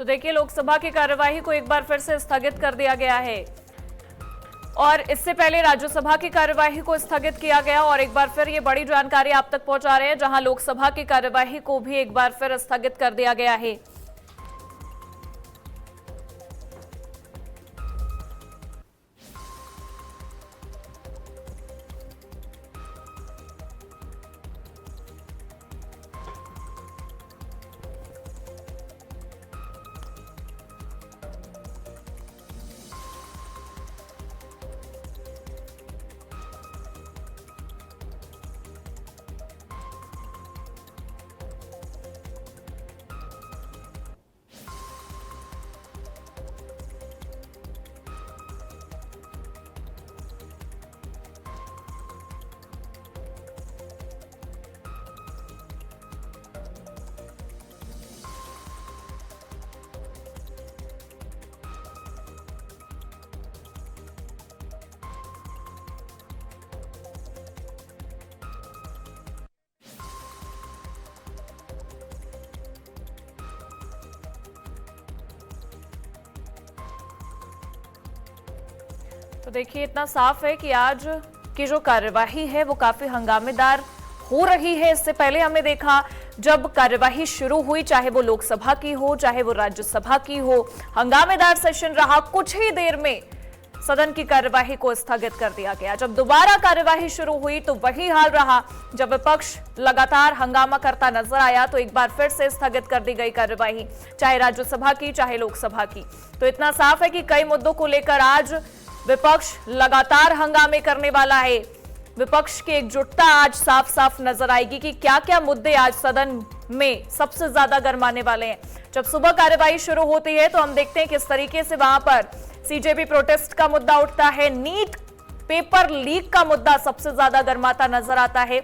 तो देखिए, लोकसभा की कार्यवाही को एक बार फिर से स्थगित कर दिया गया है और इससे पहले राज्यसभा की कार्यवाही को स्थगित किया गया और एक बार फिर ये बड़ी जानकारी आप तक पहुंचा रहे हैं, जहां लोकसभा की कार्यवाही को भी एक बार फिर स्थगित कर दिया गया है। तो देखिए, इतना साफ है कि आज की जो कार्यवाही है वो काफी हंगामेदार हो रही है। इससे पहले हमने देखा जब कार्यवाही शुरू हुई, चाहे वो लोकसभा की हो चाहे वो राज्यसभा की हो, हंगामेदार सेशन रहा। कुछ ही देर में सदन की कार्यवाही को स्थगित कर दिया गया। जब दोबारा कार्यवाही शुरू हुई तो वही हाल रहा। जब विपक्ष लगातार हंगामा करता नजर आया तो एक बार फिर से स्थगित कर दी गई कार्यवाही, चाहे राज्यसभा की चाहे लोकसभा की। तो इतना साफ है कि कई मुद्दों को लेकर आज विपक्ष लगातार हंगामे करने वाला है। विपक्ष की एकजुटता आज साफ साफ नजर आएगी कि क्या क्या मुद्दे आज सदन में सबसे ज्यादा गरमाने वाले हैं। जब सुबह कार्यवाही शुरू होती है तो हम देखते हैं किस तरीके से वहां पर सीजेपी प्रोटेस्ट का मुद्दा उठता है, नीट पेपर लीक का मुद्दा सबसे ज्यादा गरमाता नजर आता है।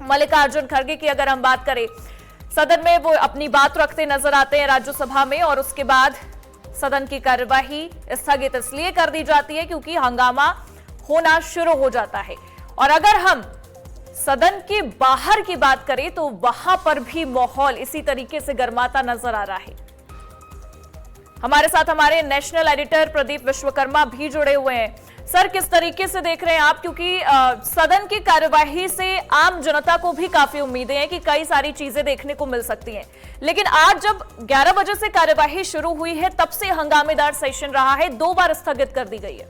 मल्लिकार्जुन खड़गे की अगर हम बात करें, सदन में वो अपनी बात रखते नजर आते हैं राज्यसभा में और उसके बाद सदन की कार्यवाही स्थगित इसलिए कर दी जाती है क्योंकि हंगामा होना शुरू हो जाता है। और अगर हम सदन के बाहर की बात करें तो वहां पर भी माहौल इसी तरीके से गरमाता नजर आ रहा है। हमारे साथ हमारे नेशनल एडिटर प्रदीप विश्वकर्मा भी जुड़े हुए हैं। सर, किस तरीके से देख रहे हैं आप, क्योंकि सदन की कार्यवाही से आम जनता को भी काफी उम्मीदें हैं कि कई सारी चीजें देखने को मिल सकती हैं, लेकिन आज जब 11 बजे से कार्यवाही शुरू हुई है तब से हंगामेदार सेशन रहा है, 2 बार स्थगित कर दी गई है।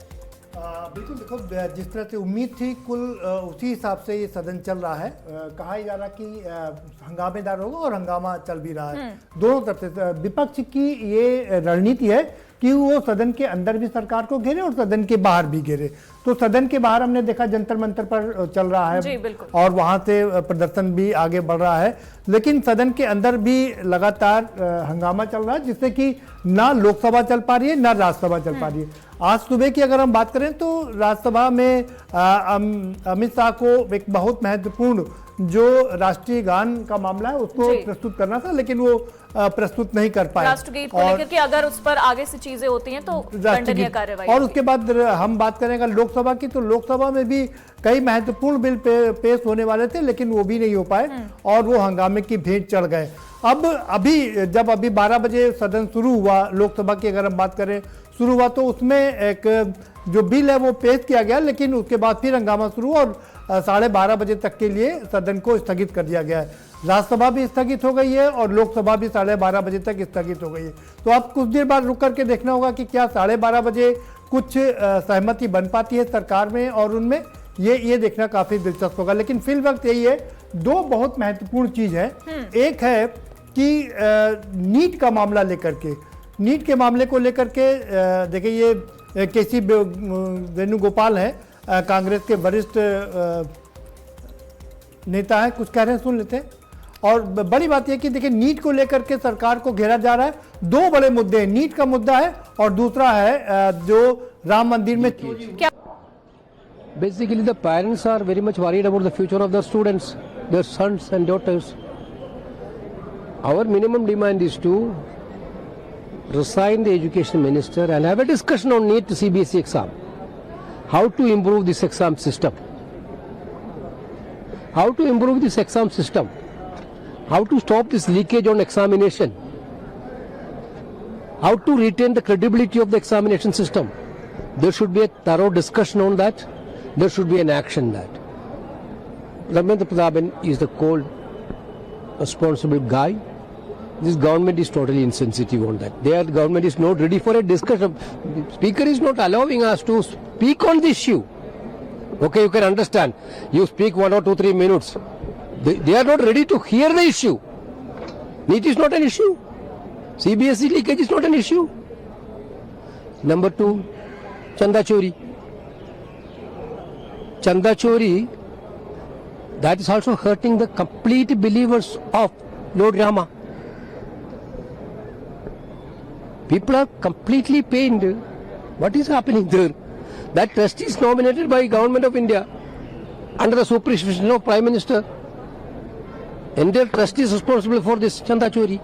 बिल्कुल, देखो जिस तरह से उम्मीद थी कुल उसी हिसाब से ये सदन चल रहा है। कहा जा रहा कि हंगामेदार होगा और हंगामा चल भी रहा है। दोनों तरफ से विपक्ष की ये रणनीति है कि वो सदन के अंदर भी सरकार को घेरे और सदन के बाहर भी घेरे। तो सदन के बाहर हमने देखा जंतर मंतर पर चल रहा है और वहां से प्रदर्शन भी आगे बढ़ रहा है, लेकिन सदन के अंदर भी लगातार हंगामा चल रहा है, जिससे कि ना लोकसभा चल पा रही है ना राज्यसभा चल पा रही है। आज सुबह की अगर हम बात करें तो राज्यसभा में अमित शाह को एक बहुत महत्वपूर्ण जो राष्ट्रीय गान का मामला है उसको प्रस्तुत करना था, लेकिन वो प्रस्तुत नहीं कर पाए। राष्ट्रगीत को लेकर के अगर उस पर आगे से चीजें होती हैं तो दंडनीय कार्रवाई। और उसके बाद हम बात करेंगे लोकसभा की, तो लोकसभा में भी कई महत्वपूर्ण बिल पेश होने वाले थे, लेकिन वो भी नहीं हो पाए और वो हंगामे की भेंट चढ़ गए। अब अभी 12 बजे सदन शुरू हुआ, लोकसभा की अगर हम बात करें शुरू हुआ, तो उसमें एक जो बिल है वो पेश किया गया, लेकिन उसके बाद फिर हंगामा शुरू और 12:30 बजे तक के लिए सदन को स्थगित कर दिया गया है। राज्यसभा भी स्थगित हो गई है और लोकसभा भी 12:30 बजे तक स्थगित हो गई है। तो अब कुछ देर बाद रुक करके देखना होगा कि क्या 12:30 बजे कुछ सहमति बन पाती है सरकार में और उनमें, ये देखना काफी दिलचस्प होगा। लेकिन फिल वक्त यही है, 2 बहुत महत्वपूर्ण चीज है। एक है कि नीट का मामला लेकर के, नीट के मामले को लेकर के देखिए, ये केसी वेणुगोपाल है, कांग्रेस के वरिष्ठ नेता है, कुछ कह रहे हैं, सुन लेते हैं। और बड़ी बात यह कि देखिए, नीट को लेकर के सरकार को घेरा जा रहा है। 2 बड़े मुद्दे हैं, नीट का मुद्दा है और दूसरा है जो राम मंदिर में क्या। Basically, the parents are very much worried about the future of their students, their sons and daughters. Our minimum demand is to resign the education minister and have a discussion on NEET CBSE exam. How to improve this exam system? How to improve this exam system? How to stop this leakage on examination? how to retain the credibility of the examination system. There should be a thorough discussion on that. There should be an action on that. Dharmendra Pradhan is the cold, responsible guy. This government is totally insensitive on that. Their government is not ready for a discussion. The speaker is not allowing us to speak on the issue. Okay, you can understand. You speak 1 or 2, 3 minutes. They are not ready to hear the issue. NEET is not an issue. CBSE leakage is not an issue. Number 2, Chanda Chori. Chanda Chori, that is also hurting the complete believers of Lord Rama. People are completely pained. What is happening there? That trustee is nominated by Government of India under the supervision of Prime Minister. And their trustee is responsible for this Chanda Chori.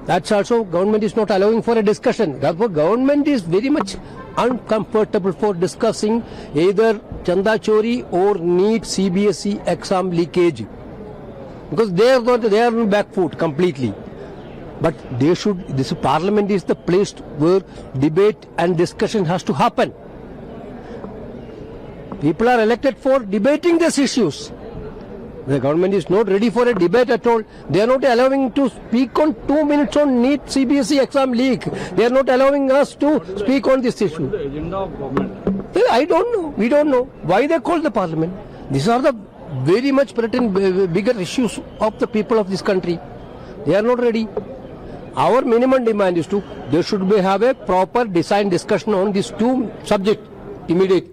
That's also government is not allowing for a discussion. Therefore, government is very much uncomfortable for discussing either Chanda Chori or NEET CBSE exam leakage, because they are on back foot completely. But they should. This Parliament is the place where debate and discussion has to happen. People are elected for debating these issues. The government is not ready for a debate at all. They are not allowing to speak on 2 minutes on NEET CBSE exam leak. They are not allowing us to speak on this issue. The agenda of government. I don't know. We don't know why they call the Parliament. These are the very much bigger issues of the people of this country. They are not ready. Our minimum demand is there should have a proper design discussion on these 2 subjects immediately.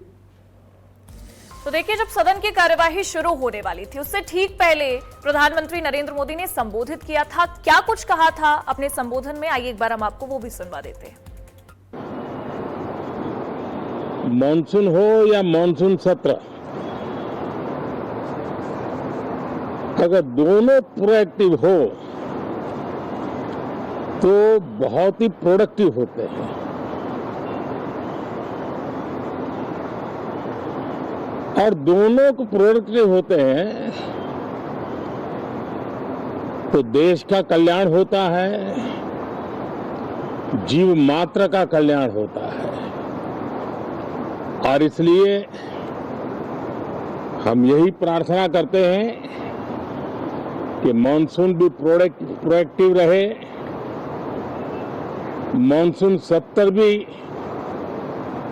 तो देखिए, जब सदन की कार्यवाही शुरू होने वाली थी उससे ठीक पहले प्रधानमंत्री नरेंद्र मोदी ने संबोधित किया था। क्या कुछ कहा था अपने संबोधन में, आइए एक बार हम आपको वो भी सुनवा देते हैं। मॉनसून हो या मॉनसून सत्र, अगर दोनों प्रोएक्टिव हो तो बहुत ही प्रोडक्टिव होते हैं। और दोनों को प्रोडक्टिव होते हैं तो देश का कल्याण होता है, जीव मात्र का कल्याण होता है। और इसलिए हम यही प्रार्थना करते हैं कि मॉनसून भी प्रोएक्टिव रहे, मॉनसून सत्र भी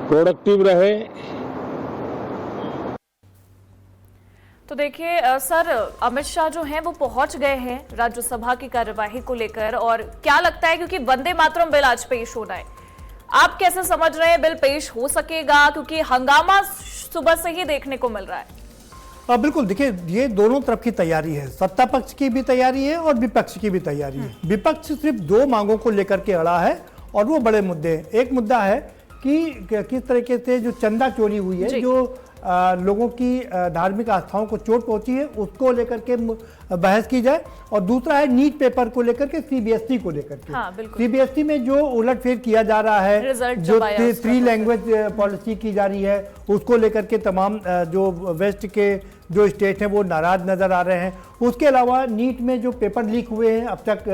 प्रोडक्टिव रहे। तो देखिए सर, अमित शाह जो हैं वो पहुंच गए हैं राज्यसभा की कार्यवाही को लेकर, और क्या लगता है, क्योंकि वंदे मातरम बिल आज पेश होना है, आप कैसे समझ रहे हैं बिल पेश हो सकेगा, क्योंकि हंगामा सुबह से ही देखने को मिल रहा है। बिल्कुल, देखिए ये दोनों तरफ की तैयारी है, सत्ता पक्ष की भी तैयारी है और विपक्ष की भी तैयारी है। विपक्ष सिर्फ 2 मांगों को लेकर के अड़ा है और वो बड़े मुद्दे हैं। एक मुद्दा है कि किस तरीके से जो चंदा चोरी हुई है, जो लोगों की धार्मिक आस्थाओं को चोट पहुंची है, उसको लेकर के बहस की जाए, और दूसरा है नीट पेपर को लेकर के, सीबीएसई को लेकर के। हाँ, सीबीएसई में जो उलटफेर किया जा रहा है, जो 3 लैंग्वेज पॉलिसी की जा रही है, उसको लेकर के तमाम जो वेस्ट के जो स्टेट हैं वो नाराज नजर आ रहे हैं। उसके अलावा नीट में जो पेपर लीक हुए हैं, अब तक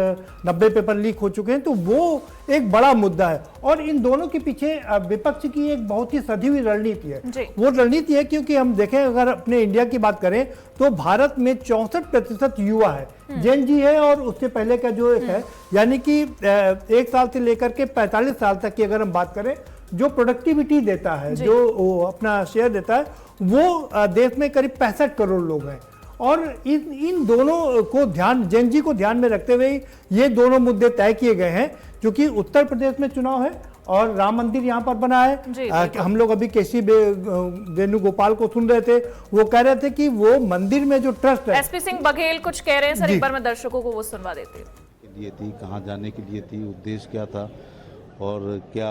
90 पेपर लीक हो चुके हैं, तो वो एक बड़ा मुद्दा है। और इन दोनों के पीछे विपक्ष की एक बहुत ही सधी हुई रणनीति है। वो रणनीति है, क्योंकि हम देखें, अगर अपने इंडिया की बात करें तो भारत में 64% युवा है, जेन जी है, और उससे पहले का जो है, यानी कि 1 साल से लेकर के 45 साल तक की अगर हम बात करें, जो प्रोडक्टिविटी देता है, जो अपना शेयर देता है, वो देश में करीब 65 करोड़ लोग हैं। और इन दोनों को जेन जी को ध्यान में रखते हुए ये दोनों मुद्दे तय किए गए हैं, क्योंकि उत्तर प्रदेश में चुनाव है और राम मंदिर यहाँ पर बना है। हम लोग अभी केसी वेणुगोपाल को सुन रहे थे, वो कह रहे थे कि वो मंदिर में जो ट्रस्ट है। एसपी सिंह बघेल कुछ कह रहे हैं सर, एक बार मैं दर्शकों को वो सुनवा देती हूँ। कहाँ जाने के लिए थी, उद्देश्य क्या था, और क्या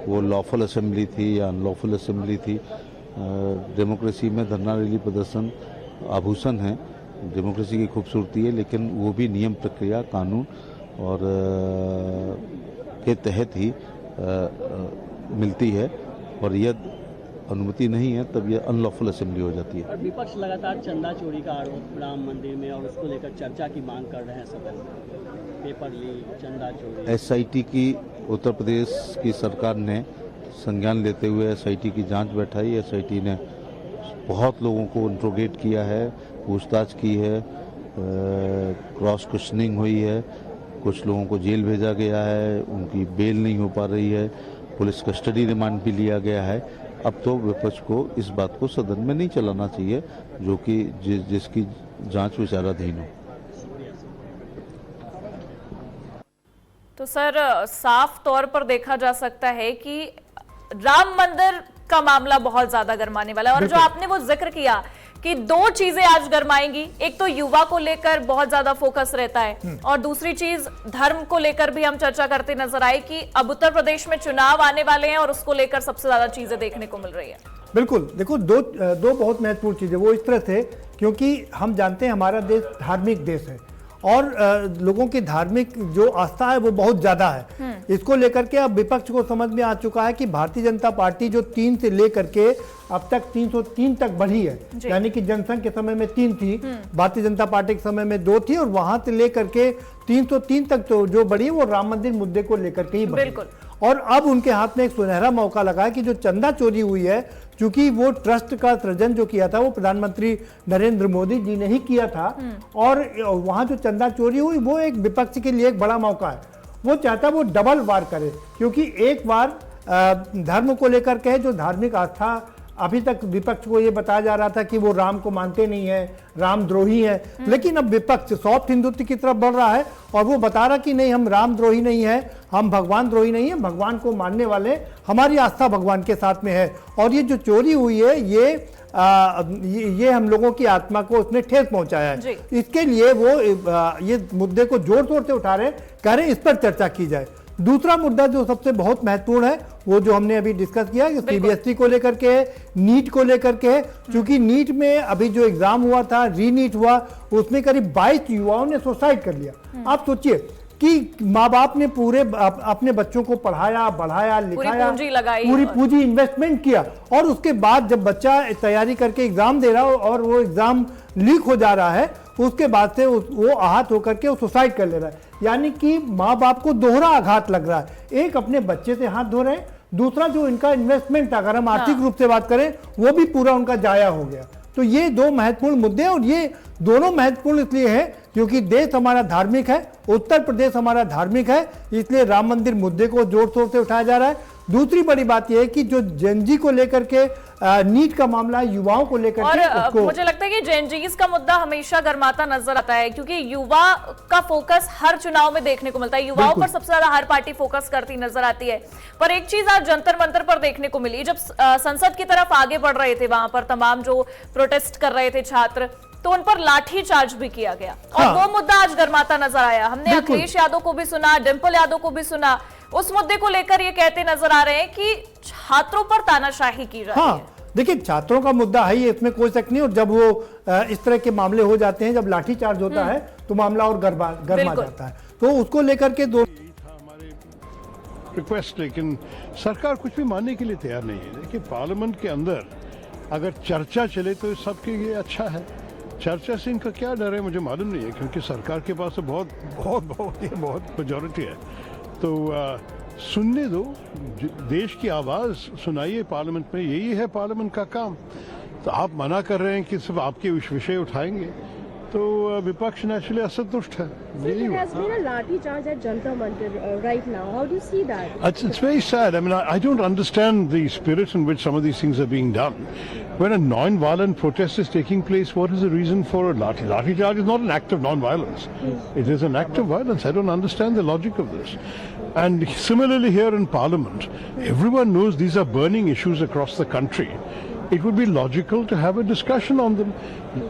वो लॉफुल असेंबली थी या अनलॉफुल असेंबली थी। डेमोक्रेसी में धरना रैली प्रदर्शन आभूषण है, डेमोक्रेसी की खूबसूरती है, लेकिन वो भी नियम प्रक्रिया कानून और के तहत ही मिलती है, और यह अनुमति नहीं है तब यह अनलॉफुल असेंबली हो जाती है। विपक्ष लगातार चंदा चोरी का आरोप राम मंदिर में और उसको लेकर चर्चा की मांग कर रहे हैं सदन में। पेपर लीक, चंदा चोरी। एसआईटी की उत्तर प्रदेश की सरकार ने संज्ञान लेते हुए एसआईटी की जांच बैठाई। एसआईटी ने बहुत लोगों को इंट्रोगेट किया है, पूछताछ की है, क्रॉस क्वेश्चनिंग हुई है, कुछ लोगों को जेल भेजा गया है, उनकी बेल नहीं हो पा रही है, पुलिस कस्टडी रिमांड भी लिया गया है। अब तो विपक्ष को इस बात को सदन में नहीं चलाना चाहिए जो कि जिसकी जांच विचाराधीन हो। तो सर, साफ तौर पर देखा जा सकता है कि राम मंदिर का मामला बहुत ज्यादा गरमाने वाला है और जो आपने वो जिक्र किया कि दो चीजें आज गरमाएंगी, एक तो युवा को लेकर बहुत ज्यादा फोकस रहता है और दूसरी चीज धर्म को लेकर भी हम चर्चा करते नजर आए कि अब उत्तर प्रदेश में चुनाव आने वाले हैं और उसको लेकर सबसे ज्यादा चीजें देखने को मिल रही है। बिल्कुल, देखो दो बहुत महत्वपूर्ण चीजें वो इस तरह थे क्योंकि हम जानते हैं हमारा देश धार्मिक देश है और लोगों की धार्मिक जो आस्था है वो बहुत ज्यादा है। इसको लेकर के अब विपक्ष को समझ में आ चुका है कि भारतीय जनता पार्टी जो 3 से लेकर के अब तक 303 तक बढ़ी है, यानी कि जनसंघ के समय में 3 थी, भारतीय जनता पार्टी के समय में 2 थी और वहां से लेकर के 303 तक तो जो बढ़ी वो राम मंदिर मुद्दे को लेकर के ही बढ़ी। और अब उनके हाथ में एक सुनहरा मौका लगा है कि जो चंदा चोरी हुई है, क्योंकि वो ट्रस्ट का सृजन जो किया था वो प्रधानमंत्री नरेंद्र मोदी जी ने ही किया था और वहां जो चंदा चोरी हुई वो एक विपक्ष के लिए एक बड़ा मौका है। वो चाहता वो डबल वार करे, क्योंकि एक बार धर्म को लेकर के जो धार्मिक आस्था अभी तक विपक्ष को ये बताया जा रहा था कि वो राम को मानते नहीं है, रामद्रोही है, लेकिन अब विपक्ष सॉफ्ट हिंदुत्व की तरफ बढ़ रहा है और वो बता रहा कि नहीं, हम रामद्रोही नहीं है, हम भगवान द्रोही नहीं है, भगवान को मानने वाले, हमारी आस्था भगवान के साथ में है। और ये जो चोरी हुई है ये हम लोगों की आत्मा को उसने ठेस पहुंचाया है। इसके लिए वो ये मुद्दे को जोर शोर से उठा रहे, कह रहे इस पर चर्चा की जाए। दूसरा मुद्दा जो सबसे बहुत महत्वपूर्ण है वो जो हमने अभी डिस्कस किया कि सीबीएसई को लेकर के, नीट को लेकर के, क्योंकि नीट में अभी जो एग्जाम हुआ था, रीनीट हुआ, उसमें करीब 22 युवाओं ने सुसाइड कर लिया। आप सोचिए कि माँ बाप ने पूरे अपने बच्चों को पढ़ाया, बढ़ाया, लिखाया, पूरी पूंजी इन्वेस्टमेंट किया और उसके बाद जब बच्चा तैयारी करके एग्जाम दे रहा हो और वो एग्जाम लीक हो जा रहा है, उसके बाद से वो आहत होकर के वो सुसाइड कर ले रहा है। यानी कि माँ बाप को दोहरा आघात लग रहा है। एक अपने बच्चे से हाथ धो रहे हैं, दूसरा जो इनका इन्वेस्टमेंट था, अगर हम आर्थिक रूप से बात करें, वो भी पूरा उनका जाया हो गया। तो ये दो महत्वपूर्ण मुद्दे हैं और ये दोनों महत्वपूर्ण इसलिए है क्योंकि देश हमारा धार्मिक है, उत्तर प्रदेश हमारा धार्मिक है, इसलिए राम मंदिर मुद्दे को जोर शोर से उठाया जा रहा है। दूसरी बड़ी बात यह है कि जो जेनजी को लेकर के नीट का मामला है, युवाओं को लेकर के, मुझे लगता है कि जेनजीज का मुद्दा हमेशा गर्माता नजर आता है क्योंकि युवा का फोकस हर चुनाव में देखने को मिलता है। युवाओं पर सबसे ज्यादा हर पार्टी फोकस करती नजर आती है। पर एक चीज आज जंतर मंतर पर देखने को मिली, जब संसद की तरफ आगे बढ़ रहे थे, वहां पर तमाम जो प्रोटेस्ट कर रहे थे छात्र, तो उन पर लाठी चार्ज भी किया गया और वो मुद्दा आज गर्माता नजर आया। हमने अखिलेश यादव को भी सुना, डिंपल यादव को भी सुना, उस मुद्दे को लेकर ये कहते नजर आ रहे हैं कि छात्रों पर तानाशाही की जाती है। देखिए, छात्रों का मुद्दा है ही, इसमें कोई शक नहीं। और जब वो इस तरह के मामले हो जाते हैं, जब लाठी चार्ज होता है तो मामला और गरमा जाता है, तो उसको लेकर के दो हमारे रिक्वेस्ट, लेकिन सरकार कुछ भी मानने के लिए तैयार नहीं है। देखिए, पार्लियामेंट के अंदर अगर चर्चा चले तो सबके लिए अच्छा है। चर्चा से इनका क्या डर है मुझे मालूम नहीं है, क्योंकि सरकार के पास तो बहुत मेजॉरिटी है। तो सुनने दो, देश की आवाज़ सुनाइए पार्लियामेंट में, यही है पार्लियामेंट का काम। तो आप मना कर रहे हैं कि सिर्फ आपके विषय उठाएंगे, तो विपक्ष नेचुरली असंतुष्ट है। It's very sad. I mean, I don't understand the spirit in which some of these things are being done. When a non-violent protest is taking place, what is the reason for a lathi charge? Is not an act of non-violence. It is an act of violence. I don't understand the logic of this. And similarly here in Parliament, everyone knows these are burning issues across the country. It would be logical to have a discussion on them.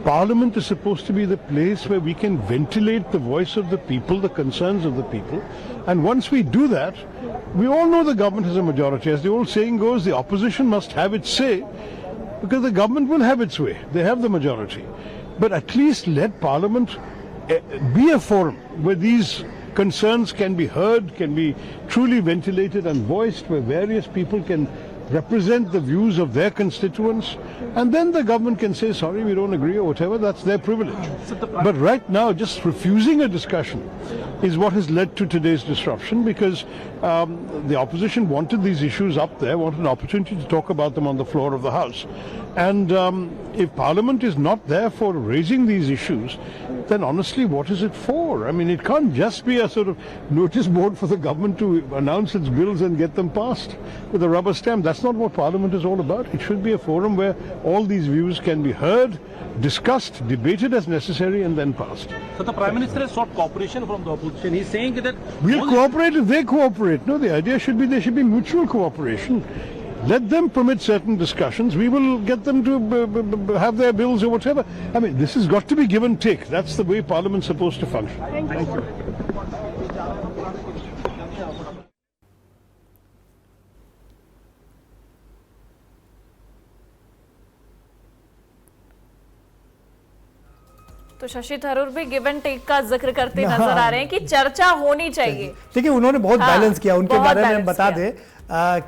Parliament is supposed to be the place where we can ventilate the voice of the people, the concerns of the people. And once we do that, we all know the government has a majority. As the old saying goes, the opposition must have its say, because the government will have its way. They have the majority. But at least let Parliament be a forum where these concerns can be heard, can be truly ventilated and voiced, where various people can represent the views of their constituents, and then the government can say, sorry, we don't agree or whatever, that's their privilege. But right now, just refusing a discussion is what has led to today's disruption, because the opposition wanted these issues up there, wanted an opportunity to talk about them on the floor of the House. And if Parliament is not there for raising these issues, then honestly, what is it for? I mean, it can't just be a sort of notice board for the government to announce its bills and get them passed with a rubber stamp. That's not what Parliament is all about. It should be a forum where all these views can be heard, discussed, debated as necessary, and then passed. So the Prime Minister has sought cooperation from the opposition. He's saying that We'll cooperate if they cooperate. No, the idea should be there should be mutual cooperation. Let them permit certain discussions. We will get them to have their bills or whatever. I mean, this has got to be give and take. That's the way Parliament's supposed to function. Thank you. तो शशि थरूर भी give and take का जिक्र करते नजर आ रहे हैं कि चर्चा होनी चाहिए। देखिए उन्होंने बहुत बैलेंस किया, उनके बहुत बारे में बैलेंस बता किया। दें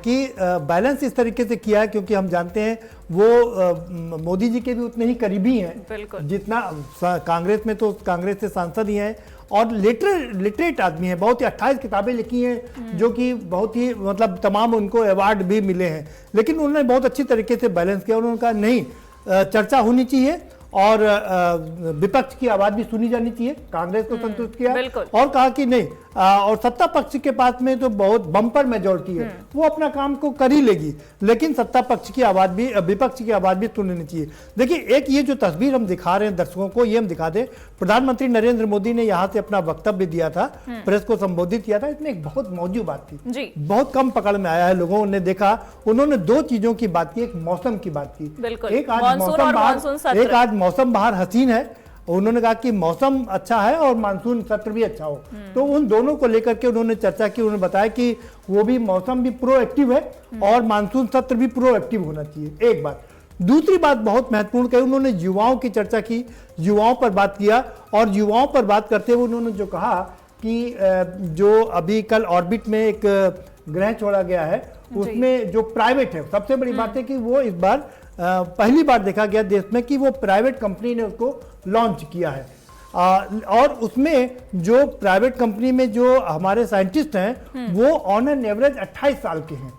कि बैलेंस इस तरीके से किया है क्योंकि हम जानते हैं वो मोदी जी के भी उतने ही करीबी हैं बिल्कुल। जितना कांग्रेस में तो कांग्रेस से सांसद ही हैं और लिटरेट आदमी है, बहुत ही 28 किताबें लिखी हैं जो कि बहुत ही मतलब तमाम उनको अवार्ड भी मिले हैं, लेकिन उन्होंने बहुत अच्छी तरीके से बैलेंस किया। उन्होंने कहा नहीं, चर्चा होनी चाहिए और विपक्ष की आवाज भी सुनी जानी चाहिए, कांग्रेस को संतुष्ट किया और कहा कि नहीं और सत्ता पक्ष के पास में तो बहुत बम्पर मेजोरिटी है, वो अपना काम को कर ही लेगी, लेकिन सत्ता पक्ष की आवाज भी विपक्ष की आवाज भी सुननी चाहिए। देखिए एक ये जो तस्वीर हम दिखा रहे हैं दर्शकों को, ये हम दिखा दें, प्रधानमंत्री नरेंद्र मोदी ने यहाँ से अपना वक्तव्य दिया था, प्रेस को संबोधित किया था। इसमें एक बहुत मौजूद बात थी, बहुत कम पकड़ में आया है, लोगों ने देखा। उन्होंने दो चीजों की बात की, एक मौसम की बात की, एक आज मौसम बाहर हसीन है, उन्होंने कहा कि मौसम अच्छा है और मानसून सत्र भी अच्छा हो, तो उन दोनों को लेकर के उन्होंने चर्चा की। उन्होंने बताया कि वो भी मौसम भी प्रोएक्टिव है और मानसून सत्र भी प्रोएक्टिव होना चाहिए, एक बात। दूसरी बात बहुत महत्वपूर्ण कही, उन्होंने युवाओं की चर्चा की, युवाओं पर बात किया और युवाओं पर बात करते हुए उन्होंने जो कहा कि जो अभी कल ऑर्बिट में एक ग्रह छोड़ा गया है उसमें जो प्राइवेट है, सबसे बड़ी बात है कि वो इस बार पहली बार देखा गया देश में कि वो प्राइवेट कंपनी ने उसको लॉन्च किया है और उसमें जो प्राइवेट कंपनी में जो हमारे साइंटिस्ट हैं वो ऑन एन एवरेज 28 साल के हैं।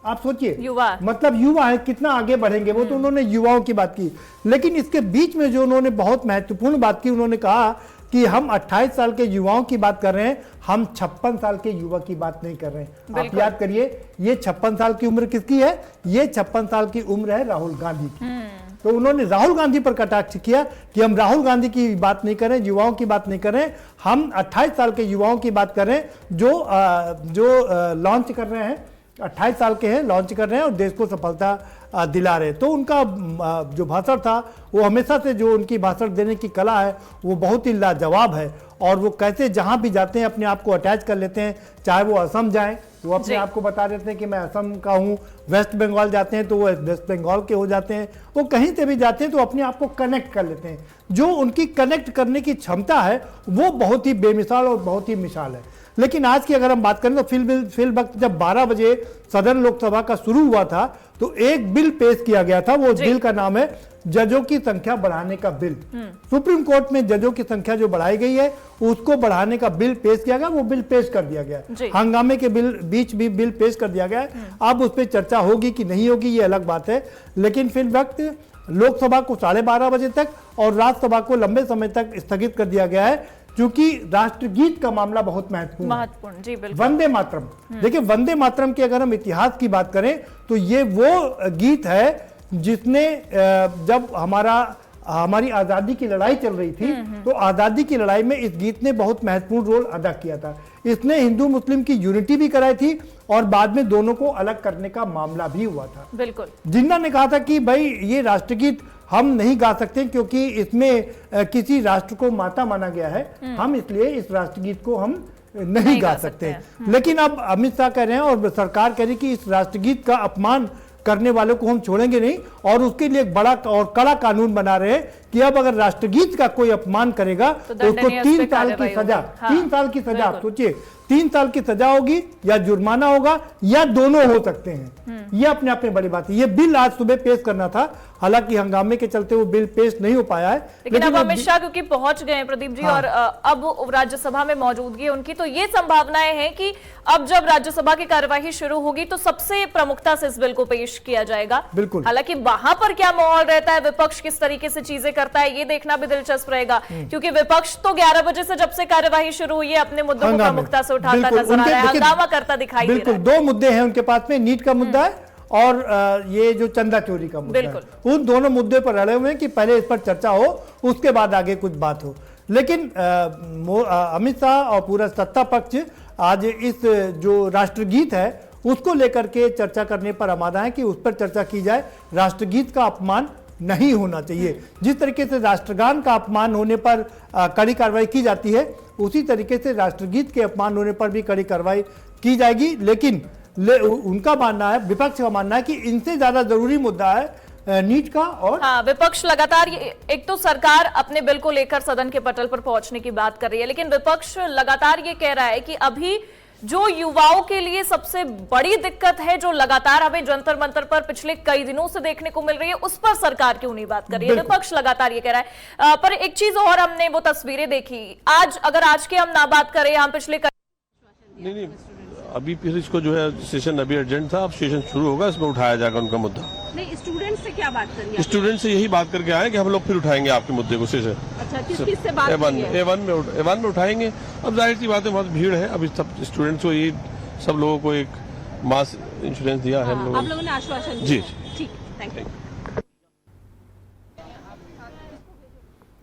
आप सोचिए, मतलब युवा है, कितना आगे बढ़ेंगे वो, तो उन्होंने युवाओं की बात की। लेकिन इसके बीच में जो उन्होंने बहुत महत्वपूर्ण बात की, उन्होंने कहा कि हम 28 साल के युवाओं की बात कर रहे हैं, हम 56 साल के युवा की बात नहीं कर रहे हैं। आप याद करिए, ये 56 साल की उम्र किसकी है? ये 56 साल की उम्र है राहुल गांधी की। तो उन्होंने राहुल गांधी पर कटाक्ष किया कि हम राहुल गांधी की बात नहीं करें, युवाओं की बात नहीं करें, हम 28 साल के युवाओं की बात करें जो लॉन्च कर रहे हैं, 28 साल के हैं, लॉन्च कर रहे हैं और देश को सफलता दिला रहे। तो उनका जो भाषण था वो हमेशा से जो उनकी भाषण देने की कला है वो बहुत ही लाजवाब है और वो कैसे जहां भी जाते हैं अपने आप को अटैच कर लेते हैं। चाहे वो असम जाएं, वो अपने आप को बता देते हैं कि मैं असम का हूं, वेस्ट बंगाल जाते हैं तो वो वेस्ट बंगाल के हो जाते हैं, वो कहीं से भी जाते हैं तो अपने आप को कनेक्ट कर लेते हैं। जो उनकी कनेक्ट करने की क्षमता है वो बहुत ही बेमिसाल और बहुत ही मिसाल है। लेकिन आज की अगर हम बात करें तो फिल वक्त जब 12 बजे सदन लोकसभा का शुरू हुआ था तो एक बिल पेश किया गया था, वो बिल का नाम है जजों की संख्या बढ़ाने का बिल। सुप्रीम कोर्ट में जजों की संख्या जो बढ़ाई गई है उसको बढ़ाने का बिल पेश किया गया, वो बिल पेश कर दिया गया। हंगामे के बीच भी बिल पेश कर दिया गया। अब उस पर चर्चा होगी कि नहीं होगी ये अलग बात है, लेकिन फिल वक्त लोकसभा को 12:30 बजे तक और राज्यसभा को लंबे समय तक स्थगित कर दिया गया है क्योंकि राष्ट्रगीत का मामला बहुत महत्वपूर्ण जी बिल्कुल। वंदे मातरम, देखिए वंदे मातरम के अगर हम इतिहास की बात करें तो ये वो गीत है जिसने जब हमारी आजादी की लड़ाई चल रही थी तो आजादी की लड़ाई में इस गीत ने बहुत महत्वपूर्ण रोल अदा किया था। इसने हिंदू मुस्लिम की यूनिटी भी कराई थी और बाद में दोनों को अलग करने का मामला भी हुआ था। बिल्कुल, जिन्ना ने कहा था कि भाई ये राष्ट्रगीत हम नहीं गा सकते क्योंकि इसमें किसी राष्ट्र को माता माना गया है, हम इसलिए इस राष्ट्रगीत को हम नहीं गा सकते। लेकिन अब अमित शाह कह रहे हैं और सरकार कह रही कि इस राष्ट्रगीत का अपमान करने वालों को हम छोड़ेंगे नहीं और उसके लिए एक बड़ा और कड़ा कानून बना रहे हैं कि अब अगर राष्ट्रगीत का कोई अपमान करेगा तो उसको 3 साल की सजा, 3 साल की सजा। आप सोचिए 3 साल की सजा होगी या जुर्माना होगा या दोनों हो सकते हैं। ये अपने आप में बड़ी बात है। ये बिल आज सुबह पेश करना था, हालांकि हंगामे के चलते वो बिल पेश नहीं हो पाया है। लेकिन अब अमित शाह क्योंकि पहुंच गए हैं प्रदीप जी, और अब राज्यसभा में मौजूदगी है उनकी, तो ये संभावनाएं हैं कि अब जब राज्यसभा की कार्यवाही शुरू होगी तो सबसे प्रमुखता से इस बिल को पेश किया जाएगा। बिल्कुल। हालांकि वहां पर क्या माहौल रहता है, विपक्ष किस तरीके से चीजें करता है, ये देखना भी दिलचस्प रहेगा, क्योंकि विपक्ष तो 11 बजे से जब से कार्यवाही शुरू हुई है अपने मुद्दों को प्रमुखता से उठाता नजर आ रहा है, हंगामा करता दिखाई दे रहा है। बिल्कुल, 2 मुद्दे हैं उनके पास में, नीट का मुद्दा है और ये जो चंदा चोरी का मुद्दा है। उन दोनों मुद्दे पर अड़े हुए हैं कि पहले इस पर चर्चा हो, उसके बाद आगे कुछ बात हो। लेकिन अमित शाह और पूरा सत्ता पक्ष आज इस जो राष्ट्रगीत है उसको लेकर के चर्चा करने पर आमादा है कि उस पर चर्चा की जाए। राष्ट्रगीत का अपमान नहीं होना चाहिए। जिस तरीके से राष्ट्रगान का अपमान होने पर कड़ी कार्रवाई की जाती है, उसी तरीके से राष्ट्रगीत के अपमान होने पर भी कड़ी कार्रवाई की जाएगी। लेकिन उनका मानना है, विपक्ष का मानना है कि इनसे ज्यादा जरूरी मुद्दा है नीट का। और हाँ, विपक्ष लगातार एक तो सरकार अपने बिल को लेकर सदन के पटल पर पहुंचने की बात कर रही है, लेकिन विपक्ष लगातार ये कह रहा है कि अभी जो युवाओं के लिए सबसे बड़ी दिक्कत है, जो लगातार हमें जंतर मंतर पर पिछले कई दिनों से देखने को मिल रही है, उस पर सरकार क्यों नहीं बात कर रही है। विपक्ष लगातार ये कह रहा है। पर एक चीज और, हमने वो तस्वीरें देखी आज, अगर आज की हम ना बात करें, हम पिछले नहीं, अभी फिर इसको जो है सेशन अभी अर्जेंट था, अब सेशन शुरू होगा, इसमें उठाया जाएगा उनका मुद्दा। नहीं, स्टूडेंट से क्या बात करिए? स्टूडेंट से यही बात करके आए कि हम लोग फिर उठाएंगे आपके मुद्दे को सेशन। अच्छा, किस से बात की है? A1 में उठाएंगे। अब जाहिर सी बात है, बहुत भीड़ है, अभी सब स्टूडेंट्स को ये सब लोगों को एक मास इंश्योरेंस दिया है हम आप लोगों ने आश्वासन जी। दिया। ठीक, थैंक यू।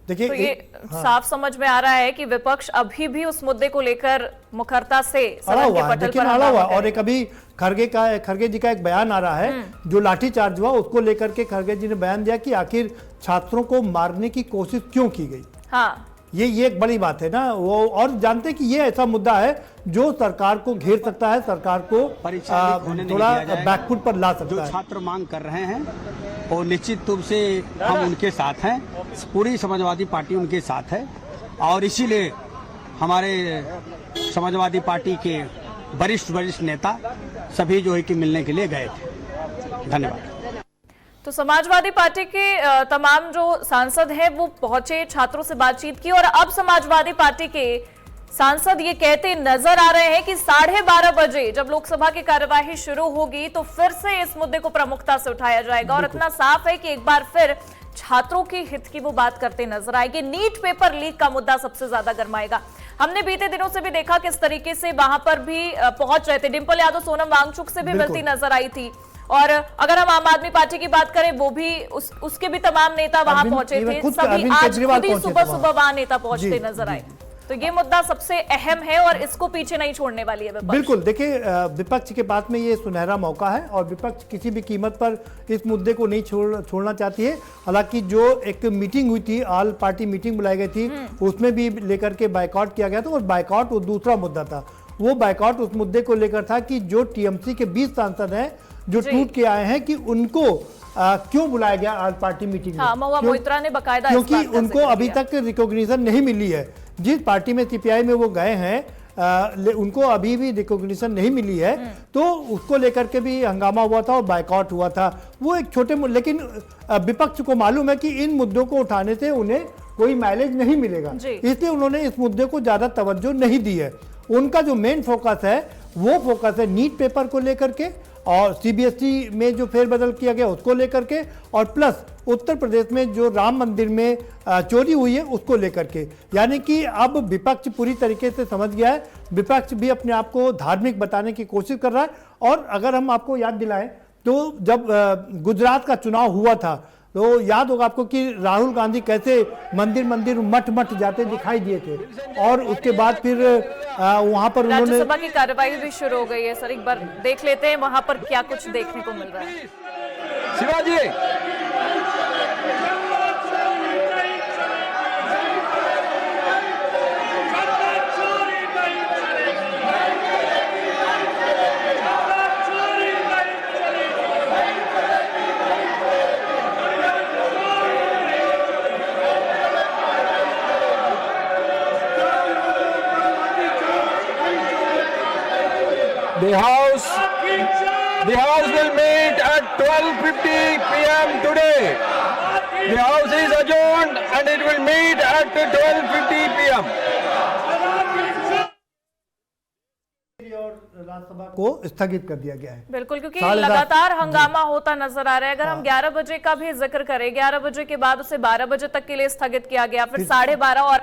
देखिए, तो ये साफ समझ में आ रहा है कि विपक्ष अभी भी उस मुद्दे को लेकर मुखरता से सदन के पटल पर अड़ा हुआ। और एक अभी खरगे जी का एक बयान आ रहा है, जो लाठीचार्ज हुआ उसको लेकर के खरगे जी ने बयान दिया कि आखिर छात्रों को मारने की कोशिश क्यों की गई। हाँ, ये एक बड़ी बात है ना वो, और जानते हैं कि ये ऐसा मुद्दा है जो सरकार को घेर सकता है, सरकार को थोड़ा बैकफुट पर ला सकता जो है। छात्र मांग कर रहे हैं और निश्चित रूप से हम उनके साथ हैं, पूरी समाजवादी पार्टी उनके साथ है, और इसीलिए हमारे समाजवादी पार्टी के वरिष्ठ नेता सभी जो है कि मिलने के लिए गए थे। धन्यवाद। तो समाजवादी पार्टी के तमाम जो सांसद हैं वो पहुंचे, छात्रों से बातचीत की, और अब समाजवादी पार्टी के सांसद ये कहते नजर आ रहे हैं कि 12:30 बजे जब लोकसभा की कार्यवाही शुरू होगी तो फिर से इस मुद्दे को प्रमुखता से उठाया जाएगा, और इतना साफ है कि एक बार फिर छात्रों के हित की वो बात करते नजर आएंगे। नीट पेपर लीक का मुद्दा सबसे ज्यादा गरमाएगा। हमने बीते दिनों से भी देखा किस तरीके से वहां पर भी पहुंच रहे थे। डिंपल यादव सोनम वांगचुक से भी मिलती नजर आई थी, और अगर हम आम आदमी पार्टी की बात करें, वो भी उसके भी तमाम नेता वहां पहुंचे थे। सभी आज खुद ही सुबह वहां नेता पहुंचते नजर आए। तो ये मुद्दा सबसे अहम है और इसको पीछे नहीं छोड़ने वाली है विपक्ष। बिल्कुल, देखिए विपक्ष के पास में ये सुनहरा मौका है और विपक्ष किसी भी कीमत पर इस मुद्दे को नहीं छोड़ना चाहती है। हालांकि जो एक मीटिंग हुई थी, ऑल पार्टी मीटिंग बुलाई गई थी, उसमें भी लेकर के बायकॉट किया गया था, और बायकॉट वो दूसरा मुद्दा था। वो बायकॉट उस मुद्दे को लेकर था कि जो टीएमसी के 20 सांसद हैं जो टूट के आए हैं, कि उनको क्यों बुलाया गया ऑल पार्टी मीटिंग में। महुआ मोइत्रा ने बकायदा क्योंकि उनको अभी तक रिकॉग्निशन नहीं मिली है। जिस पार्टी में सीपीआई में वो गए हैं, उनको अभी भी रिकॉग्निशन नहीं मिली है, तो उसको लेकर के भी हंगामा हुआ था और बायकॉट हुआ था। वो एक छोटे, लेकिन विपक्ष को मालूम है कि इन मुद्दों को उठाने से उन्हें कोई माइलेज नहीं मिलेगा, इसलिए उन्होंने इस मुद्दे को ज्यादा तवज्जो नहीं दी है। उनका जो मेन फोकस है वो फोकस है नीट पेपर को लेकर के, और सीबीएसई में जो फेरबदल किया गया उसको लेकर के, और प्लस उत्तर प्रदेश में जो राम मंदिर में चोरी हुई है उसको लेकर के। यानी कि अब विपक्ष पूरी तरीके से समझ गया है, विपक्ष भी अपने आप को धार्मिक बताने की कोशिश कर रहा है। और अगर हम आपको याद दिलाएं तो जब गुजरात का चुनाव हुआ था, तो याद होगा आपको कि राहुल गांधी कैसे मंदिर मठ जाते दिखाई दिए थे, और उसके बाद फिर वहां पर उन्होंने राज्यसभा की कार्यवाही भी शुरू हो गई है। सर एक बार देख लेते हैं वहां पर क्या कुछ देखने को मिल रहा है। Shivaji The House will meet at 12:50 p.m. today. The House is adjourned and it will meet at 12:50 p.m. Rajya Sabha को स्थगित कर दिया गया है। बिल्कुल, क्योंकि 7:30 लगातार हंगामा होता नजर आ रहा है। अगर हम 11 बजे का भी जिक्र करें, 11 बजे के बाद उसे 12 बजे तक के लिए स्थगित किया गया, फिर 12:30 और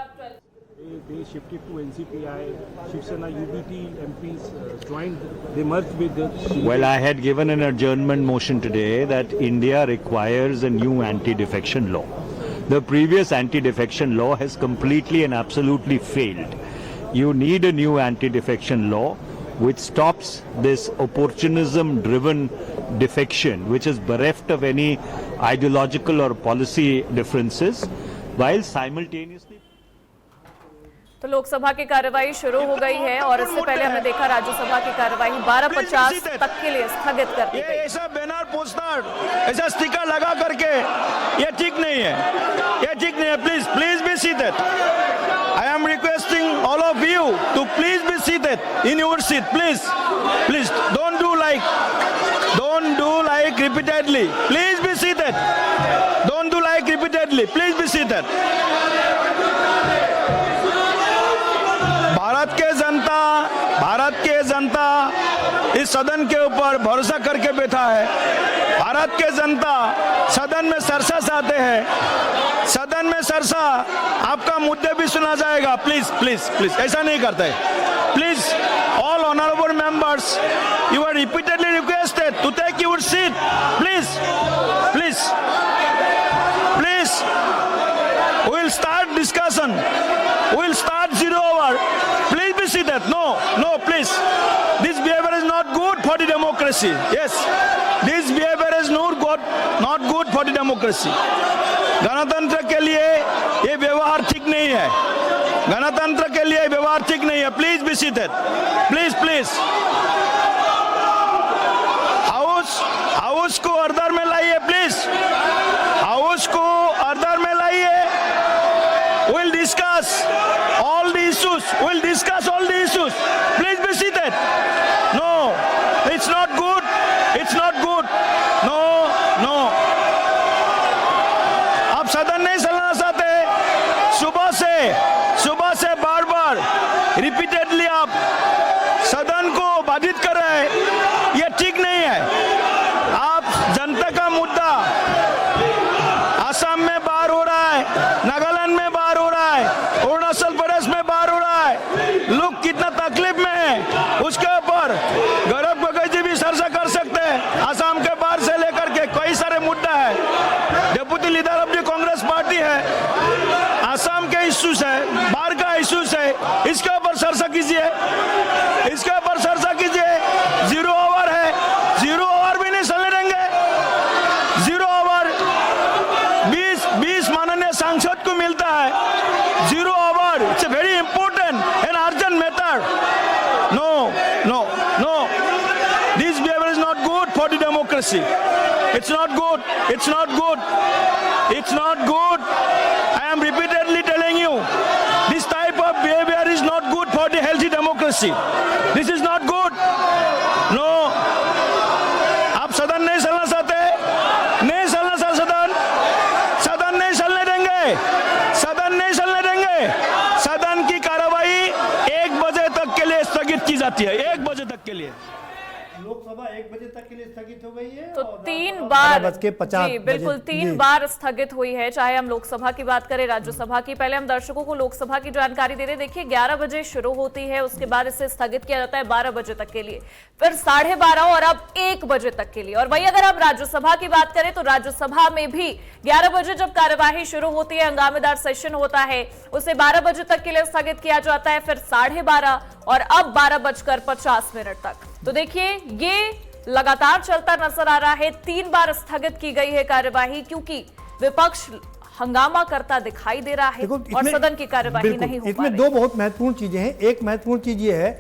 They shifted to NCPI, Shiv Sena UBT MPs joined, they merged with the... Well, I had given an adjournment motion today that India requires a new anti-defection law. The previous anti-defection law has completely and absolutely failed. You need a new anti-defection law which stops this opportunism-driven defection, which is bereft of any ideological or policy differences, while simultaneously... तो लोकसभा की कार्यवाही शुरू हो गई है और इससे पहले हमने देखा राज्यसभा की कार्यवाही 12:50 तक के लिए स्थगित कर दी गई। ऐसा बैनर पोस्टर, ऐसा स्टिकर लगा करके ये ठीक नहीं है, ये ठीक नहीं है। Please be seated. I am requesting all of you to please be seated in your seat. Please don't do like repeatedly. Please be seated. Don't do like repeatedly. Please be seated. Bharat के जनता इस सदन के ऊपर भरोसा करके बैठा है। भारत के जनता सदन में सरसा चाहते हैं। सदन में सरसा आपका मुद्दे भी सुना जाएगा। प्लीज ऐसा नहीं करते। Please all honourable members, you are repeatedly requested to take your seat. Please we will start discussion. We will start 0 hour. Please be seated. No, please. This behavior is not good for the democracy. Yes, this behavior is not good for the democracy. गणतंत्र के लिए ये व्यवहार ठीक नहीं है। गणतंत्र के लिए व्यवहार ठीक नहीं है। Please be seated. Please house को ऑर्डर में लाइए। प्लीज हाउस को ऑर्डर में लाइए। We'll discuss all the issues. Please be seated. No, it's not good. No. आप सदन नहीं चलना चाहते। सुबह से बार रिपीटेडली आप सदन को बाधित कर रहे हैं। ये ठीक नहीं है। आप जनता का मुद्दा असम में बाहर हो रहा है, नागालैंड में बाहर हो रहा है, अरुणाचल प्रदेश में बाहर हो रहा है। लोग कितना तकलीफ में है उसके ऊपर गौरव गोगोई जी भी चर्चा कर सकते हैं। असम के बाहर से लेकर के कई सारे मुद्दा है। Deputy leader of the Congress party है। असम के इश्यूज है, बाहर का इश्यूज है, इसके ऊपर चर्चा कीजिए। 0 ओवर है। 0 ओवर भी नहीं चलने देंगे। 0 ओवर 20 माननीय सांसद को मिलता है। 0 over, it's a very important and urgent matter. No. This behavior is not good for the democracy. It's not good. I am repeatedly telling you, this type of behavior is not good for the healthy democracy. This is not good. No. आप सदन नहीं चलना चाहते? नहीं चलना चाहते सदन नहीं चलने देंगे। सदन की कार्यवाही 1 बजे तक के लिए स्थगित की जाती है। 1 बजे तक के लिए। लोकसभा 1 बजे तक के लिए स्थगित हो गई है। तो 3 बार 12:50 जी बिल्कुल 3 बार स्थगित हुई है, चाहे हम लोकसभा की बात करें, राज्यसभा की। पहले हम दर्शकों को लोकसभा की जानकारी दे दें। देखिए 11 बजे शुरू होती है, उसके बाद इसे स्थगित किया जाता है 12 बजे तक के लिए, फिर 12:30 और अब 1 बजे तक के लिए। और वही अगर आप राज्यसभा की बात करें तो राज्यसभा में भी 11 बजे जब कार्यवाही शुरू होती है, हंगामेदार सेशन होता है, उसे 12 बजे तक के लिए स्थगित किया जाता है, फिर 12:30 और अब 12:50 तक। तो देखिए ये लगातार चलता नजर आ रहा है। 3 बार स्थगित की गई है कार्यवाही क्योंकि विपक्ष हंगामा करता दिखाई दे रहा है और सदन की कार्यवाही नहीं हो पा रही। इसमें 2 बहुत महत्वपूर्ण चीजें हैं। एक महत्वपूर्ण चीज ये है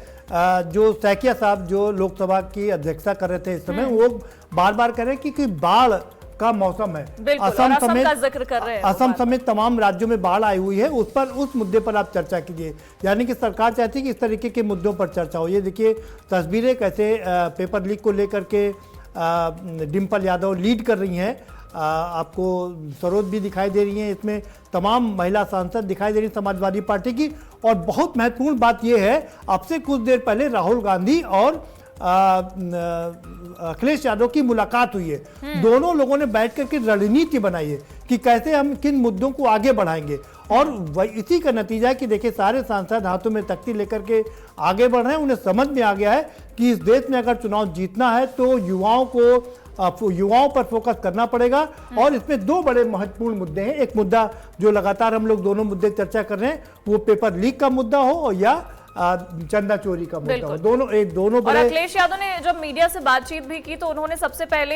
जो सैकिया साहब जो लोकसभा की अध्यक्षता कर रहे थे इस समय, वो बार बार कह रहे हैं कि बाढ़ का मौसम है। बिल्कुल, और असम का जिक्र कर रहे हैं असम समेत तमाम राज्यों में बाढ़ आई हुई है, उस मुद्दे पर आप चर्चा कीजिए। यानी कि सरकार चाहती है कि इस तरीके के मुद्दों पर चर्चा हो। ये देखिए तस्वीरें कैसे पेपर लीक को लेकर के डिम्पल यादव लीड कर रही हैं। आपको सरोज भी दिखाई दे रही हैं, इसमें तमाम महिला सांसद दिखाई दे रही हैं समाजवादी पार्टी की। और बहुत महत्वपूर्ण बात यह है, अब से कुछ देर पहले राहुल गांधी और अखिलेश यादव की मुलाकात हुई है। दोनों लोगों ने बैठ करके रणनीति बनाई है कि कैसे हम किन मुद्दों को आगे बढ़ाएंगे। और इसी का नतीजा है कि देखिए सारे सांसद हाथों में तख्ती लेकर के आगे बढ़ रहे हैं। उन्हें समझ में आ गया है कि इस देश में अगर चुनाव जीतना है तो युवाओं पर फोकस करना पड़ेगा। और इसमें दो बड़े महत्वपूर्ण मुद्दे हैं। एक मुद्दा जो लगातार हम लोग दोनों मुद्दे चर्चा कर रहे हैं, वो पेपर लीक का मुद्दा हो या चंदा चोरी का मुद्दा हो। दोनों और अखिलेश यादव ने जब मीडिया से बातचीत भी की तो उन्होंने सबसे पहले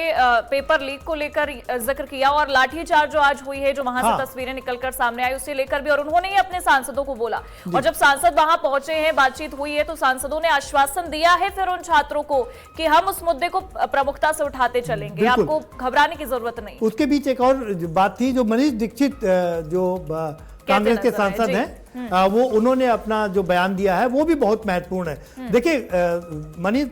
पेपर लीक को लेकर जिक्र किया और लाठीचार्ज जो आज हुई है, जो वहां से तस्वीरें निकलकर सामने आई, उसे लेकर भी। और उन्होंने ही अपने सांसदों को बोला। और जब सांसद वहां पहुंचे हैं, बातचीत हुई है, तो सांसदों ने आश्वासन दिया है फिर उन छात्रों को कि हम उस मुद्दे को प्रमुखता से उठाते चलेंगे, आपको घबराने की जरूरत नहीं। उसके बीच एक और बात थी, जो मनीष दीक्षित जो कांग्रेस के सांसद हैं, वो उन्होंने अपना जो बयान दिया है वो भी बहुत महत्वपूर्ण है। देखिए मनीष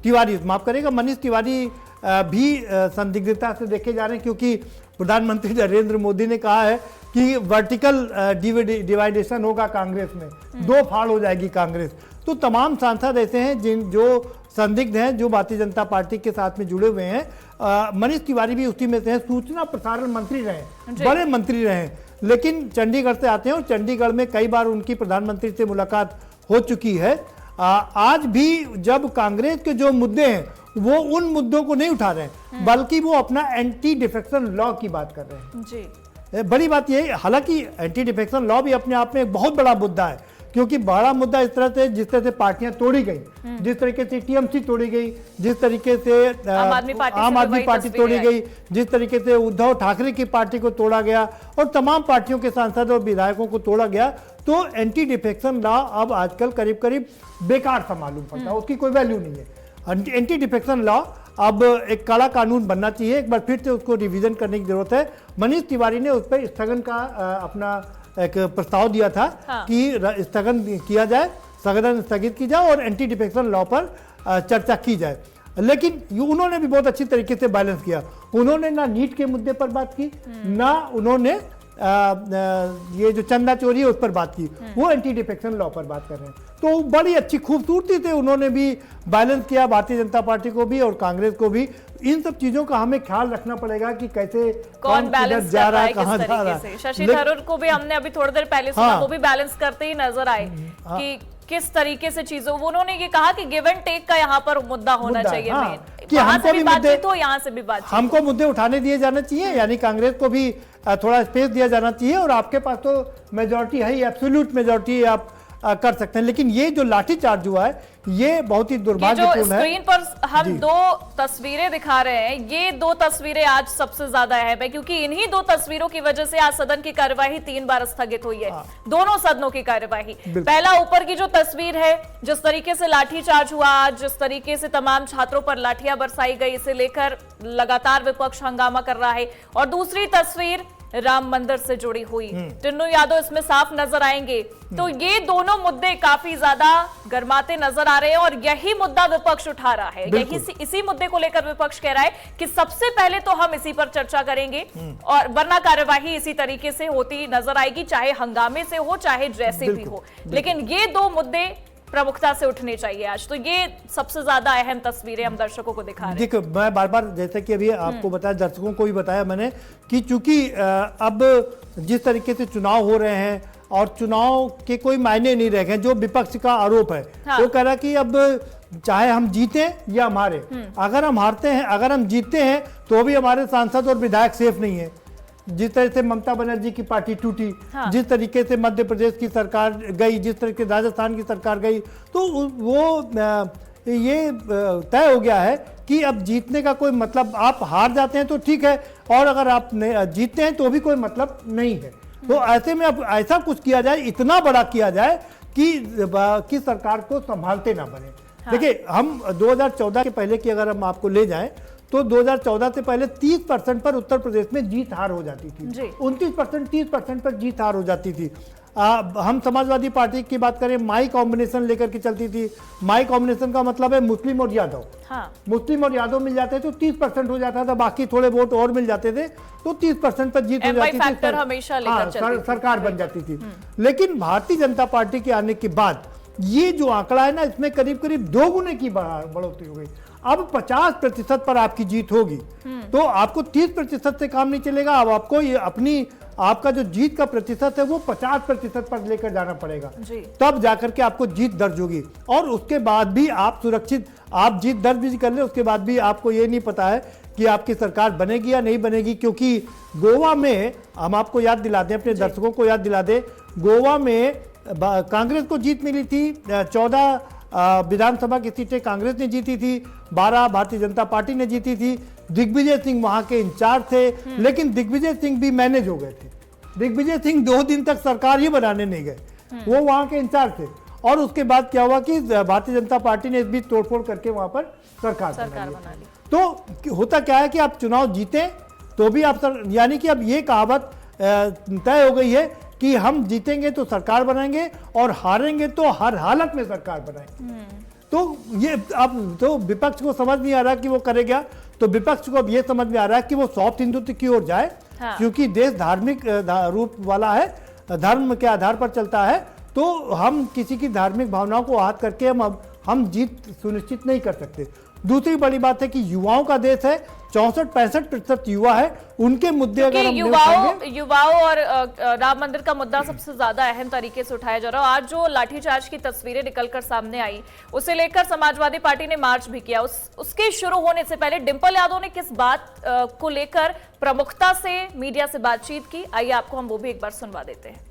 तिवारी, माफ करेगा, मनीष तिवारी भी संदिग्धता से देखे जा रहे हैं, क्योंकि प्रधानमंत्री नरेंद्र मोदी ने कहा है कि वर्टिकल डिवाइडेशन होगा कांग्रेस में, दो फाड़ हो जाएगी कांग्रेस। तो तमाम सांसद ऐसे हैं जो संदिग्ध हैं, जो भारतीय जनता पार्टी के साथ में जुड़े हुए हैं। मनीष तिवारी भी उसी में से हैं, सूचना प्रसारण मंत्री रहे, बड़े मंत्री रहे, लेकिन चंडीगढ़ से आते हैं और चंडीगढ़ में कई बार उनकी प्रधानमंत्री से मुलाकात हो चुकी है। आज भी जब कांग्रेस के जो मुद्दे हैं वो उन मुद्दों को नहीं उठा रहे हैं, बल्कि वो अपना एंटी डिफेक्शन लॉ की बात कर रहे हैं। जी, बड़ी बात यह है, हालांकि एंटी डिफेक्शन लॉ भी अपने आप में एक बहुत बड़ा मुद्दा है, क्योंकि बड़ा मुद्दा इस तरह से, जिस तरह से पार्टियां तोड़ी गई, जिस तरीके से टीएमसी तोड़ी गई, जिस तरीके से आम आदमी पार्टी तोड़ी गई, जिस तरीके से उद्धव ठाकरे की पार्टी को तोड़ा गया और तमाम पार्टियों के सांसद और विधायकों को तोड़ा गया, तो एंटी डिफेक्शन लॉ अब आजकल करीब करीब बेकार सा मालूम पड़ता है, उसकी कोई वैल्यू नहीं है। एंटी डिफेक्शन लॉ अब एक काला कानून बनना चाहिए, एक बार फिर से उसको रिवीजन करने की जरूरत है। मनीष तिवारी ने उस पर स्थगन का अपना एक प्रस्ताव दिया था कि स्थगन किया जाए, सदन स्थगित की जाए और एंटी डिफेक्शन लॉ पर चर्चा की जाए। लेकिन उन्होंने भी बहुत अच्छी तरीके से बैलेंस किया। उन्होंने ना नीट के मुद्दे पर बात की, ना उन्होंने ये जो चंदा चोरी है उस पर बात की, वो एंटी डिफेक्शन लॉ पर बात कर रहे हैं। तो बड़ी अच्छी खूबसूरती से उन्होंने भी बैलेंस किया, भारतीय जनता पार्टी को भी और कांग्रेस को भी। इन सब चीजों का हमें ख्याल रखना पड़ेगा कि कैसे कौन बैलेंस जा रहा है, कहां जा रहा है। शशि थरूर को भी हमने अभी थोड़ी देर पहले सुना, वो भी बैलेंस करते ही नजर आए कि किस तरीके से चीजों, उन्होंने ये कहा कि गिव एंड टेक का यहाँ पर मुद्दा होना चाहिए, कि हमको भी बातचीत हो, यहाँ से भी बातचीत, हमको मुद्दे उठाने दिए जाने चाहिए, यानी कांग्रेस को भी थोड़ा स्पेस दिया जाना चाहिए। और आपके पास तो मेजोरिटी है ही, एब्सोल्यूट मेजोरिटी आप कर सकते हैं। लेकिन ये जो लाठीचार्ज हुआ है ये बहुत ही दुर्भाग्यपूर्ण है। स्क्रीन पर हम दो तस्वीरें दिखा रहे हैं, ये दो तस्वीरें आज सबसे ज्यादा अहम है, क्योंकि इन्हीं दो तस्वीरों की वजह से आज सदन की कार्यवाही 3 बार स्थगित हुई है, दोनों सदनों की कार्यवाही। पहला ऊपर की जो तस्वीर है, जिस तरीके से लाठीचार्ज हुआ आज, जिस तरीके से तमाम छात्रों पर लाठियां बरसाई गई, इसे लेकर लगातार विपक्ष हंगामा कर रहा है। और दूसरी तस्वीर राम मंदिर से जुड़ी हुई, टिन्नू यादव इसमें साफ नजर आएंगे। तो ये दोनों मुद्दे काफी ज्यादा गरमाते नजर आ रहे हैं और यही मुद्दा विपक्ष उठा रहा है। यही इसी मुद्दे को लेकर विपक्ष कह रहा है कि सबसे पहले तो हम इसी पर चर्चा करेंगे, और वरना कार्यवाही इसी तरीके से होती नजर आएगी, चाहे हंगामे से हो चाहे जैसे भी हो। लेकिन ये दो मुद्दे प्रमुखता से उठने चाहिए आज। तो ये सबसे ज्यादा अहम तस्वीरें हम दर्शकों को दिखा रहे हैं। देखो, मैं बार बार जैसे कि अभी आपको बताया, दर्शकों को भी बताया मैंने कि चूंकि अब जिस तरीके से चुनाव हो रहे हैं और चुनाव के कोई मायने नहीं रह गए, जो विपक्ष का आरोप है वो कह रहा कि अब चाहे हम जीते या हम हारे, अगर हम हारते हैं, अगर हम जीतते हैं तो भी हमारे सांसद और विधायक सेफ नहीं है। जिस तरह से ममता बनर्जी की पार्टी टूटी, जिस तरीके से मध्य प्रदेश की सरकार गई, जिस तरह से राजस्थान की सरकार गई, तो वो ये तय हो गया है कि अब जीतने का कोई मतलब, आप हार जाते हैं तो ठीक है, और अगर आप जीतते हैं तो भी कोई मतलब नहीं है। तो ऐसे में अब ऐसा कुछ किया जाए, इतना बड़ा किया जाए कि सरकार को संभालते ना बने। देखिए, हम 2014 के पहले की अगर हम आपको ले जाएं तो 2014 से पहले 30% पर उत्तर प्रदेश में जीत हार हो जाती थी, जी। 29% 30% पर जीत हार हो जाती थी। हम समाजवादी पार्टी की बात करें, माई कॉम्बिनेशन लेकर के चलती थी। माई कॉम्बिनेशन का मतलब है मुस्लिम और यादव। हाँ। मुस्लिम और यादव मिल जाते तो 30% हो जाता था, बाकी थोड़े वोट और मिल जाते थे तो 30% पर जीत हो जाती थी, फैक्टर हमेशा लेकर चलती थी। सरकार बन जाती थी। लेकिन भारतीय जनता पार्टी के आने के बाद ये जो आंकड़ा है ना, इसमें करीब करीब 2 गुने की बढ़ोतरी हो गई। अब 50% पर आपकी जीत होगी तो आपको 30% से काम नहीं चलेगा। अब आपको ये आपका जो जीत का प्रतिशत है वो 50% पर लेकर जाना पड़ेगा, तब जाकर के आपको जीत दर्ज होगी। और उसके बाद भी आप सुरक्षित, आप जीत दर्ज भी कर ले, उसके बाद भी आपको ये नहीं पता है कि आपकी सरकार बनेगी या नहीं बनेगी। क्योंकि गोवा में, हम आपको याद दिला दें, अपने दर्शकों को याद दिला दें, गोवा में कांग्रेस को जीत मिली थी, 14 विधानसभा की सीटें कांग्रेस ने जीती थी, 12 भारतीय जनता पार्टी ने जीती थी। दिग्विजय सिंह वहां के इंचार्ज थे, लेकिन दिग्विजय सिंह भी मैनेज हो गए थे। दिग्विजय सिंह 2 दिन तक सरकार ही बनाने नहीं गए, वो वहां के इंचार्ज थे। और उसके बाद क्या हुआ कि भारतीय जनता पार्टी ने इस बीच तोड़फोड़ करके वहां पर सरकार बना ली। तो होता क्या है कि आप चुनाव जीते तो भी आप यानी कि अब ये कहावत तय हो गई है कि हम जीतेंगे तो सरकार बनाएंगे और हारेंगे तो हर हालत में सरकार बनाएंगे। तो ये अब तो विपक्ष को समझ नहीं आ रहा कि वो करेगा, तो विपक्ष को अब ये समझ में आ रहा है कि वो सॉफ्ट हिंदुत्व की ओर जाए। हाँ। क्योंकि देश धार्मिक रूप वाला है, धर्म के आधार पर चलता है, तो हम किसी की धार्मिक भावनाओं को आहत करके हम जीत सुनिश्चित नहीं कर सकते। दूसरी बड़ी बात है कि युवाओं का देश है, 64-65% युवा है, उनके मुद्दे अगर हम युवाओं और राम मंदिर का मुद्दा सबसे ज्यादा अहम तरीके से उठाया जा रहा है। आज जो लाठीचार्ज की तस्वीरें निकलकर सामने आई, उसे लेकर समाजवादी पार्टी ने मार्च भी किया। उसके शुरू होने से पहले डिंपल यादव ने किस बात को लेकर प्रमुखता से मीडिया से बातचीत की, आइए आपको हम वो भी एक बार सुनवा देते हैं।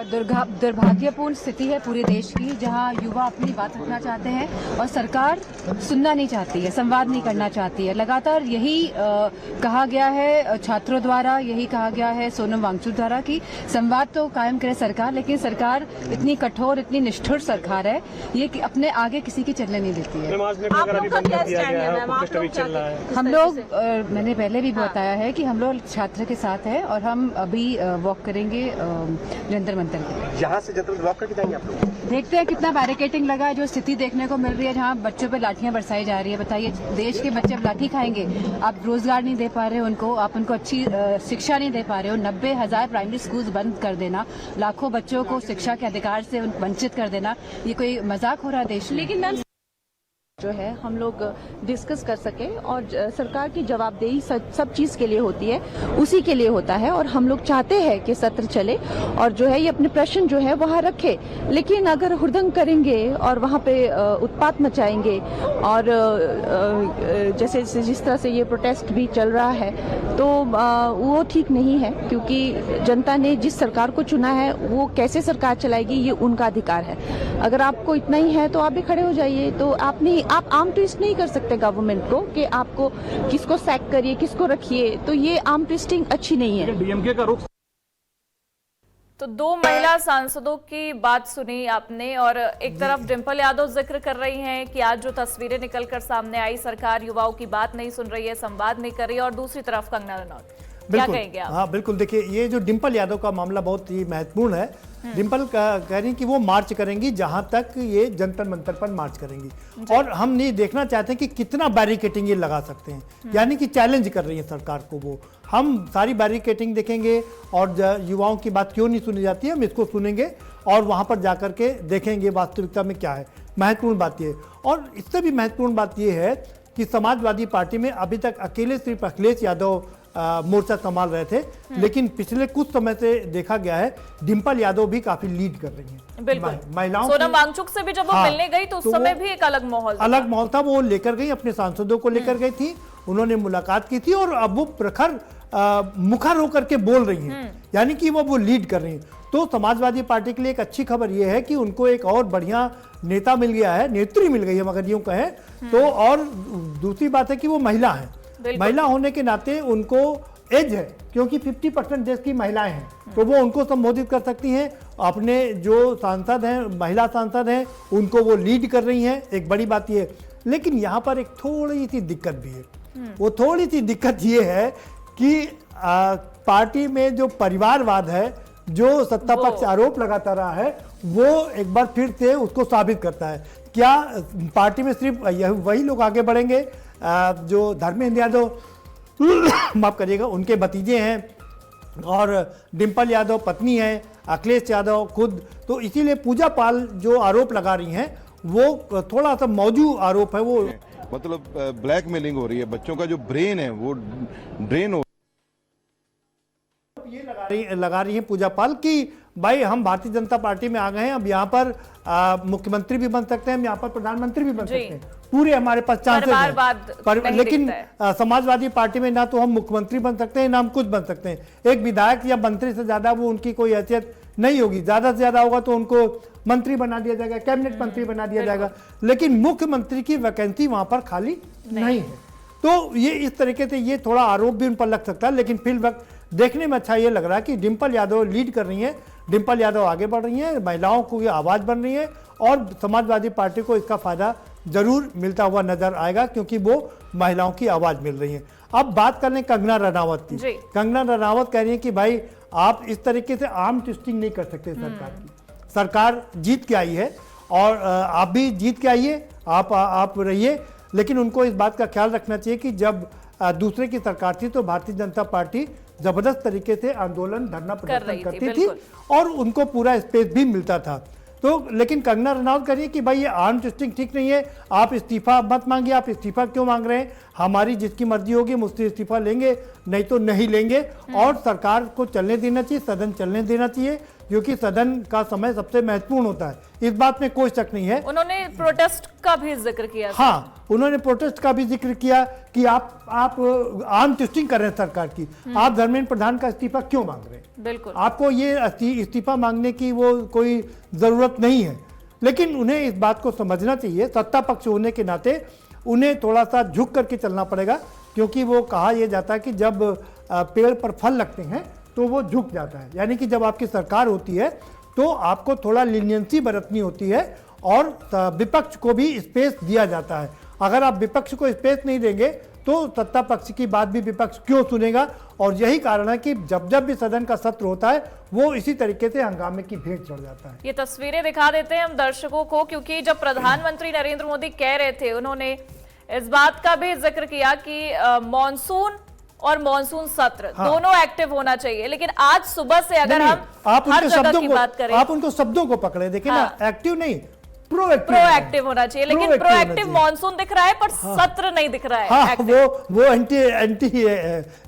दुर्भाग्यपूर्ण स्थिति है पूरे देश की, जहां युवा अपनी बात रखना चाहते हैं और सरकार सुनना नहीं चाहती है, संवाद नहीं करना चाहती है। लगातार यही कहा गया है छात्रों द्वारा, यही कहा गया है सोनम वांगचुक द्वारा कि संवाद तो कायम करे सरकार, लेकिन सरकार इतनी कठोर, इतनी निष्ठुर सरकार है, ये कि अपने आगे किसी की चलने नहीं देती है। हम लोग, मैंने पहले भी बताया है कि हम लोग छात्र के साथ है और हम अभी वॉक करेंगे जंतर मंतर। यहाँ से जंतर वॉक करके जाएंगे आप लोग? देखते हैं कितना बैरिकेटिंग लगा है, जो स्थिति देखने को मिल रही है जहाँ बच्चों पे लाठियां बरसाई जा रही है। बताइए, देश के बच्चे अब लाठी खाएंगे? आप रोजगार नहीं दे पा रहे हो उनको, आप उनको अच्छी शिक्षा नहीं दे पा रहे हो। 90,000 प्राइमरी स्कूल बंद कर देना, लाखों बच्चों को शिक्षा के अधिकार से वंचित कर देना, ये कोई मजाक हो रहा है देश में? लेकिन जो है हम लोग डिस्कस कर सके, और सरकार की जवाबदेही सब चीज के लिए होती है, उसी के लिए होता है। और हम लोग चाहते हैं कि सत्र चले और जो है ये अपने प्रश्न जो है वहाँ रखे। लेकिन अगर हुड़दंग करेंगे और वहाँ पे उत्पात मचाएंगे और जैसे जिस तरह से ये प्रोटेस्ट भी चल रहा है, तो वो ठीक नहीं है। क्योंकि जनता ने जिस सरकार को चुना है वो कैसे सरकार चलाएगी ये उनका अधिकार है। अगर आपको इतना ही है तो आप भी खड़े हो जाइए। तो आप आर्म ट्विस्ट नहीं कर सकते गवर्नमेंट को कि आपको किसको सैक करिए, किसको रखिए। तो ये आर्म ट्विस्टिंग अच्छी नहीं है। डीएमके का रुख। तो 2 महिला सांसदों की बात सुनी आपने, और एक तरफ डिंपल यादव जिक्र कर रही हैं कि आज जो तस्वीरें निकलकर सामने आई, सरकार युवाओं की बात नहीं सुन रही है, संवाद नहीं कर रही है, और दूसरी तरफ कंगना रनौत, क्या कहेंगे आप? हाँ बिल्कुल, देखिए ये जो डिंपल यादव का मामला बहुत ही महत्वपूर्ण है। डिंपल कह रही कि वो मार्च करेंगी, जहां तक ये जंतर मंतर पर मार्च करेंगी, और हम नहीं देखना चाहते कि कितना बैरिकेटिंग ये लगा सकते हैं, यानी कि चैलेंज कर रही है सरकार को वो। हम सारी बैरिकेटिंग देखेंगे और युवाओं की बात क्यों नहीं सुनी जाती है, हम इसको सुनेंगे और वहां पर जाकर के देखेंगे वास्तविकता में क्या है। महत्वपूर्ण बात ये, और इससे भी महत्वपूर्ण बात ये है कि समाजवादी पार्टी में अभी तक अकेले सिर्फ अखिलेश यादव मोर्चा संभाल रहे थे, लेकिन पिछले कुछ समय से देखा गया है डिंपल यादव भी काफी लीड कर रही हैं। बिल्कुल, महिलाओं सोनम वांगचुक से भी जब वो मिलने गई तो उस समय भी एक अलग माहौल था। वो लेकर गई, अपने सांसदों को लेकर गई थी, उन्होंने मुलाकात की थी, और अब वो प्रखर मुखर होकर के बोल रही हैं, यानी कि वो लीड कर रही हैं। तो समाजवादी पार्टी के लिए एक अच्छी खबर यह है कि उनको एक और बढ़िया नेता मिल गया है, नेत्री मिल गई है मगर यूं कहें तो। और दूसरी बात है कि वो महिला है, महिला होने के नाते उनको एज है, क्योंकि 50% देश की महिलाएं हैं, तो वो उनको संबोधित कर सकती हैं। अपने जो सांसद हैं, महिला सांसद हैं, उनको वो लीड कर रही हैं, एक बड़ी बात ये। लेकिन यहाँ पर एक थोड़ी सी दिक्कत भी है। वो थोड़ी सी दिक्कत ये है कि पार्टी में जो परिवारवाद है, जो सत्ता पक्ष आरोप लगाता रहा है, वो एक बार फिर से उसको साबित करता है। क्या पार्टी में सिर्फ वही लोग आगे बढ़ेंगे जो धर्मेंद्र यादव माफ करिएगा उनके भतीजे हैं और डिम्पल यादव पत्नी है, अखिलेश यादव खुद, तो इसीलिए पूजा पाल जो आरोप लगा रही हैं वो थोड़ा सा मौजू आरोप है। वो मतलब ब्लैकमेलिंग हो रही है, बच्चों का जो ब्रेन है वो ड्रेन हो ये लगा रही है पूजा पाल कि भाई हम भारतीय जनता पार्टी में आ गए हैं, अब यहाँ पर मुख्यमंत्री भी बन सकते हैं, हम यहाँ पर प्रधानमंत्री भी बन सकते हैं, पूरे हमारे पास चांसेस हैं। लेकिन समाजवादी पार्टी में ना तो हम मुख्यमंत्री बन सकते हैं ना हम कुछ बन सकते हैं। एक विधायक या मंत्री से ज्यादा वो उनकी कोई हैसियत नहीं होगी, ज्यादा से ज्यादा होगा तो उनको मंत्री बना दिया जाएगा, कैबिनेट मंत्री बना दिया जाएगा, लेकिन मुख्यमंत्री की वैकेंसी वहां पर खाली नहीं है। तो ये इस तरीके से ये थोड़ा आरोप भी उन पर लग सकता है, लेकिन फिर वक्त देखने में अच्छा ये लग रहा है कि डिम्पल यादव लीड कर रही हैं, डिम्पल यादव आगे बढ़ रही हैं, महिलाओं को ये आवाज बन रही है और समाजवादी पार्टी को इसका फायदा जरूर मिलता हुआ नजर आएगा क्योंकि वो महिलाओं की आवाज मिल रही है। अब बात कर लें कंगना रनावत की। कंगना रनावत कह रही है कि भाई आप इस तरीके से आर्म ट्विस्टिंग नहीं कर सकते सरकार की। सरकार जीत के आई है और आप भी जीत के आइए, आप रहिए, लेकिन उनको इस बात का ख्याल रखना चाहिए कि जब दूसरे की सरकार थी तो भारतीय जनता पार्टी जबरदस्त तरीके से आंदोलन धरना प्रदर्शन करती थी और उनको पूरा स्पेस भी मिलता था। तो लेकिन कंगना रनावत करिए कि भाई ये आर्म ट्विस्टिंग ठीक नहीं है, आप इस्तीफा मत मांगिए, आप इस्तीफा क्यों मांग रहे हैं, हमारी जिसकी मर्जी होगी मुझसे इस्तीफा लेंगे नहीं तो नहीं लेंगे और सरकार को चलने देना चाहिए, सदन चलने देना चाहिए क्योंकि सदन का समय सबसे महत्वपूर्ण होता है, इस बात में कोई शक नहीं है। उन्होंने प्रोटेस्ट का भी जिक्र किया। हाँ, उन्होंने प्रोटेस्ट का भी जिक्र किया कि आप आर्म ट्विस्टिंग कर रहे हैं सरकार की, आप धर्मेंद्र प्रधान का इस्तीफा क्यों मांग रहे हैं, बिल्कुल आपको ये इस्तीफा मांगने की वो कोई जरूरत नहीं है। लेकिन उन्हें इस बात को समझना चाहिए, सत्ता पक्ष होने के नाते उन्हें थोड़ा सा झुक करके चलना पड़ेगा क्योंकि वो कहा यह जाता है कि जब पेड़ पर फल लगते हैं तो वो झुक जाता है, यानी कि जब आपकी सरकार होती है तो आपको थोड़ा लीनियंसी बरतनी होती है और विपक्ष को भी स्पेस दिया जाता है। अगर आप विपक्ष को स्पेस नहीं देंगे तो सत्ता पक्ष की बात भी विपक्ष क्यों सुनेगा, और यही कारण है कि जब जब भी सदन का सत्र होता है वो इसी तरीके से हंगामे की भेंट चढ़ जाता है। ये तस्वीरें दिखा देते हैं हम दर्शकों को क्योंकि जब प्रधानमंत्री नरेंद्र मोदी कह रहे थे, उन्होंने इस बात का भी जिक्र किया कि मानसून और मानसून सत्र दोनों एक्टिव होना चाहिए, लेकिन आज सुबह से अगर हम हर जगह की बात करें, आप उनको शब्दों को पकड़े, देखिए ना, एक्टिव नहीं प्रोएक्टिव होना चाहिए, लेकिन प्रोएक्टिव मानसून दिख रहा है पर सत्र नहीं दिख रहा है। हाँ, वो एंटी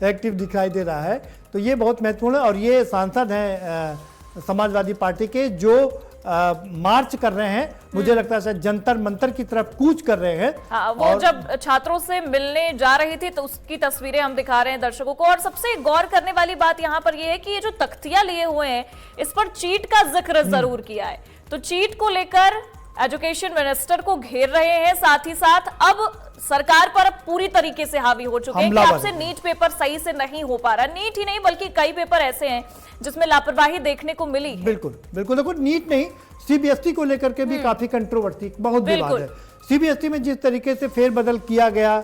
एक्टिव दिखाई दे रहा है, तो ये बहुत महत्वपूर्ण है। और ये सांसद हैं समाजवादी पार्टी के जो मार्च कर रहे हैं, मुझे लगता है शायद जंतर मंतर की तरफ कूच कर रहे हैं। वो जब छात्रों से मिलने जा रही थी तो उसकी तस्वीरें हम दिखा रहे हैं दर्शकों को। और सबसे गौर करने वाली बात यहाँ पर ये है कि ये जो तख्तियां लिए हुए हैं इस पर चीट का जिक्र जरूर किया है, तो चीट को लेकर एजुकेशन मिनिस्टर को घेर रहे हैं, साथ ही साथ अब सरकार पर पूरी तरीके से हावी हो चुके हैं कि आपसे नीट पेपर सही से नहीं हो पा रहा। नीट ही नहीं बल्कि कई पेपर ऐसे हैं जिसमें लापरवाही देखने को मिली है। बिल्कुल बिल्कुल, देखो नीट नहीं, सीबीएसई को लेकर के भी काफी कंट्रोवर्सी, बहुत विवाद है। सीबीएसई में जिस तरीके से फेरबदल किया गया,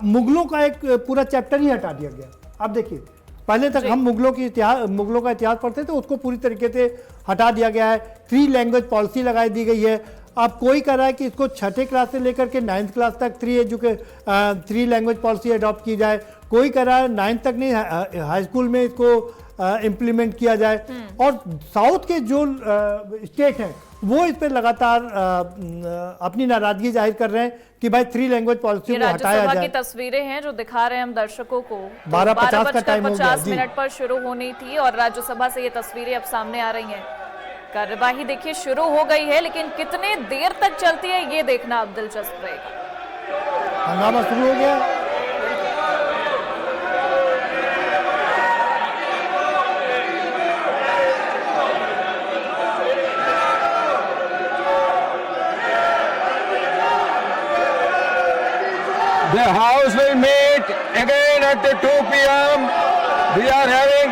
मुगलों का एक पूरा चैप्टर ही हटा दिया गया। अब देखिए, पहले तक हम मुगलों का इतिहास पढ़ते थे, उसको पूरी तरीके से हटा दिया गया है। 3 लैंग्वेज पॉलिसी लगाई दी गई है। अब कोई कह रहा है कि इसको 6ठी क्लास से लेकर के 9th क्लास तक 3 लैंग्वेज पॉलिसी अडॉप्ट की जाए, कोई कह रहा है 9th तक नहीं, हाई स्कूल में इसको इम्प्लीमेंट किया जाए। और साउथ के जो स्टेट हैं वो इस पर लगातार अपनी नाराजगी जाहिर कर रहे हैं कि भाई 3 लैंग्वेज पॉलिसी को हटाया जाए। की तस्वीरें हैं जो दिखा रहे हैं हम दर्शकों को। 12:50 का टाइम हो गया, 50 मिनट पर शुरू होनी थी और राज्यसभा से ये तस्वीरें अब सामने आ रही हैं। कार्यवाही देखिए शुरू हो गई है, लेकिन कितने देर तक चलती है ये देखना अब दिलचस्प रहेगा। हंगामा शुरू हो गया। The House will meet again at 2 p.m. We are having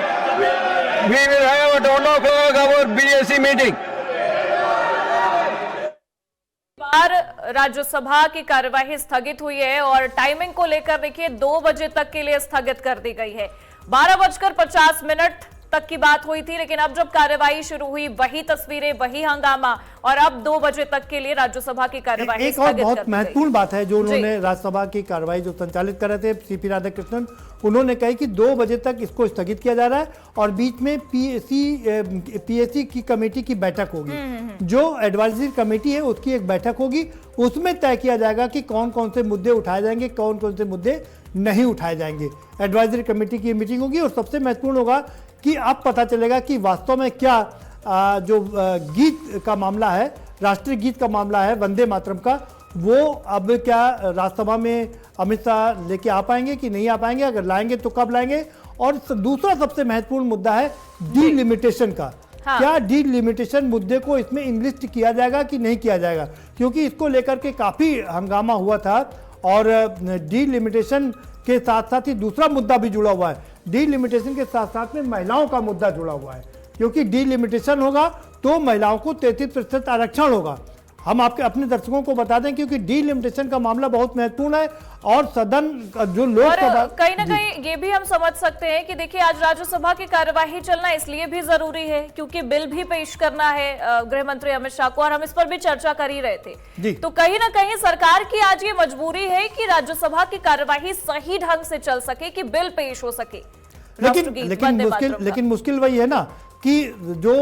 we will have at 1 o'clock our BSc meeting. बार राज्यसभा की कार्यवाही स्थगित हुई है और टाइमिंग को लेकर देखिए 2 बजे तक के लिए स्थगित कर दी गई है। 12:50 तक की बात हुई थी, लेकिन अब जब कार्यवाही शुरू हुई वही तस्वीरें, वही हंगामा और अब 2 बजे तक के लिए राज्यसभा की कार्यवाही एक और बहुत महत्वपूर्ण बात है जो उन्होंने राज्यसभा की कार्यवाही जो संचालित कर रहे थे सीपी राधाकृष्णन, उन्होंने कहा कि 2 बजे तक इसको स्थगित किया जा रहा है और बीच में पीएससी की कमेटी की बैठक होगी। जो एडवाइजरी कमेटी है उसकी एक बैठक होगी, उसमें तय किया जाएगा कि कौन कौन से मुद्दे उठाए जाएंगे, कौन कौन से मुद्दे नहीं उठाए जाएंगे। एडवाइजरी कमेटी की मीटिंग होगी और सबसे महत्वपूर्ण होगा कि अब पता चलेगा कि वास्तव में क्या जो गीत का मामला है, राष्ट्रीय गीत का मामला है वंदे मातरम का, वो अब क्या राज्यसभा में अमित शाह लेके आ पाएंगे कि नहीं आ पाएंगे, अगर लाएंगे तो कब लाएंगे। और दूसरा सबसे महत्वपूर्ण मुद्दा है डीलिमिटेशन का। हाँ। क्या डीलिमिटेशन मुद्दे को इसमें इंग्लिश किया जाएगा कि नहीं किया जाएगा, क्योंकि इसको लेकर के काफी हंगामा हुआ था और डीलिमिटेशन के साथ साथ ही दूसरा मुद्दा भी जुड़ा हुआ है। डीलिमिटेशन के साथ साथ में महिलाओं का मुद्दा जुड़ा हुआ है, क्योंकि डीलिमिटेशन होगा तो महिलाओं को 33% आरक्षण होगा। हम आपके अपने दर्शकों को बता दें क्योंकि डीलिमिटेशन का मामला बहुत महत्वपूर्ण है और सदन जो लोकसभा कहीं ना कहीं ये भी हम समझ सकते हैं कि देखिए आज राज्यसभा की कार्यवाही चलना इसलिए भी जरूरी है क्योंकि बिल भी पेश करना है गृह मंत्री अमित शाह को, और हम इस पर भी चर्चा कर ही रहे थे। तो कहीं ना कहीं सरकार की आज ये मजबूरी है कि राज्यसभा की कार्यवाही सही ढंग से चल सके, कि बिल पेश हो सके। लेकिन मुश्किल वही है ना कि जो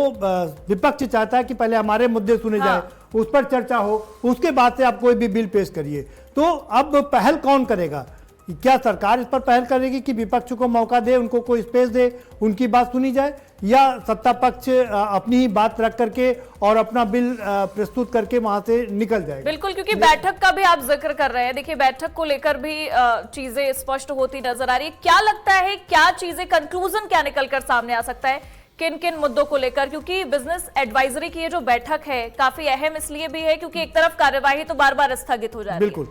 विपक्ष चाहता है कि पहले हमारे मुद्दे सुने जाए, उस पर चर्चा हो, उसके बाद से आप कोई भी बिल पेश करिए। तो अब पहल कौन करेगा? क्या सरकार इस पर पहल करेगी कि विपक्ष को मौका दे, उनको कोई स्पेस दे, उनकी बात सुनी जाए, या सत्ता पक्ष अपनी ही बात रख करके और अपना बिल प्रस्तुत करके वहां से निकल जाएगा? बिल्कुल, क्योंकि बैठक का भी आप जिक्र कर रहे हैं। देखिए बैठक को लेकर भी चीजें स्पष्ट होती नजर आ रही है। क्या लगता है क्या चीजें, कंक्लूजन क्या निकलकर सामने आ सकता है किन किन मुद्दों को लेकर? क्योंकि बिजनेस एडवाइजरी की ये जो बैठक है काफी अहम इसलिए भी है क्योंकि एक तरफ कार्यवाही तो बार बार स्थगित हो जा रही है। बिल्कुल,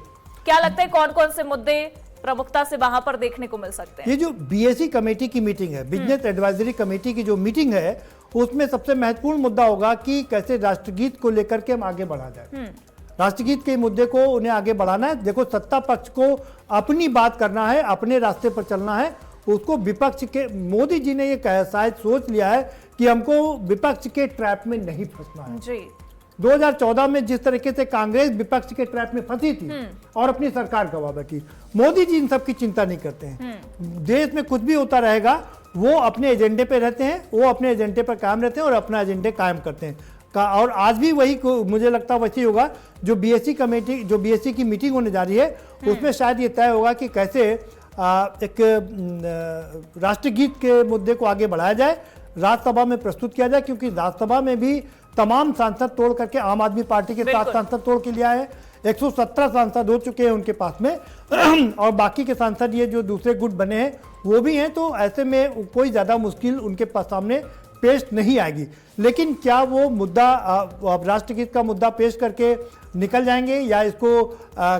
क्या लगता है कौन कौन से मुद्दे प्रमुखता से वहां पर देखने को मिल सकते हैं? ये जो बीएससी कमेटी की मीटिंग है, बिजनेस एडवाइजरी कमेटी की जो मीटिंग है, उसमें सबसे महत्वपूर्ण मुद्दा होगा कि कैसे राष्ट्रगीत को लेकर के हम आगे बढ़ा जाए। राष्ट्रगीत के मुद्दे को उन्हें आगे बढ़ाना है। देखो, सत्ता पक्ष को अपनी बात करना है, अपने रास्ते पर चलना है। उसको विपक्ष के, मोदी जी ने ये शायद सोच लिया है कि हमको विपक्ष के ट्रैप में नहीं फंसना है। जी 2014 में जिस तरीके से कांग्रेस विपक्ष के ट्रैप में फंसी थी और अपनी सरकार गवा बैठी, मोदी जी इन सब की चिंता नहीं करते हैं। देश में कुछ भी होता रहेगा, वो अपने एजेंडे पे रहते हैं, वो अपने एजेंडे पर कायम रहते हैं और अपना एजेंडे कायम करते हैं। और आज भी वही मुझे लगता है वैसे होगा। जो बीएससी कमेटी, जो बीएससी की मीटिंग होने जा रही है, उसमें शायद ये तय होगा कि कैसे एक राष्ट्रगीत के मुद्दे को आगे बढ़ाया जाए, राज्यसभा में प्रस्तुत किया जाए, क्योंकि राज्यसभा में भी तमाम सांसद तोड़ करके आम आदमी पार्टी के 7 सांसद तोड़ के लिया है। 117 सांसद हो चुके हैं उनके पास में और बाकी के सांसद ये जो दूसरे गुट बने हैं वो भी हैं। तो ऐसे में कोई ज़्यादा मुश्किल उनके पास सामने पेश नहीं आएगी। लेकिन क्या वो मुद्दा राष्ट्रगीत का मुद्दा पेश करके निकल जाएंगे या इसको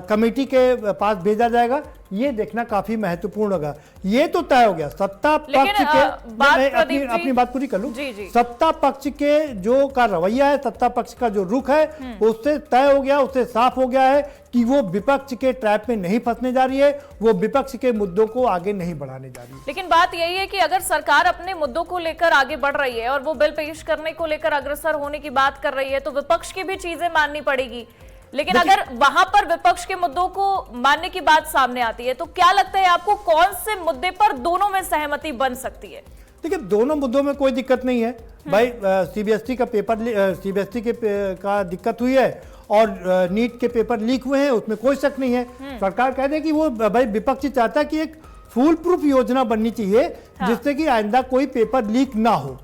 कमेटी के पास भेजा जाएगा, ये देखना काफी महत्वपूर्ण होगा। ये तो तय हो गया सत्ता पक्ष के, अपनी बात पूरी कर लूं। सत्ता पक्ष के जो का रवैया है, सत्ता पक्ष का जो रुख है, उससे तय हो गया, उससे साफ हो गया है कि वो विपक्ष के ट्रैप में नहीं फंसने जा रही है, वो विपक्ष के मुद्दों को आगे नहीं बढ़ाने जा रही है। लेकिन बात यही है कि अगर सरकार अपने मुद्दों को लेकर आगे बढ़ रही है और वो बिल पेश करने को लेकर अग्रसर होने की बात कर रही है, तो विपक्ष की भी चीजें माननी पड़ेगी। लेकिन अगर वहां पर विपक्ष के मुद्दों को मानने की बात सामने आती है, तो क्या लगता है आपको कौन से मुद्दे पर दोनों में सहमति बन सकती है? देखिए, दोनों मुद्दों में कोई दिक्कत नहीं है भाई। सीबीएसई का पेपर, सीबीएसई के का दिक्कत हुई है और नीट के पेपर लीक हुए हैं, उसमें कोई शक नहीं है। सरकार कह दे कि वो भाई विपक्ष चाहता है कि एक फूल प्रूफ योजना बननी चाहिए, जिससे कि आइंदा कोई पेपर लीक ना हो।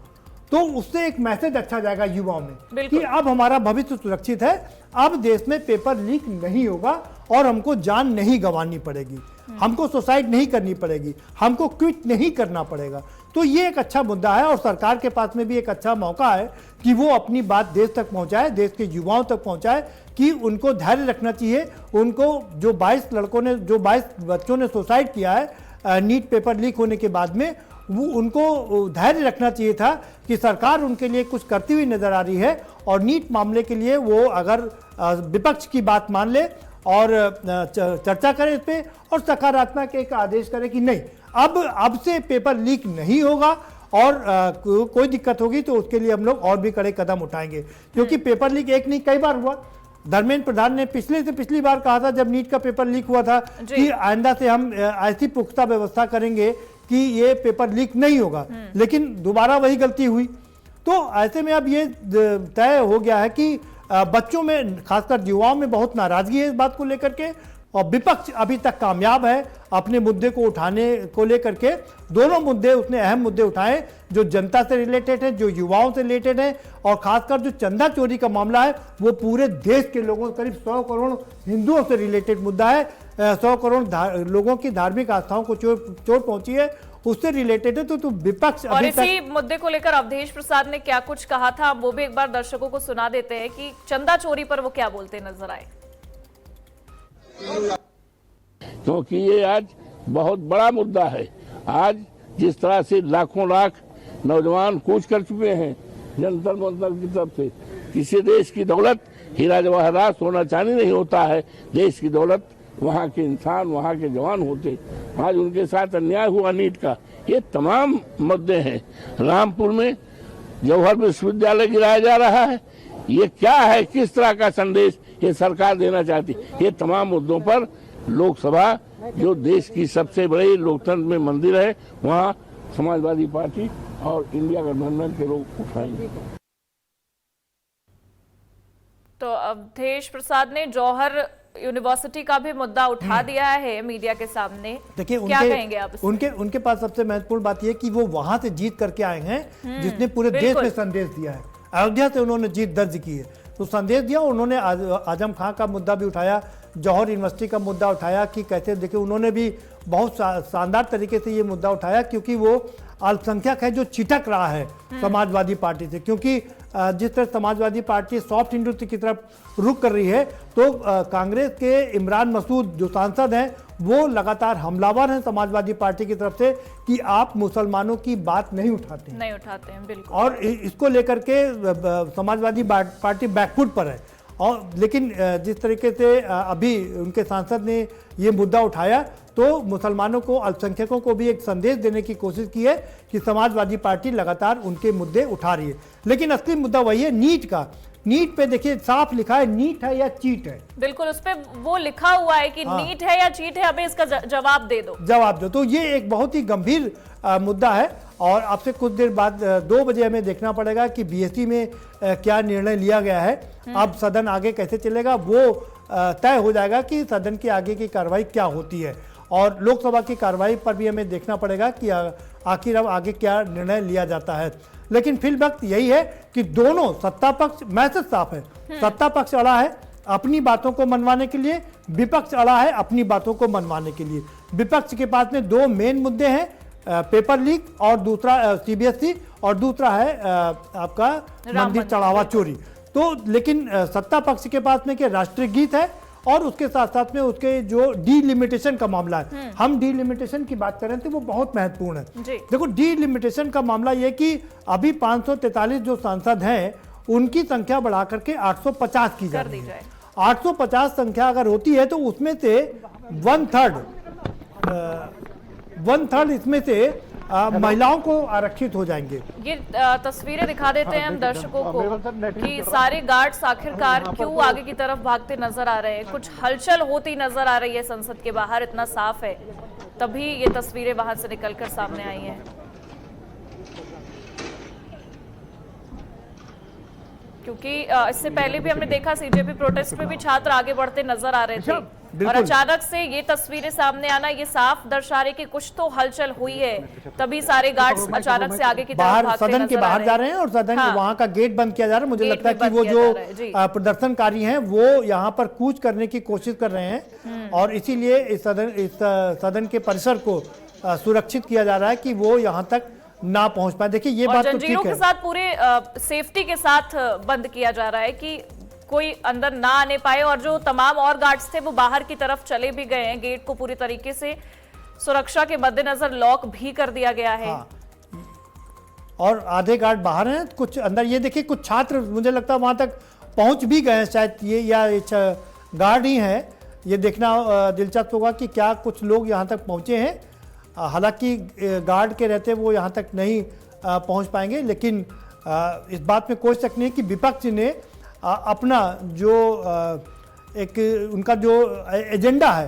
तो उससे एक मैसेज अच्छा जाएगा युवाओं में कि अब हमारा भविष्य सुरक्षित है, अब देश में पेपर लीक नहीं होगा और हमको जान नहीं गंवानी पड़ेगी, हमको सुसाइड नहीं करनी पड़ेगी, हमको क्विट नहीं करना पड़ेगा। तो ये एक अच्छा मुद्दा है और सरकार के पास में भी एक अच्छा मौका है कि वो अपनी बात देश तक पहुंचाए, देश के युवाओं तक पहुंचाए कि उनको धैर्य रखना चाहिए। उनको जो 22 बच्चों ने सुसाइड किया है नीट पेपर लीक होने के बाद में, वो उनको धैर्य रखना चाहिए था कि सरकार उनके लिए कुछ करती हुई नजर आ रही है और नीट मामले के लिए वो अगर विपक्ष की बात मान ले और चर्चा करें इस पे और सकारात्मक एक आदेश करे कि नहीं अब से पेपर लीक नहीं होगा और कोई दिक्कत होगी तो उसके लिए हम लोग और भी कड़े कदम उठाएंगे, क्योंकि पेपर लीक एक नहीं कई बार हुआ। धर्मेंद्र प्रधान ने पिछली बार कहा था जब नीट का पेपर लीक हुआ था कि आइंदा से हम ऐसी पुख्ता व्यवस्था करेंगे कि ये पेपर लीक नहीं होगा, लेकिन दोबारा वही गलती हुई। तो ऐसे में अब ये तय हो गया है कि बच्चों में खासकर युवाओं में बहुत नाराजगी है इस बात को लेकर के, और विपक्ष अभी तक कामयाब है अपने मुद्दे को उठाने को लेकर के। दोनों मुद्दे उसने अहम मुद्दे उठाए जो जनता से रिलेटेड है, जो युवाओं से रिलेटेड है, और खासकर जो चंदा चोरी का मामला है वो पूरे देश के लोगों, करीब 100 करोड़ हिंदुओं से रिलेटेड मुद्दा है। 100 करोड़ लोगों की धार्मिक आस्थाओं को चोट पहुंची है, उससे रिलेटेड है। तो विपक्ष और इसी मुद्दे को लेकर अवधेश प्रसाद ने क्या कुछ कहा था, वो भी एक बार दर्शकों को सुना देते हैं कि चंदा चोरी पर वो क्या बोलते नजर आए। क्योंकि ये आज बहुत बड़ा मुद्दा है। आज जिस तरह से लाखों लाख नौजवान कूच कर चुके हैं जंतर मंतर की तरफ से, किसी देश की दौलत हीरा जवाहरात सोना चांदी नहीं होता है, देश की दौलत वहाँ के इंसान, वहाँ के जवान होते। आज उनके साथ अन्याय हुआ नीट का, ये तमाम मुद्दे हैं। रामपुर में जवाहर विश्वविद्यालय गिराया जा रहा है, ये क्या है, किस तरह का संदेश ये सरकार देना चाहती, ये तमाम मुद्दों पर लोकसभा जो देश की सबसे बड़ी लोकतंत्र में मंदिर है, वहाँ समाजवादी पार्टी और इंडिया गठबंधन के लोग उठाएंगे। तो अवधेश प्रसाद ने जौहर यूनिवर्सिटी का भी मुद्दा उठा दिया है मीडिया के सामने। देखिए क्या कहेंगे आप उनके पास सबसे महत्वपूर्ण बात यह कि वो वहां से जीत करके आए हैं जिसने पूरे देश में संदेश दिया है। अयोध्या से उन्होंने जीत दर्ज की है, तो संदेश दिया। उन्होंने आजम खां का मुद्दा भी उठाया, जौहर यूनिवर्सिटी का मुद्दा उठाया कि कैसे, देखिए उन्होंने भी बहुत शानदार तरीके से ये मुद्दा उठाया, क्योंकि वो अल्पसंख्यक है जो छिटक रहा है समाजवादी पार्टी से। क्योंकि जिस तरह समाजवादी पार्टी सॉफ्ट हिंदुत्व की तरफ रुख कर रही है, तो कांग्रेस के इमरान मसूद जो सांसद हैं वो लगातार हमलावर हैं समाजवादी पार्टी की तरफ से कि आप मुसलमानों की बात नहीं उठाते हैं बिल्कुल। और इसको लेकर के समाजवादी पार्टी बैकफुट पर है। और लेकिन जिस तरीके से अभी उनके सांसद ने ये मुद्दा उठाया, तो मुसलमानों को, अल्पसंख्यकों को भी एक संदेश देने की कोशिश की है कि समाजवादी पार्टी लगातार उनके मुद्दे उठा रही है। लेकिन असली मुद्दा वही है नीट का। नीट पे देखिए साफ लिखा है नीट है या चीट है। बिल्कुल, उस पे वो लिखा हुआ है कि नीट है या चीट है, हमें इसका जवाब दे दो। तो ये एक बहुत ही गंभीर मुद्दा है और अब से कुछ देर बाद 2 बजे हमें देखना पड़ेगा कि बीएससी में क्या निर्णय लिया गया है। अब सदन आगे कैसे चलेगा वो तय हो जाएगा कि सदन की आगे की कार्रवाई क्या होती है, और लोकसभा की कार्रवाई पर भी हमें देखना पड़ेगा कि आखिर अब आगे क्या निर्णय लिया जाता है। लेकिन फिर वक्त यही है कि दोनों सत्ता पक्ष, मैसेज साफ है, सत्ता पक्ष अड़ा है अपनी बातों को मनवाने के लिए, विपक्ष अड़ा है अपनी बातों को मनवाने के लिए। विपक्ष के पास में 2 मेन मुद्दे हैं, पेपर लीक और दूसरा सीबीएसई, और दूसरा है आपका मंदिर चढ़ावा चोरी। तो लेकिन सत्ता पक्ष के पास में क्या राष्ट्रीय गीत है, और उसके साथ साथ में उसके जो डीलिमिटेशन का मामला है। हम डीलिमिटेशन की बात करें तो वो बहुत महत्वपूर्ण है। देखो डीलिमिटेशन का मामला ये कि अभी 543 जो सांसद हैं उनकी संख्या बढ़ा करके 850 की जा रही है। 850 संख्या अगर होती है तो उसमें से 1/3 इसमें से महिलाओं को आरक्षित हो जाएंगे। ये तस्वीरें दिखा देते हैं हम दर्शकों को कि सारे गार्ड्स आखिरकार क्यों आगे की तरफ भागते नजर आ रहे हैं। कुछ हलचल होती नजर आ रही है संसद के बाहर, इतना साफ है, तभी ये तस्वीरें बाहर से निकलकर सामने आई हैं। क्योंकि इससे पहले भी हमने देखा सीजेपी प्रोटेस्ट में भी छात्र आगे बढ़ते नजर आ रहे थे, और अचानक से ये तस्वीरें सामने आना ये साफ दर्शा रहे कि कुछ तो हलचल हुई है, तभी सारे गार्ड्स अचानक से आगे की तरफ भागते सदन के बाहर जा रहे हैं और सदन के वहां का गेट बंद किया जा रहा है। मुझे लगता है कि वो जो प्रदर्शनकारी हैं वो यहाँ पर कूच करने की कोशिश कर रहे हैं, और इसीलिए इस सदन के परिसर को सुरक्षित किया जा रहा है कि वो यहाँ तक ना पहुंच पाए। देखिए ये बात तो ठीक है, के साथ पूरे सेफ्टी के साथ बंद किया जा रहा है कि कोई अंदर ना आने पाए, और जो तमाम और गार्ड्स थे वो बाहर की तरफ चले भी गए हैं, गेट को पूरी तरीके से सुरक्षा के मद्देनजर लॉक भी कर दिया गया है। हाँ। और आधे गार्ड बाहर हैं, कुछ अंदर। ये देखिए कुछ छात्र मुझे लगता है वहां तक पहुंच भी गए हैं, शायद ये या गार्ड ही हैं। ये देखना दिलचस्प होगा कि क्या कुछ लोग यहां तक पहुंचे हैं। हालांकि गार्ड के रहते वो यहां तक नहीं पहुंच पाएंगे, लेकिन इस बात में कोई शक नहीं कि विपक्ष ने अपना जो एक उनका जो एजेंडा है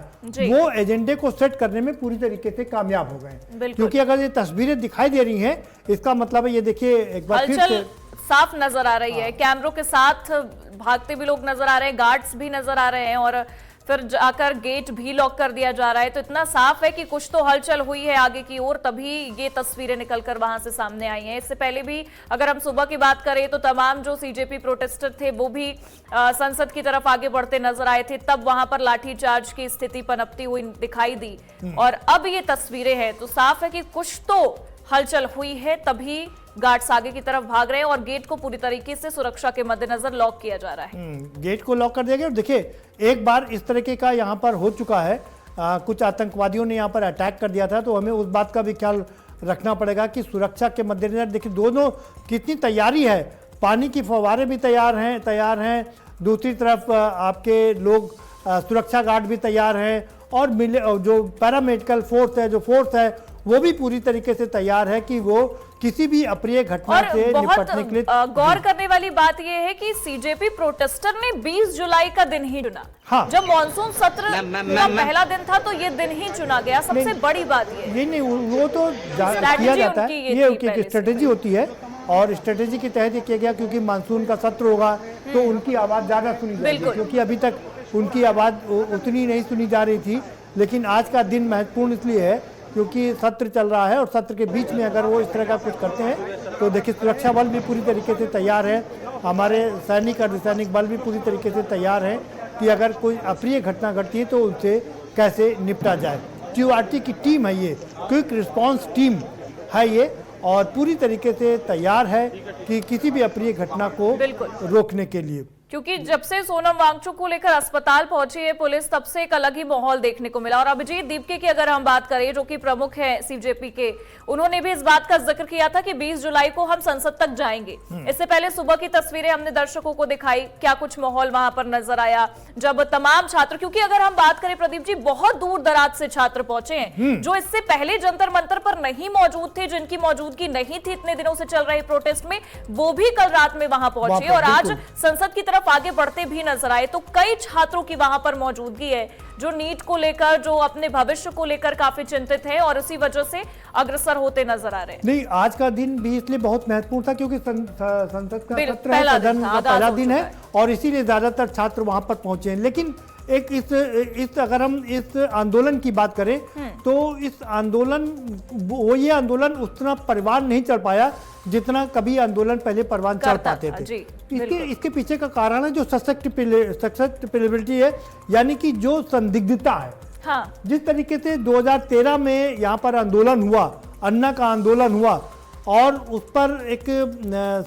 वो एजेंडे को सेट करने में पूरी तरीके से कामयाब हो गए। क्योंकि अगर ये तस्वीरें दिखाई दे रही हैं, इसका मतलब है ये देखिए एक बार फिर से साफ नजर आ रही है। कैमरों के साथ भागते भी लोग नजर आ रहे हैं, गार्ड्स भी नजर आ रहे हैं और फिर जाकर गेट भी लॉक कर दिया जा रहा है। तो इतना साफ है कि कुछ तो हलचल हुई है आगे की ओर, तभी ये तस्वीरें निकलकर वहां से सामने आई हैं। इससे पहले भी अगर हम सुबह की बात करें तो तमाम जो सीजेपी प्रोटेस्टर थे वो भी संसद की तरफ आगे बढ़ते नजर आए थे, तब वहां पर लाठीचार्ज की स्थिति पनपती हुई दिखाई दी। और अब ये तस्वीरें हैं तो साफ है कि कुछ तो हलचल हुई है, तभी गार्ड्स आगे की तरफ भाग रहे हैं और गेट को पूरी तरीके से सुरक्षा के मद्देनजर लॉक किया जा रहा है। गेट को लॉक कर दिया गया। और देखिए एक बार इस तरीके का यहाँ पर हो चुका है, कुछ आतंकवादियों ने यहाँ पर अटैक कर दिया था, तो हमें उस बात का भी ख्याल रखना पड़ेगा कि सुरक्षा के मद्देनजर देखिए दोनों कितनी तैयारी है। पानी की फव्वारे भी तैयार हैं, दूसरी तरफ आपके लोग सुरक्षा गार्ड भी तैयार हैं और जो पैरामेडिकल फोर्स है वो भी पूरी तरीके से तैयार है कि वो किसी भी अप्रिय घटना से निपटने के लिए। गौर करने वाली बात यह है कि सीजेपी प्रोटेस्टर ने 20 जुलाई का दिन ही चुना। हाँ। जब मॉनसून सत्र का पहला दिन था तो ये दिन ही चुना गया। सबसे बड़ी बात ये नहीं वो तो किया जाता है, ये उनकी स्ट्रेटेजी होती है और स्ट्रेटेजी के तहत ये किया गया क्योंकि मानसून का सत्र होगा तो उनकी आवाज ज्यादा सुनी जाएगी, क्योंकि अभी तक उनकी आवाज उतनी नहीं सुनी जा रही थी। लेकिन आज का दिन महत्वपूर्ण इसलिए है क्योंकि सत्र चल रहा है और सत्र के बीच में अगर वो इस तरह का कुछ करते हैं तो देखिए सुरक्षा बल भी पूरी तरीके से तैयार है, हमारे सैनिक अर्धसैनिक बल भी पूरी तरीके से तैयार है कि अगर कोई अप्रिय घटना घटती है तो उनसे कैसे निपटा जाए। QRT की टीम है, ये क्विक रिस्पांस टीम है ये, और पूरी तरीके से तैयार है कि किसी भी अप्रिय घटना को रोकने के लिए। क्योंकि जब से सोनम वांगचुक को लेकर अस्पताल पहुंची है पुलिस, तब से एक अलग ही माहौल देखने को मिला। और अभिजीत दीपके की अगर हम बात करें, जो कि प्रमुख है सीजेपी के, उन्होंने भी इस बात का जिक्र किया था कि 20 जुलाई को हम संसद तक जाएंगे। इससे पहले सुबह की तस्वीरें हमने दर्शकों को दिखाई, क्या कुछ माहौल वहां पर नजर आया जब तमाम छात्र, क्योंकि अगर हम बात करें प्रदीप जी, बहुत दूर दराज से छात्र पहुंचे हैं जो इससे पहले जंतर मंतर पर नहीं मौजूद थे, जिनकी मौजूदगी नहीं थी इतने दिनों से चल रहे प्रोटेस्ट में, वो भी कल रात में वहां पहुंचे और आज संसद की तरफ आगे बढ़ते भी नजर आए। तो कई छात्रों की वहां पर मौजूदगी है जो नीट को लेकर, जो अपने भविष्य को लेकर काफी चिंतित है और उसी वजह से अग्रसर होते नजर आ रहे हैं। नहीं, आज का दिन भी इसलिए बहुत महत्वपूर्ण था क्योंकि संसद का सत्र है, सदन का पहला दिन है और इसीलिए ज्यादातर छात्र वहां पर पहुंचे हैं। लेकिन एक इस अगर हम इस आंदोलन की बात करें तो इस आंदोलन ये आंदोलन उतना परवान नहीं चल पाया जितना कभी आंदोलन पहले परवान चढ़ पाते थे। इसके पीछे का कारण है जो सशक्तिबिलिटी है, यानी कि जो संदिग्धता है। हाँ। जिस तरीके से 2013 में यहाँ पर आंदोलन हुआ, अन्ना का आंदोलन हुआ और उस पर एक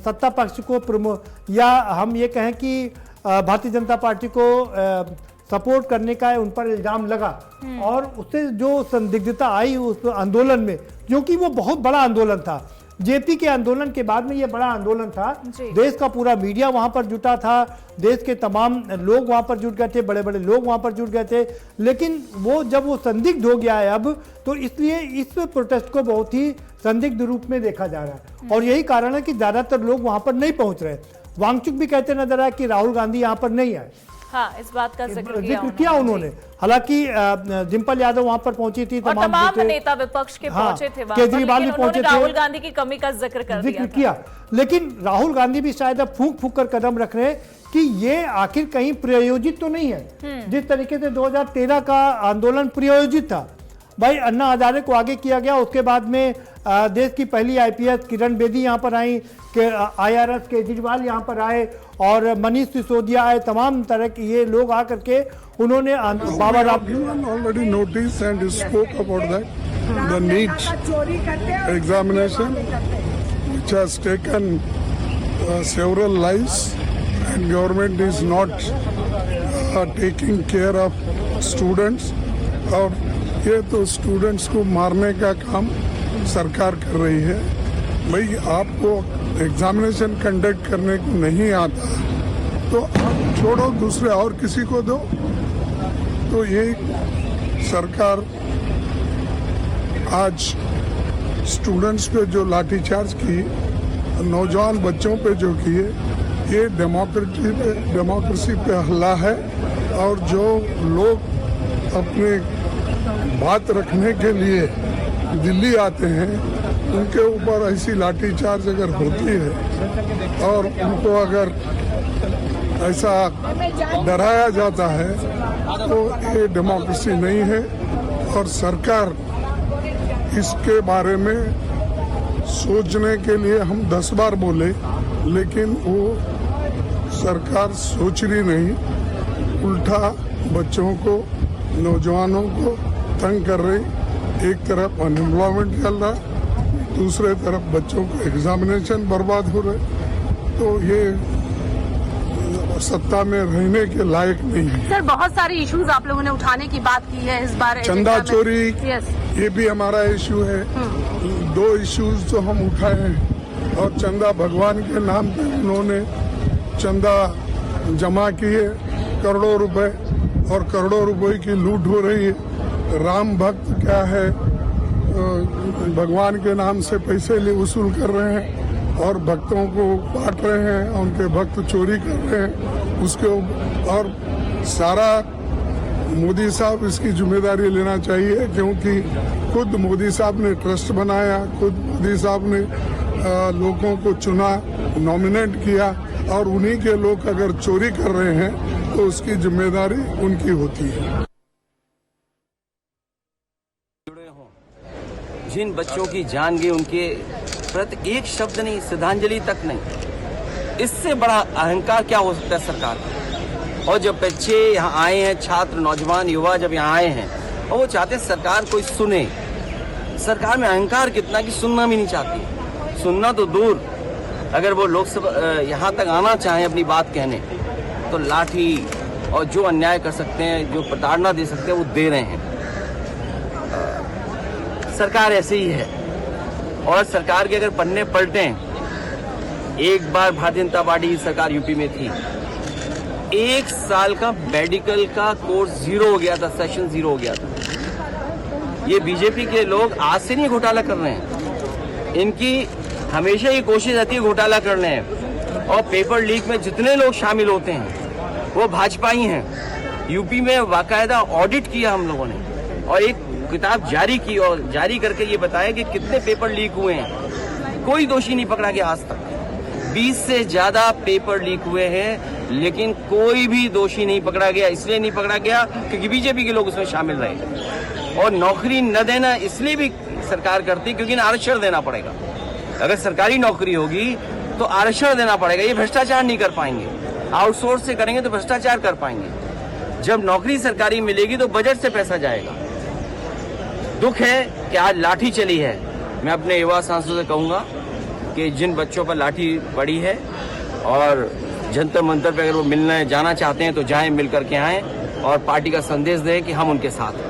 सत्ता पक्ष को या हम ये कहें कि भारतीय जनता पार्टी को सपोर्ट करने का उन पर इल्जाम लगा और उससे जो संदिग्धता आई उस आंदोलन में, क्योंकि वो बहुत बड़ा आंदोलन था। जेपी के आंदोलन के बाद में ये बड़ा आंदोलन था, देश का पूरा मीडिया वहां पर जुटा था, देश के तमाम लोग वहां पर जुट गए थे, बड़े बड़े लोग वहां पर जुट गए थे। लेकिन वो जब वो संदिग्ध हो गया है अब, तो इसलिए इस प्रोटेस्ट को बहुत ही संदिग्ध रूप में देखा जा रहा है और यही कारण है कि ज्यादातर लोग वहां पर नहीं पहुंच रहे। वांगचुक भी कहते नजर आए कि राहुल गांधी यहाँ पर नहीं आए। हाँ, इस बात का जिक्र किया उन्होंने। हालांकि डिम्पल यादव वहां पर पहुंची थी, तमाम नेता विपक्ष के पहुंचे थे, केजरीवाल भी पहुंचे थे, राहुल गांधी की कमी का जिक्र किया। लेकिन राहुल गांधी भी शायद अब फूंक कर कदम रख रहे हैं कि ये आखिर कहीं प्रायोजित तो नहीं है जिस तरीके से 2013 का आंदोलन प्रायोजित था। भाई अन्ना हजारे को आगे किया गया, उसके बाद में देश की पहली IPS किरण बेदी यहाँ पर आई, IRS केजरीवाल यहाँ पर आए और मनीष सिसोदिया आए, तमाम तरह के ये लोग आकर के उन्होंने Baba Ram already notice and spoke about that the NEET examination which has taken several lives and government is not taking care of students और ये तो स्टूडेंट्स को मारने का काम सरकार कर रही है। भाई आपको एग्जामिनेशन कंडक्ट करने को नहीं आता तो आप छोड़ो, दूसरे और किसी को दो। तो ये सरकार आज स्टूडेंट्स पे जो लाठीचार्ज की, नौजवान बच्चों पे जो किए, ये डेमोक्रेसी पे हमला है। और जो लोग अपने बात रखने के लिए दिल्ली आते हैं, उनके ऊपर ऐसी लाठीचार्ज अगर होती है और उनको अगर ऐसा डराया जाता है तो ये डेमोक्रेसी नहीं है। और सरकार इसके बारे में सोचने के लिए हम 10 बार बोले, लेकिन वो सरकार सोच रही नहीं, उल्टा बच्चों को, नौजवानों को तंग कर रही। एक तरफ अनएम्प्लॉयमेंट चल रहा, दूसरे तरफ बच्चों को एग्जामिनेशन बर्बाद हो रहे। तो ये सत्ता में रहने के लायक नहीं है। सर, बहुत सारे इश्यूज आप लोगों ने उठाने की बात की है इस बार। चंदा चोरी, ये भी हमारा इश्यू है। 2 इश्यूज तो हम उठाए हैं। और चंदा भगवान के नाम पे उन्होंने चंदा जमा किए करोड़ों रुपए, और करोड़ों रुपए की लूट हो रही है। राम भक्त क्या है, भगवान के नाम से पैसे वसूल कर रहे हैं और भक्तों को बांट रहे हैं, उनके भक्त चोरी कर रहे हैं उसके। और सारा मोदी साहब इसकी जिम्मेदारी लेना चाहिए, क्योंकि खुद मोदी साहब ने ट्रस्ट बनाया, खुद मोदी साहब ने लोगों को चुना, नॉमिनेट किया, और उन्हीं के लोग अगर चोरी कर रहे हैं तो उसकी जिम्मेदारी उनकी होती है। जिन बच्चों की जान गई, उनके प्रति एक शब्द नहीं, श्रद्धांजलि तक नहीं। इससे बड़ा अहंकार क्या हो सकता है सरकार का? और जब बच्चे यहाँ आए हैं, छात्र, नौजवान, युवा जब यहाँ आए हैं और वो चाहते हैं सरकार कोई सुने, सरकार में अहंकार कितना कि सुनना भी नहीं चाहती। सुनना तो दूर, अगर वो लोकसभा यहाँ तक आना चाहें अपनी बात कहने, तो लाठी और जो अन्याय कर सकते हैं, जो प्रताड़ना दे सकते हैं, वो दे रहे हैं। सरकार ऐसे ही है। और सरकार के अगर पन्ने पलटें, एक बार भारतीय जनता पार्टी की सरकार यूपी में थी, 1 साल का मेडिकल का कोर्स 0 हो गया था, सेशन 0 हो गया था। ये बीजेपी के लोग आज से नहीं घोटाला कर रहे हैं, इनकी हमेशा ये कोशिश रहती है घोटाला करने हैं। और पेपर लीक में जितने लोग शामिल होते हैं वो भाजपा ही हैं। यूपी में बाकायदा ऑडिट किया हम लोगों ने और एक किताब जारी की, और जारी करके ये बताया कि कितने पेपर लीक हुए हैं। कोई दोषी नहीं पकड़ा गया आज तक। 20 से ज्यादा पेपर लीक हुए हैं, लेकिन कोई भी दोषी नहीं पकड़ा गया। इसलिए नहीं पकड़ा गया क्योंकि बीजेपी के लोग उसमें शामिल रहे। और नौकरी न देना इसलिए भी सरकार करती क्योंकि आरक्षण देना पड़ेगा। अगर सरकारी नौकरी होगी तो आरक्षण देना पड़ेगा। ये भ्रष्टाचार नहीं कर पाएंगे, आउटसोर्स से करेंगे तो भ्रष्टाचार कर पाएंगे। जब नौकरी सरकारी मिलेगी तो बजट से पैसा जाएगा। दुख है कि आज लाठी चली है। मैं अपने युवा सांसदों से कहूंगा कि जिन बच्चों पर लाठी पड़ी है और जंतर मंतर पर अगर वो मिलने जाना चाहते हैं तो जाएं, मिल करके आएं और पार्टी का संदेश दें कि हम उनके साथ हैं।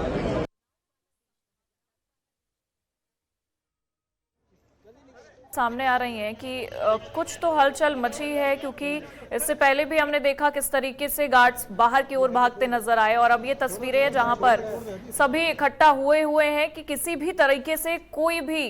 सामने आ रही हैं कि कुछ तो हलचल मची है, क्योंकि इससे पहले भी हमने देखा किस तरीके से गार्ड्स बाहर की ओर भागते नजर आए। और अब ये तस्वीरें हैं जहां पर सभी इकट्ठा हुए हैं कि किसी भी तरीके से कोई भी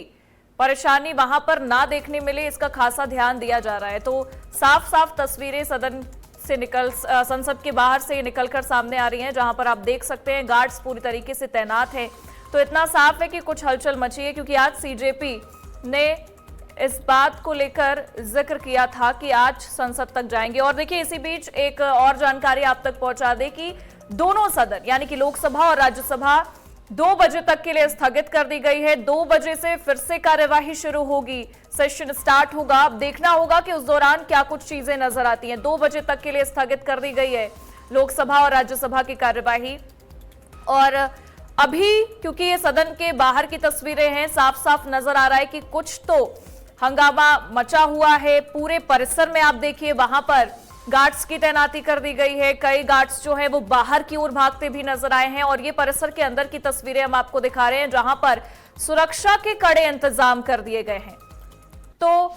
परेशानी वहां पर ना देखने मिले, इसका खासा ध्यान दिया जा रहा है। तो साफ साफ तस्वीरें सदन से संसद के बाहर से निकलकर सामने आ रही हैं, जहां पर आप देख सकते हैं गार्ड्स पूरी तरीके से तैनात है। तो इतना साफ है कि कुछ हलचल मची है, क्योंकि आज सीजेपी ने इस बात को लेकर जिक्र किया था कि आज संसद तक जाएंगे। और देखिए, इसी बीच एक और जानकारी आप तक पहुंचा दे कि दोनों सदन यानी कि लोकसभा और राज्यसभा 2 बजे तक के लिए स्थगित कर दी गई है। 2 बजे से फिर से कार्यवाही शुरू होगी, सेशन स्टार्ट होगा। अब देखना होगा कि उस दौरान क्या कुछ चीजें नजर आती हैं। 2 बजे तक के लिए स्थगित कर दी गई है लोकसभा और राज्यसभा की कार्यवाही। और अभी क्योंकि ये सदन के बाहर की तस्वीरें हैं, साफ साफ नजर आ रहा है कि कुछ तो हंगामा मचा हुआ है। पूरे परिसर में आप देखिए, वहां पर गार्ड्स की तैनाती कर दी गई है। कई गार्ड्स जो है वो बाहर की ओर भागते भी नजर आए हैं और ये परिसर के अंदर की तस्वीरें हम आपको दिखा रहे हैं जहां पर सुरक्षा के कड़े इंतजाम कर दिए गए हैं। तो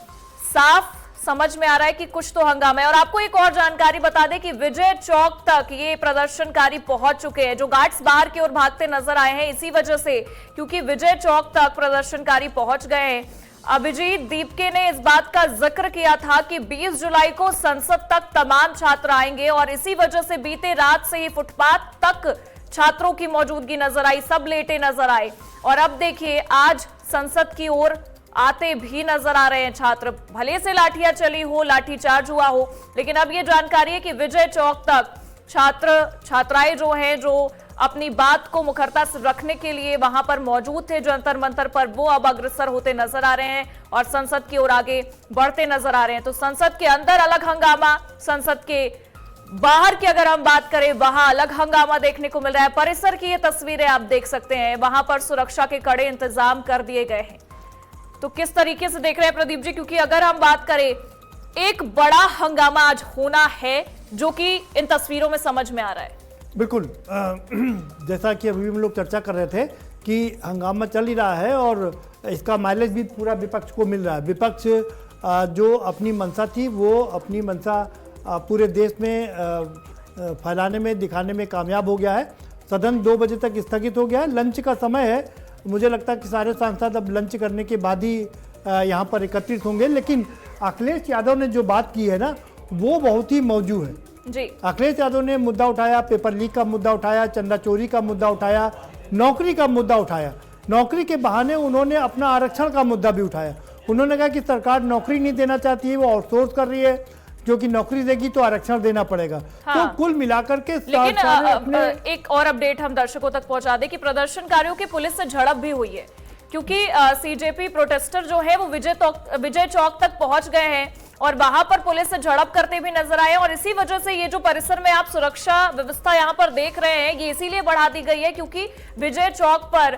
साफ समझ में आ रहा है कि कुछ तो हंगामा है। और आपको एक और जानकारी बता दें कि विजय चौक तक ये प्रदर्शनकारी पहुंच चुके हैं। जो गार्ड्स बाहर की ओर भागते नजर आए हैं इसी वजह से, क्योंकि विजय चौक तक प्रदर्शनकारी पहुंच गए हैं। अभिजीत दीपके ने इस बात का जिक्र किया था कि 20 जुलाई को संसद तक तमाम छात्र आएंगे और इसी वजह से बीते रात से ही फुटपाथ तक छात्रों की मौजूदगी नजर आई, सब लेटे नजर आए। और अब देखिए आज संसद की ओर आते भी नजर आ रहे हैं छात्र। भले से लाठियां चली हो, लाठीचार्ज हुआ हो, लेकिन अब ये जानकारी है कि विजय चौक तक छात्राएं जो हैं, जो अपनी बात को मुखरता से रखने के लिए वहां पर मौजूद थे जंतर मंतर पर, वो अब अग्रसर होते नजर आ रहे हैं और संसद की ओर आगे बढ़ते नजर आ रहे हैं। तो संसद के अंदर अलग हंगामा, संसद के बाहर की अगर हम बात करें वहां अलग हंगामा देखने को मिल रहा है। परिसर की ये तस्वीरें आप देख सकते हैं, वहां पर सुरक्षा के कड़े इंतजाम कर दिए गए हैं। तो किस तरीके से देख रहे हैं प्रदीप जी, क्योंकि अगर हम बात करें एक बड़ा हंगामा आज होना है जो कि इन तस्वीरों में समझ में आ रहा है। बिल्कुल जैसा कि अभी हम लोग चर्चा कर रहे थे कि हंगामा चल ही रहा है और इसका माइलेज भी पूरा विपक्ष को मिल रहा है। विपक्ष जो अपनी मंशा थी वो अपनी मंशा पूरे देश में फैलाने में, दिखाने में कामयाब हो गया है। सदन 2 बजे तक स्थगित हो गया है, लंच का समय है। मुझे लगता है कि सारे सांसद अब लंच करने के बाद ही यहाँ पर एकत्रित होंगे। लेकिन अखिलेश यादव ने जो बात की है ना, वो बहुत ही मौजूद है जी। अखिलेश यादव ने मुद्दा उठाया, पेपर लीक का मुद्दा उठाया, चंदा चोरी का मुद्दा उठाया, नौकरी का मुद्दा उठाया। नौकरी के बहाने उन्होंने अपना आरक्षण का मुद्दा भी उठाया। उन्होंने कहा कि सरकार नौकरी नहीं देना चाहती है, वो आउटसोर्स कर रही है, क्योंकि नौकरी देगी तो आरक्षण देना पड़ेगा। हाँ। तो कुल मिलाकर के लेकिन एक और अपडेट हम दर्शकों तक पहुंचा दें कि प्रदर्शनकारियों की पुलिस से झड़प भी हुई है, क्योंकि सीजेपी प्रोटेस्टर जो है वो विजय चौक तक पहुंच गए हैं और वहां पर पुलिस से झड़प करते भी नजर आए। और इसी वजह से ये जो परिसर में आप सुरक्षा व्यवस्था यहां पर देख रहे हैं ये इसीलिए बढ़ा दी गई है क्योंकि विजय चौक पर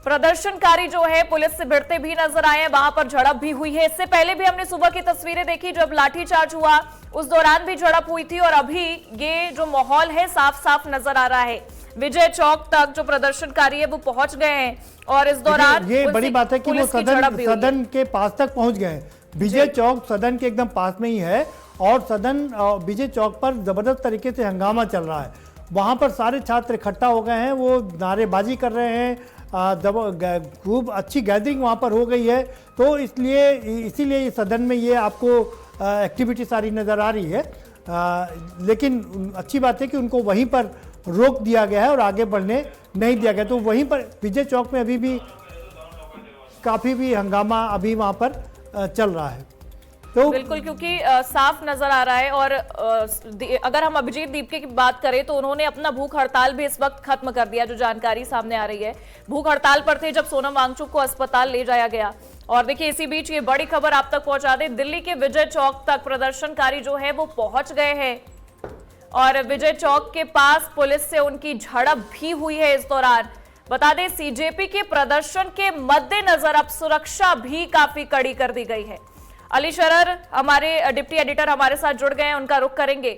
प्रदर्शनकारी जो है पुलिस से भिड़ते भी नजर आए हैं, वहां पर झड़प भी हुई है। इससे पहले भी हमने सुबह की तस्वीरें देखी जब लाठीचार्ज हुआ, उस दौरान भी झड़प हुई थी और अभी ये जो माहौल है साफ साफ नजर आ रहा है। विजय चौक तक जो प्रदर्शनकारी है वो पहुंच गए हैं और इस दौरान ये बड़ी बात है कि वो सदन के पास तक पहुंच गए हैं। विजय चौक सदन के एकदम पास में ही है और सदन विजय चौक पर जबरदस्त तरीके से हंगामा चल रहा है। वहां पर सारे छात्र इकट्ठा हो गए हैं, वो नारेबाजी कर रहे हैं, खूब अच्छी गैदरिंग वहां पर हो गई है। तो इसीलिए सदन में ये आपको एक्टिविटी सारी नज़र आ रही है। लेकिन अच्छी बात है कि उनको वहीं पर रोक दिया गया है और आगे बढ़ने नहीं दिया गया। तो वहीं पर विजय चौक में अभी भी काफ़ी भी हंगामा अभी वहाँ पर चल रहा है। तो बिल्कुल, क्योंकि साफ नजर आ रहा है। और अगर हम अभिजीत दीपके की बात करें तो उन्होंने अपना भूख हड़ताल भी इस वक्त खत्म कर दिया, जो जानकारी सामने आ रही है। भूख हड़ताल पर थे जब सोनम वांगचुक को अस्पताल ले जाया गया। और देखिए इसी बीच ये बड़ी खबर आप तक पहुंचा दें, दिल्ली के विजय चौक तक प्रदर्शनकारी जो है वो पहुंच गए हैं और विजय चौक के पास पुलिस से उनकी झड़प भी हुई है। इस दौरान बता दें सीजेपी के प्रदर्शन के मद्देनजर अब सुरक्षा भी काफी कड़ी कर दी गई है। अली शरर हमारे डिप्टी एडिटर हमारे साथ जुड़ गए हैं, उनका रुख करेंगे।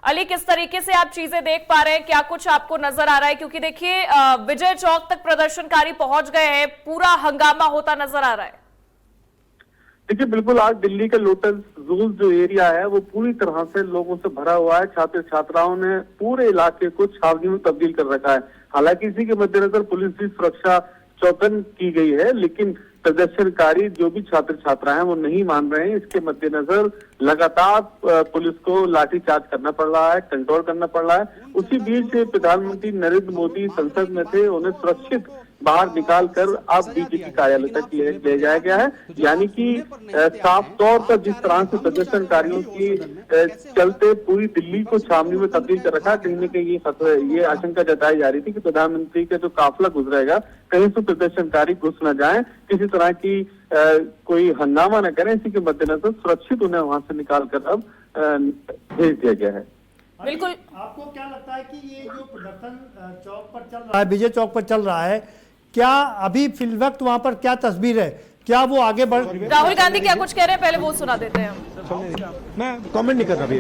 अली, किस तरीके से आप चीजें देख पा रहे हैं, क्या कुछ आपको नजर आ रहा है? क्योंकि देखिए विजय चौक तक प्रदर्शनकारी पहुंच गए हैं, पूरा हंगामा होता नजर आ रहा है। देखिए बिल्कुल, आज दिल्ली का लोटस जूस जो एरिया है वो पूरी तरह से लोगों से भरा हुआ है। छात्र छात्राओं ने पूरे इलाके को छावनी में तब्दील कर रखा है। हालांकि इसी के मद्देनजर पुलिस की सुरक्षा चौकन की गई है, लेकिन प्रदर्शनकारी जो भी छात्र छात्रा हैं वो नहीं मान रहे हैं। इसके मद्देनजर लगातार पुलिस को लाठीचार्ज करना पड़ रहा है, कंट्रोल करना पड़ रहा है। उसी बीच प्रधानमंत्री नरेंद्र मोदी संसद में थे, उन्हें सुरक्षित बाहर निकाल कर अब बीजेपी कार्यालय तक ले जाया गया है। यानी कि साफ तौर पर जिस तरह से प्रदर्शनकारियों की चलते पूरी दिल्ली को छावनी में तब्दील कर रखा, कहीं न कहीं ये आशंका जताई जा रही थी कि प्रधानमंत्री का जो काफिला गुजरेगा कहीं से प्रदर्शनकारी घुस न जाए, किसी तरह की कोई हंगामा न करें। इसी के मद्देनजर सुरक्षित उन्हें वहां से निकाल कर अब भेज दिया गया है। बिल्कुल, आपको क्या लगता है कि ये जो प्रदर्शन चौक पर चल रहा है, विजय चौक पर चल रहा है, क्या अभी फिल वक्त वहां पर क्या तस्वीर है? क्या वो आगे बढ़। राहुल गांधी क्या कुछ कह रहे हैं, पहले वो सुना देते हैं हम। मैं कमेंट नहीं कर रहा अभी।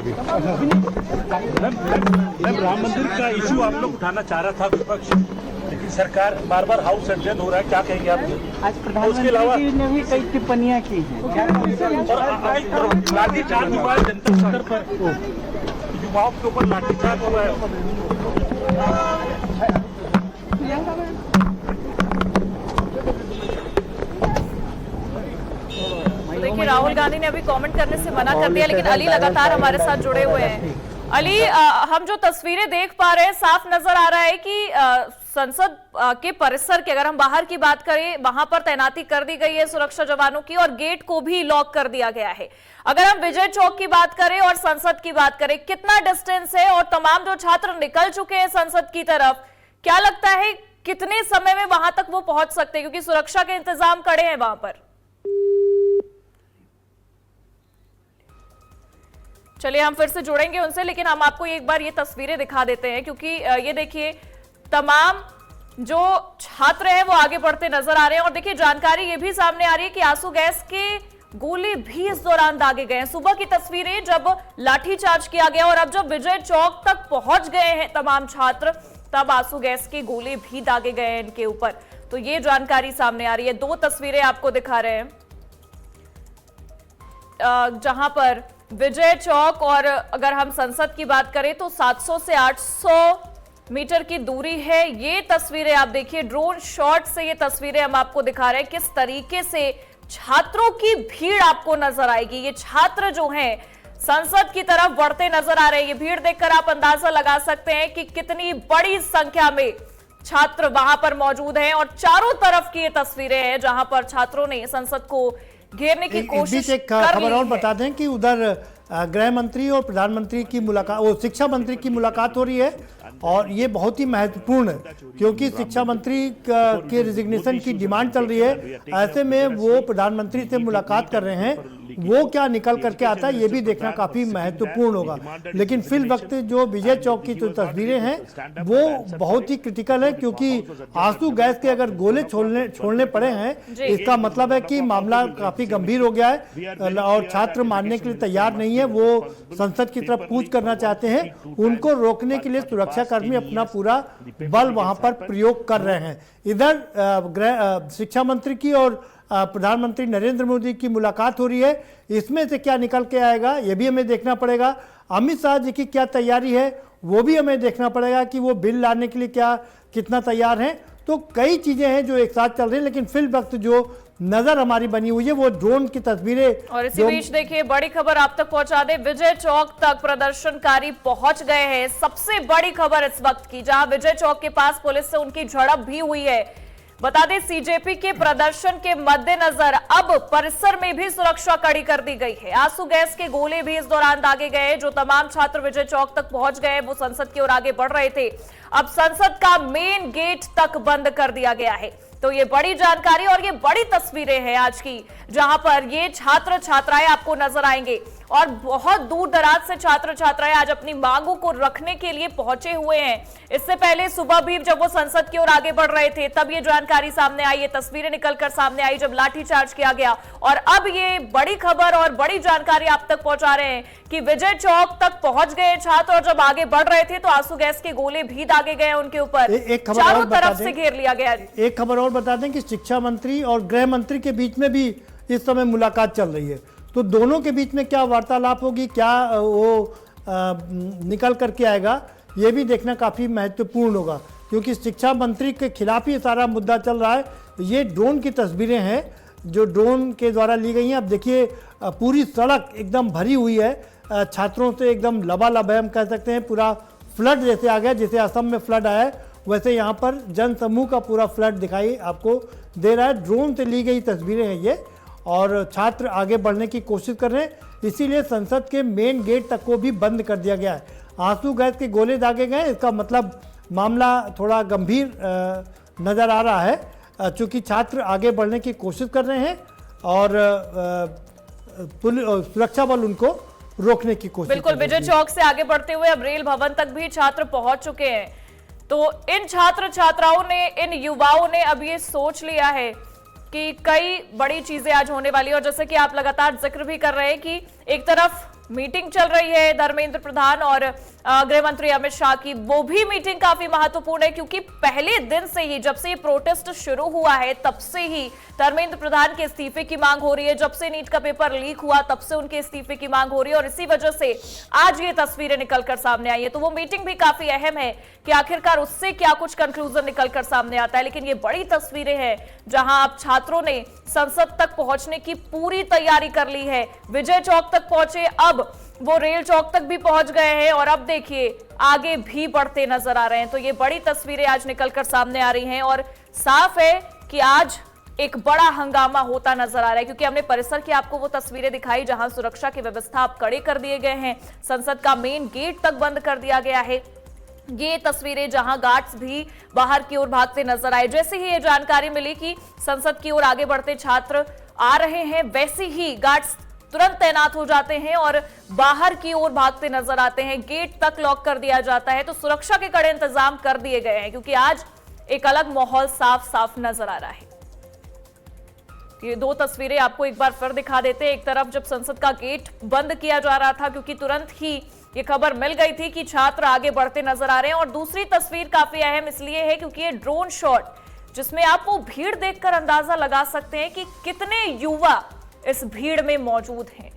मैम, राम मंदिर का इशू आप लोग उठाना चाह रहा था विपक्ष, लेकिन सरकार बार बार हाउस एडजर्न हो रहा है, क्या कहेंगे आप? आज प्रधानमंत्री जी ने भी कई टिप्पणियां की हैं। लाठीचार्ज हुआ है जनता स्तर पर, युवाओं के ऊपर लाठीचार्ज हुआ है। देखिए राहुल गांधी ने अभी कमेंट करने से मना कर दिया, लेकिन अली लगातार हमारे साथ जुड़े हुए हैं। अली, हम जो तस्वीरें देख पा रहे हैं, साफ नजर आ रहा है कि संसद के परिसर की अगर हम बाहर की बात करें, वहां पर तैनाती कर दी गई है सुरक्षा जवानों की और गेट को भी लॉक कर दिया गया है। अगर हम विजय चौक की बात करें और संसद की बात करें, कितना डिस्टेंस है और तमाम जो छात्र निकल चुके हैं संसद की तरफ, क्या लगता है कितने समय में वहां तक वो पहुंच सकते हैं, क्योंकि सुरक्षा के इंतजाम कड़े हैं वहां पर? चलिए हम फिर से जुड़ेंगे उनसे, लेकिन हम आपको एक बार ये तस्वीरें दिखा देते हैं, क्योंकि ये देखिए तमाम जो छात्र हैं वो आगे बढ़ते नजर आ रहे हैं। और देखिए जानकारी ये भी सामने आ रही है कि आंसू गैस के गोले भी इस दौरान दागे गए हैं। सुबह की तस्वीरें जब लाठीचार्ज किया गया और अब जब विजय चौक तक पहुंच गए हैं तमाम छात्र, तब आंसू गैस के गोले भी दागे गए हैं इनके ऊपर। तो ये जानकारी सामने आ रही है। दो तस्वीरें आपको दिखा रहे हैं जहां पर विजय चौक और अगर हम संसद की बात करें तो 700 से 800 मीटर की दूरी है। ये तस्वीरें आप देखिए, ड्रोन शॉट से ये तस्वीरें हम आपको दिखा रहे हैं किस तरीके से छात्रों की भीड़ आपको नजर आएगी। ये छात्र जो हैं संसद की तरफ बढ़ते नजर आ रहे हैं। ये भीड़ देखकर आप अंदाजा लगा सकते हैं कि कितनी बड़ी संख्या में छात्र वहां पर मौजूद हैं और चारों तरफ की ये तस्वीरें हैं जहां पर छात्रों ने संसद को घेरने की कोशिश एक खबर और बता दें कि उधर गृह मंत्री और प्रधानमंत्री की मुलाकात, वो शिक्षा मंत्री की मुलाकात हो रही है और ये बहुत ही महत्वपूर्ण है, क्योंकि शिक्षा मंत्री के रिजिग्नेशन की डिमांड चल रही है। ऐसे में वो प्रधानमंत्री से मुलाकात कर रहे हैं, वो क्या निकल करके आता है ये भी देखना काफी महत्वपूर्ण होगा। लेकिन फिल वक्त जो विजय चौक की जो तस्वीरें हैं वो बहुत ही क्रिटिकल है, क्योंकि आंसू गैस के अगर गोले छोड़ने पड़े हैं, इसका मतलब है कि मामला काफी गंभीर हो गया है और छात्र मानने के लिए तैयार नहीं है। वो संसद की तरफ कूच करना चाहते हैं। उनको रोकने के लिए सुरक्षा कर्मी अपना पूरा बल वहां पर प्रयोग कर रहे हैं। इधर शिक्षा मंत्री की और प्रधानमंत्री नरेंद्र मोदी की मुलाकात हो रही है। इसमें से क्या निकल के आएगा ये भी हमें देखना पड़ेगा। अमित शाह जी की क्या तैयारी है वो भी हमें देखना पड़ेगा कि वो बिल लाने के लिए कितना तैयार हैं। तो कई चीजें हैं जो एक साथ चल रही हैं, लेकिन फिल वक्त जो नजर हमारी बनी हुई है वो ड्रोन की तस्वीरें। और इसी बीच देखिए बड़ी खबर आप तक पहुंचा दे, विजय चौक तक प्रदर्शनकारी पहुंच गए हैं। सबसे बड़ी खबर इस वक्त की, जहां विजय चौक के पास पुलिस से उनकी झड़प भी हुई है। बता दें सीजेपी के प्रदर्शन के मद्देनजर अब परिसर में भी सुरक्षा कड़ी कर दी गई है। आंसू गैस के गोले भी इस दौरान दागे गए। जो तमाम छात्र विजय चौक तक पहुंच गए वो संसद की ओर आगे बढ़ रहे थे। अब संसद का मेन गेट तक बंद कर दिया गया है। तो ये बड़ी जानकारी और ये बड़ी तस्वीरें हैं आज की, जहां पर ये छात्र छात्राएं आपको नजर आएंगे और बहुत दूर दराज से छात्र छात्राएं आज अपनी मांगों को रखने के लिए पहुंचे हुए हैं। इससे पहले सुबह भी जब वो संसद की ओर आगे बढ़ रहे थे तब ये जानकारी सामने आई, ये तस्वीरें निकलकर सामने आई जब लाठीचार्ज किया गया। और अब ये बड़ी खबर और बड़ी जानकारी आप तक पहुंचा रहे हैं कि विजय चौक तक पहुंच गए छात्र और जब आगे बढ़ रहे थे तो आंसू गैस के गोले भी दागे गए उनके ऊपर, चारों तरफ से घेर लिया गया। एक खबर और बता दें कि शिक्षा मंत्री और गृह मंत्री के बीच में भी इस समय मुलाकात चल रही है। तो दोनों के बीच में क्या वार्तालाप होगी, क्या वो निकल करके आएगा ये भी देखना काफ़ी महत्वपूर्ण होगा, क्योंकि शिक्षा मंत्री के खिलाफ ही सारा मुद्दा चल रहा है। ये ड्रोन की तस्वीरें हैं जो ड्रोन के द्वारा ली गई हैं। अब देखिए पूरी सड़क एकदम भरी हुई है छात्रों से, एकदम लबालब है, हम कह सकते हैं पूरा फ्लड जैसे आ गया। जैसे असम में फ्लड आया है वैसे यहाँ पर जन समूह का पूरा फ्लड दिखाई आपको दे रहा है। ड्रोन से ली गई तस्वीरें हैं ये, और छात्र आगे बढ़ने की कोशिश कर रहे हैं, इसीलिए संसद के मेन गेट तक को भी बंद कर दिया गया है। आंसू गैस के गोले दागे गए, इसका मतलब मामला थोड़ा गंभीर नज़र आ रहा है, चूँकि छात्र आगे बढ़ने की कोशिश कर रहे हैं और सुरक्षा बल उनको रोकने की कोशिश। बिल्कुल, विजय चौक से आगे बढ़ते हुए अब रेल भवन तक भी छात्र पहुंच चुके हैं। तो इन छात्र छात्राओं ने, इन युवाओं ने अब ये सोच लिया है कि कई बड़ी चीजें आज होने वाली है और जैसे कि आप लगातार जिक्र भी कर रहे हैं कि एक तरफ मीटिंग चल रही है धर्मेंद्र प्रधान और गृह मंत्री अमित शाह की, वो भी मीटिंग काफी महत्वपूर्ण है क्योंकि पहले दिन से ही, जब से ये प्रोटेस्ट शुरू हुआ है तब से ही धर्मेंद्र प्रधान के इस्तीफे की मांग हो रही है। जब से नीट का पेपर लीक हुआ तब से उनके इस्तीफे की मांग हो रही है और इसी वजह से आज ये तस्वीरें निकलकर सामने आई है। तो वो मीटिंग भी काफी अहम है कि आखिरकार उससे क्या कुछ कंक्लूजन निकलकर सामने आता है। लेकिन ये बड़ी तस्वीरें हैं जहां अब छात्रों ने संसद तक पहुंचने की पूरी तैयारी कर ली है। विजय चौक तक पहुंचे, अब वो रेल चौक तक भी पहुंच गए हैं और अब देखिए आगे भी बढ़ते नजर आ रहे हैं। तो ये बड़ी तस्वीरें आज निकलकर सामने आ रही हैं और साफ है कि आज एक बड़ा हंगामा होता नजर आ रहा है क्योंकि हमने परिसर की आपको वो तस्वीरें दिखाई जहां सुरक्षा की व्यवस्था अब कड़े कर दिए गए हैं। संसद का मेन गेट तक बंद कर दिया गया है। ये तस्वीरें जहां गार्ड्स भी बाहर की ओर भागते नजर आए। जैसे ही ये जानकारी मिली कि संसद की ओर आगे बढ़ते छात्र आ रहे हैं, वैसे ही गार्ड्स तुरंत तैनात हो जाते हैं और बाहर की ओर भागते नजर आते हैं। गेट तक लॉक कर दिया जाता है। तो सुरक्षा के कड़े इंतजाम कर दिए गए हैं क्योंकि आज एक अलग माहौल साफ साफ नजर आ रहा है। ये दो तस्वीरें आपको एक बार फिर दिखा देते हैं। एक तरफ जब संसद का गेट बंद किया जा रहा था क्योंकि तुरंत ही ये खबर मिल गई थी कि छात्र आगे बढ़ते नजर आ रहे हैं और दूसरी तस्वीर काफी अहम इसलिए है क्योंकि ये ड्रोन शॉट जिसमें आप वो भीड़ देखकर अंदाजा लगा सकते हैं कि कितने युवा इस भीड़ में मौजूद हैं,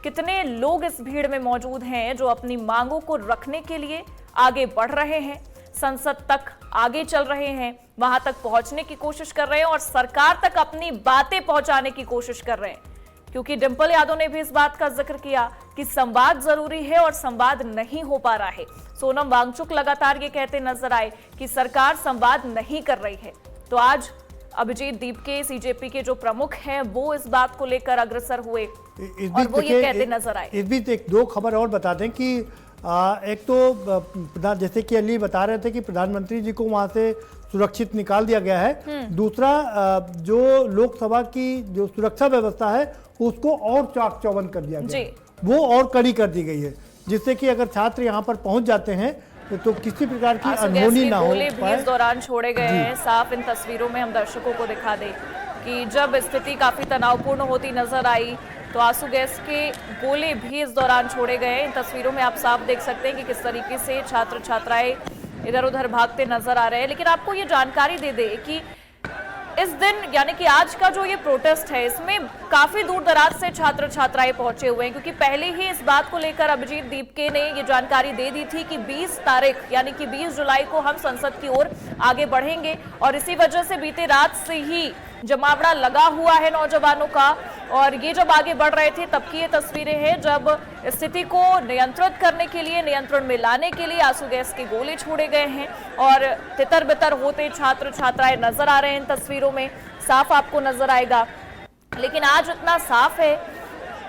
कितने लोग इस भीड़ में मौजूद हैं जो अपनी मांगों को रखने के लिए आगे बढ़ रहे हैं, संसद तक आगे चल रहे हैं, वहां तक पहुंचने की कोशिश कर रहे हैं और सरकार तक अपनी बातें पहुंचाने की कोशिश कर रहे हैं। क्योंकि डिंपल यादव ने भी इस बात का जिक्र किया कि संवाद जरूरी है और संवाद नहीं हो पा रहा है। सोनम वांगचुक लगातार ये कहते नजर आए कि सरकार संवाद नहीं कर रही है। तो आज अभिजीत दीपके सीजेपी के जो प्रमुख हैं वो इस बात को लेकर अग्रसर हुए और वो ये कहते नजर आए। इस बीच एक दो खबर और बता दें कि एक तो जैसे कि अली बता रहे थे कि प्रधानमंत्री जी को वहां से सुरक्षित निकाल दिया गया है। दूसरा जो लोकसभा की जो सुरक्षा व्यवस्था है उसको और चाक चौबंद कर दिया गया है, वो और कड़ी कर दी गई है जिससे कि अगर छात्र यहाँ पर पहुंच जाते हैं तो किसी प्रकार की अनहोनी ना हो पाए। इस दौरान छोड़े गए हैं। साफ इन तस्वीरों में हम दर्शकों को दिखा दें कि जब स्थिति काफी तनावपूर्ण होती नजर आई तो आंसू गैस के गोले भी इस दौरान छोड़े गए। इन तस्वीरों में आप साफ देख सकते हैं कि किस तरीके से छात्र छात्राएं इधर उधर भागते नजर आ रहे हैं। लेकिन आपको ये जानकारी दे दे कि इस दिन यानी कि आज का जो ये प्रोटेस्ट है इसमें काफी दूर दराज से छात्र छात्राएं पहुंचे हुए हैं क्योंकि पहले ही इस बात को लेकर अभिजीत दीपके ने ये जानकारी दे दी थी कि 20 तारीख यानी कि 20 जुलाई को हम संसद की ओर आगे बढ़ेंगे और इसी वजह से बीते रात से ही जमावड़ा लगा हुआ है नौजवानों का। और ये जब आगे बढ़ रहे थे तब की ये तस्वीरें हैं जब स्थिति को नियंत्रित करने के लिए, नियंत्रण में लाने के लिए आंसू गैस के गोले छोड़े गए हैं और तितर बितर होते छात्र छात्राएं नजर आ रहे हैं। इन तस्वीरों में साफ आपको नजर आएगा। लेकिन आज इतना साफ है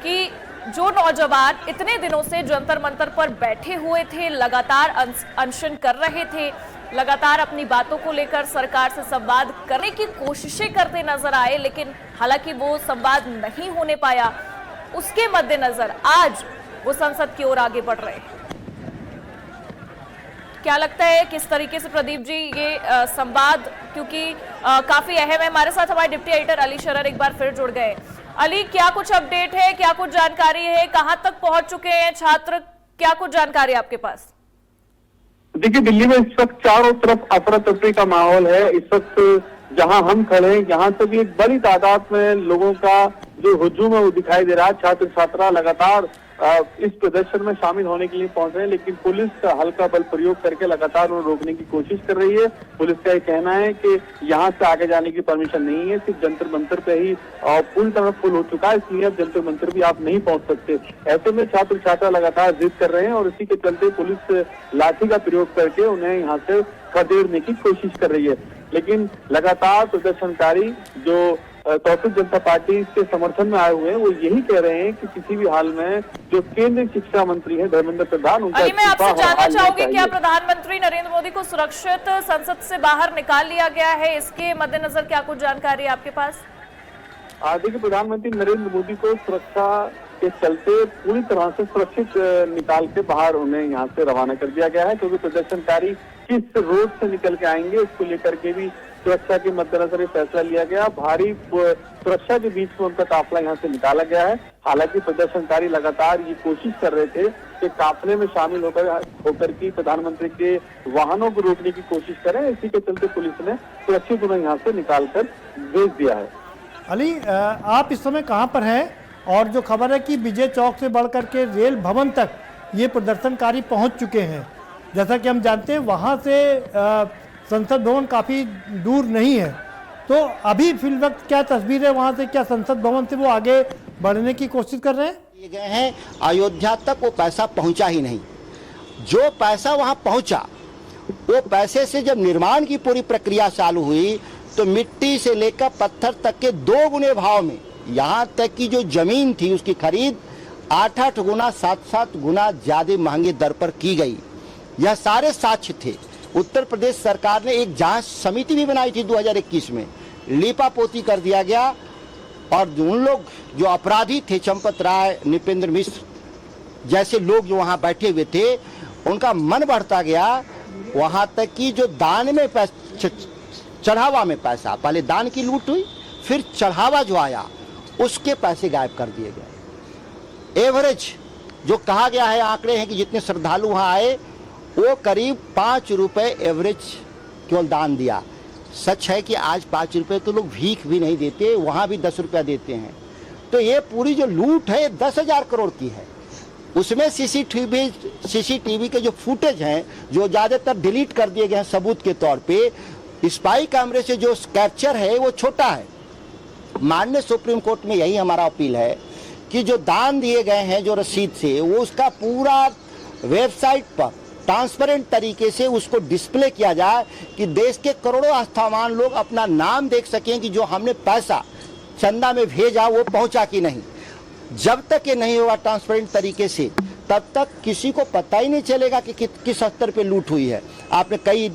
कि जो नौजवान इतने दिनों से जंतर मंतर पर बैठे हुए थे, लगातार अनशन कर रहे थे, लगातार अपनी बातों को लेकर सरकार से संवाद करने की कोशिशें करते नजर आए, लेकिन हालांकि वो संवाद नहीं होने पाया, उसके मद्देनजर आज वो संसद की ओर आगे बढ़ रहे हैं। क्या लगता है किस तरीके से प्रदीप जी ये संवाद, क्योंकि काफी अहम है। हमारे साथ हमारे डिप्टी एडिटर अली शरर एक बार फिर जुड़ गए। अली, क्या कुछ अपडेट है, क्या कुछ जानकारी है, कहां तक पहुंच चुके हैं छात्र, क्या कुछ जानकारी आपके पास? देखिए, दिल्ली में इस वक्त चारों तरफ अफरा तफरी का माहौल है। इस वक्त जहां हम खड़े हैं यहाँ से भी एक बड़ी तादाद में लोगों का जो हुजूम है वो दिखाई दे रहा है। छात्र छात्रा लगातार इस प्रदर्शन में शामिल होने के लिए पहुंच रहे हैं, लेकिन पुलिस का हल्का बल प्रयोग करके लगातार उन्हें रोकने की कोशिश कर रही है। पुलिस का ये कहना है कि यहाँ से आगे जाने की परमिशन नहीं है, सिर्फ जंतर मंतर पे ही पूरी तरह फुल हो चुका है, इसलिए अब जंतर मंतर भी आप नहीं पहुंच सकते। ऐसे में छात्र छात्रा लगातार जिद कर रहे हैं और इसी के चलते पुलिस लाठी का प्रयोग करके उन्हें यहाँ से खदेड़ने की कोशिश कर रही है। लेकिन लगातार प्रदर्शनकारी जो तौफीक जनता पार्टी के समर्थन में आए हुए हैं वो यही कह रहे हैं कि किसी भी हाल में जो केंद्रीय शिक्षा मंत्री है धर्मेंद्र प्रधान, उनका मैं आपसे जानना चाहूंगी क्या प्रधानमंत्री नरेंद्र मोदी को सुरक्षित संसद से बाहर निकाल लिया गया है, इसके मद्देनजर क्या कुछ जानकारी है आपके पास? देखिए, प्रधानमंत्री नरेंद्र मोदी को सुरक्षा के चलते पूरी तरह से सुरक्षित निकाल के बाहर उन्हें यहाँ से रवाना कर दिया गया है, क्योंकि प्रदर्शनकारी किस रोड से निकल के आएंगे इसको लेकर के भी सुरक्षा के मद्देनजर ये फैसला लिया गया। भारी सुरक्षा के बीच में उनका काफिला यहाँ से निकाला गया है। हालांकि प्रदर्शनकारी लगातार ये कोशिश कर रहे थे कि काफिले में शामिल होकर की प्रधानमंत्री के वाहनों को रोकने की कोशिश करें। इसी के चलते पुलिस ने सुरक्षित उन्हें यहाँ से निकालकर भेज दिया है। अली, आप इस समय कहाँ पर हैं? और जो खबर है कि विजय चौक से बढ़कर के रेल भवन तक ये प्रदर्शनकारी पहुंच चुके हैं। जैसा कि हम जानते हैं वहां से संसद भवन काफ़ी दूर नहीं है, तो अभी फिल वक्त क्या तस्वीर है वहां से? क्या संसद भवन से वो आगे बढ़ने की कोशिश कर रहे हैं? ये गए हैं अयोध्या तक, वो पैसा पहुंचा ही नहीं। जो पैसा वहां पहुंचा, वो पैसे से जब निर्माण की पूरी प्रक्रिया चालू हुई तो मिट्टी से लेकर पत्थर तक के 2 गुने भाव में, यहाँ तक कि जो जमीन थी उसकी खरीद 8-8 गुना 7-7 गुना ज्यादा महंगी दर पर की गई। यह सारे साक्ष्य थे। उत्तर प्रदेश सरकार ने एक जांच समिति भी बनाई थी 2021 में, लीपापोती कर दिया गया और उन लोग जो अपराधी थे, चंपत राय, नृपेंद्र मिश्र जैसे लोग जो वहां बैठे हुए थे, उनका मन बढ़ता गया। वहां तक कि जो दान में चढ़ावा में पैसा, पहले दान की लूट हुई, फिर चढ़ावा जो आया उसके पैसे गायब कर दिए गए। एवरेज जो कहा गया है, आंकड़े हैं कि जितने श्रद्धालु वहां आए वो करीब 5 रुपए एवरेज केवल दान दिया। सच है कि आज 5 रुपए तो लोग भीख भी नहीं देते, वहां भी 10 रुपया देते हैं। तो ये पूरी जो लूट है 10,000 करोड़ की है। उसमें सीसीटीवी के जो फुटेज हैं, जो ज्यादातर डिलीट कर दिए गए हैं सबूत के तौर पे, स्पाई कैमरे से जो कैप्चर है वो छोटा है। माननीय सुप्रीम कोर्ट में यही हमारा अपील है कि जो दान दिए गए हैं जो रसीद से, वो उसका पूरा वेबसाइट पर ट्रांसपेरेंट तरीके से उसको डिस्प्ले किया जाए कि देश के करोड़ों आस्थावान लोग अपना नाम देख सकें कि जो हमने पैसा चंदा में भेजा वो पहुंचा कि नहीं। जब तक ये नहीं होगा ट्रांसपेरेंट तरीके से, तब तक किसी को पता ही नहीं चलेगा कि किस स्तर पे लूट हुई है। आपने कई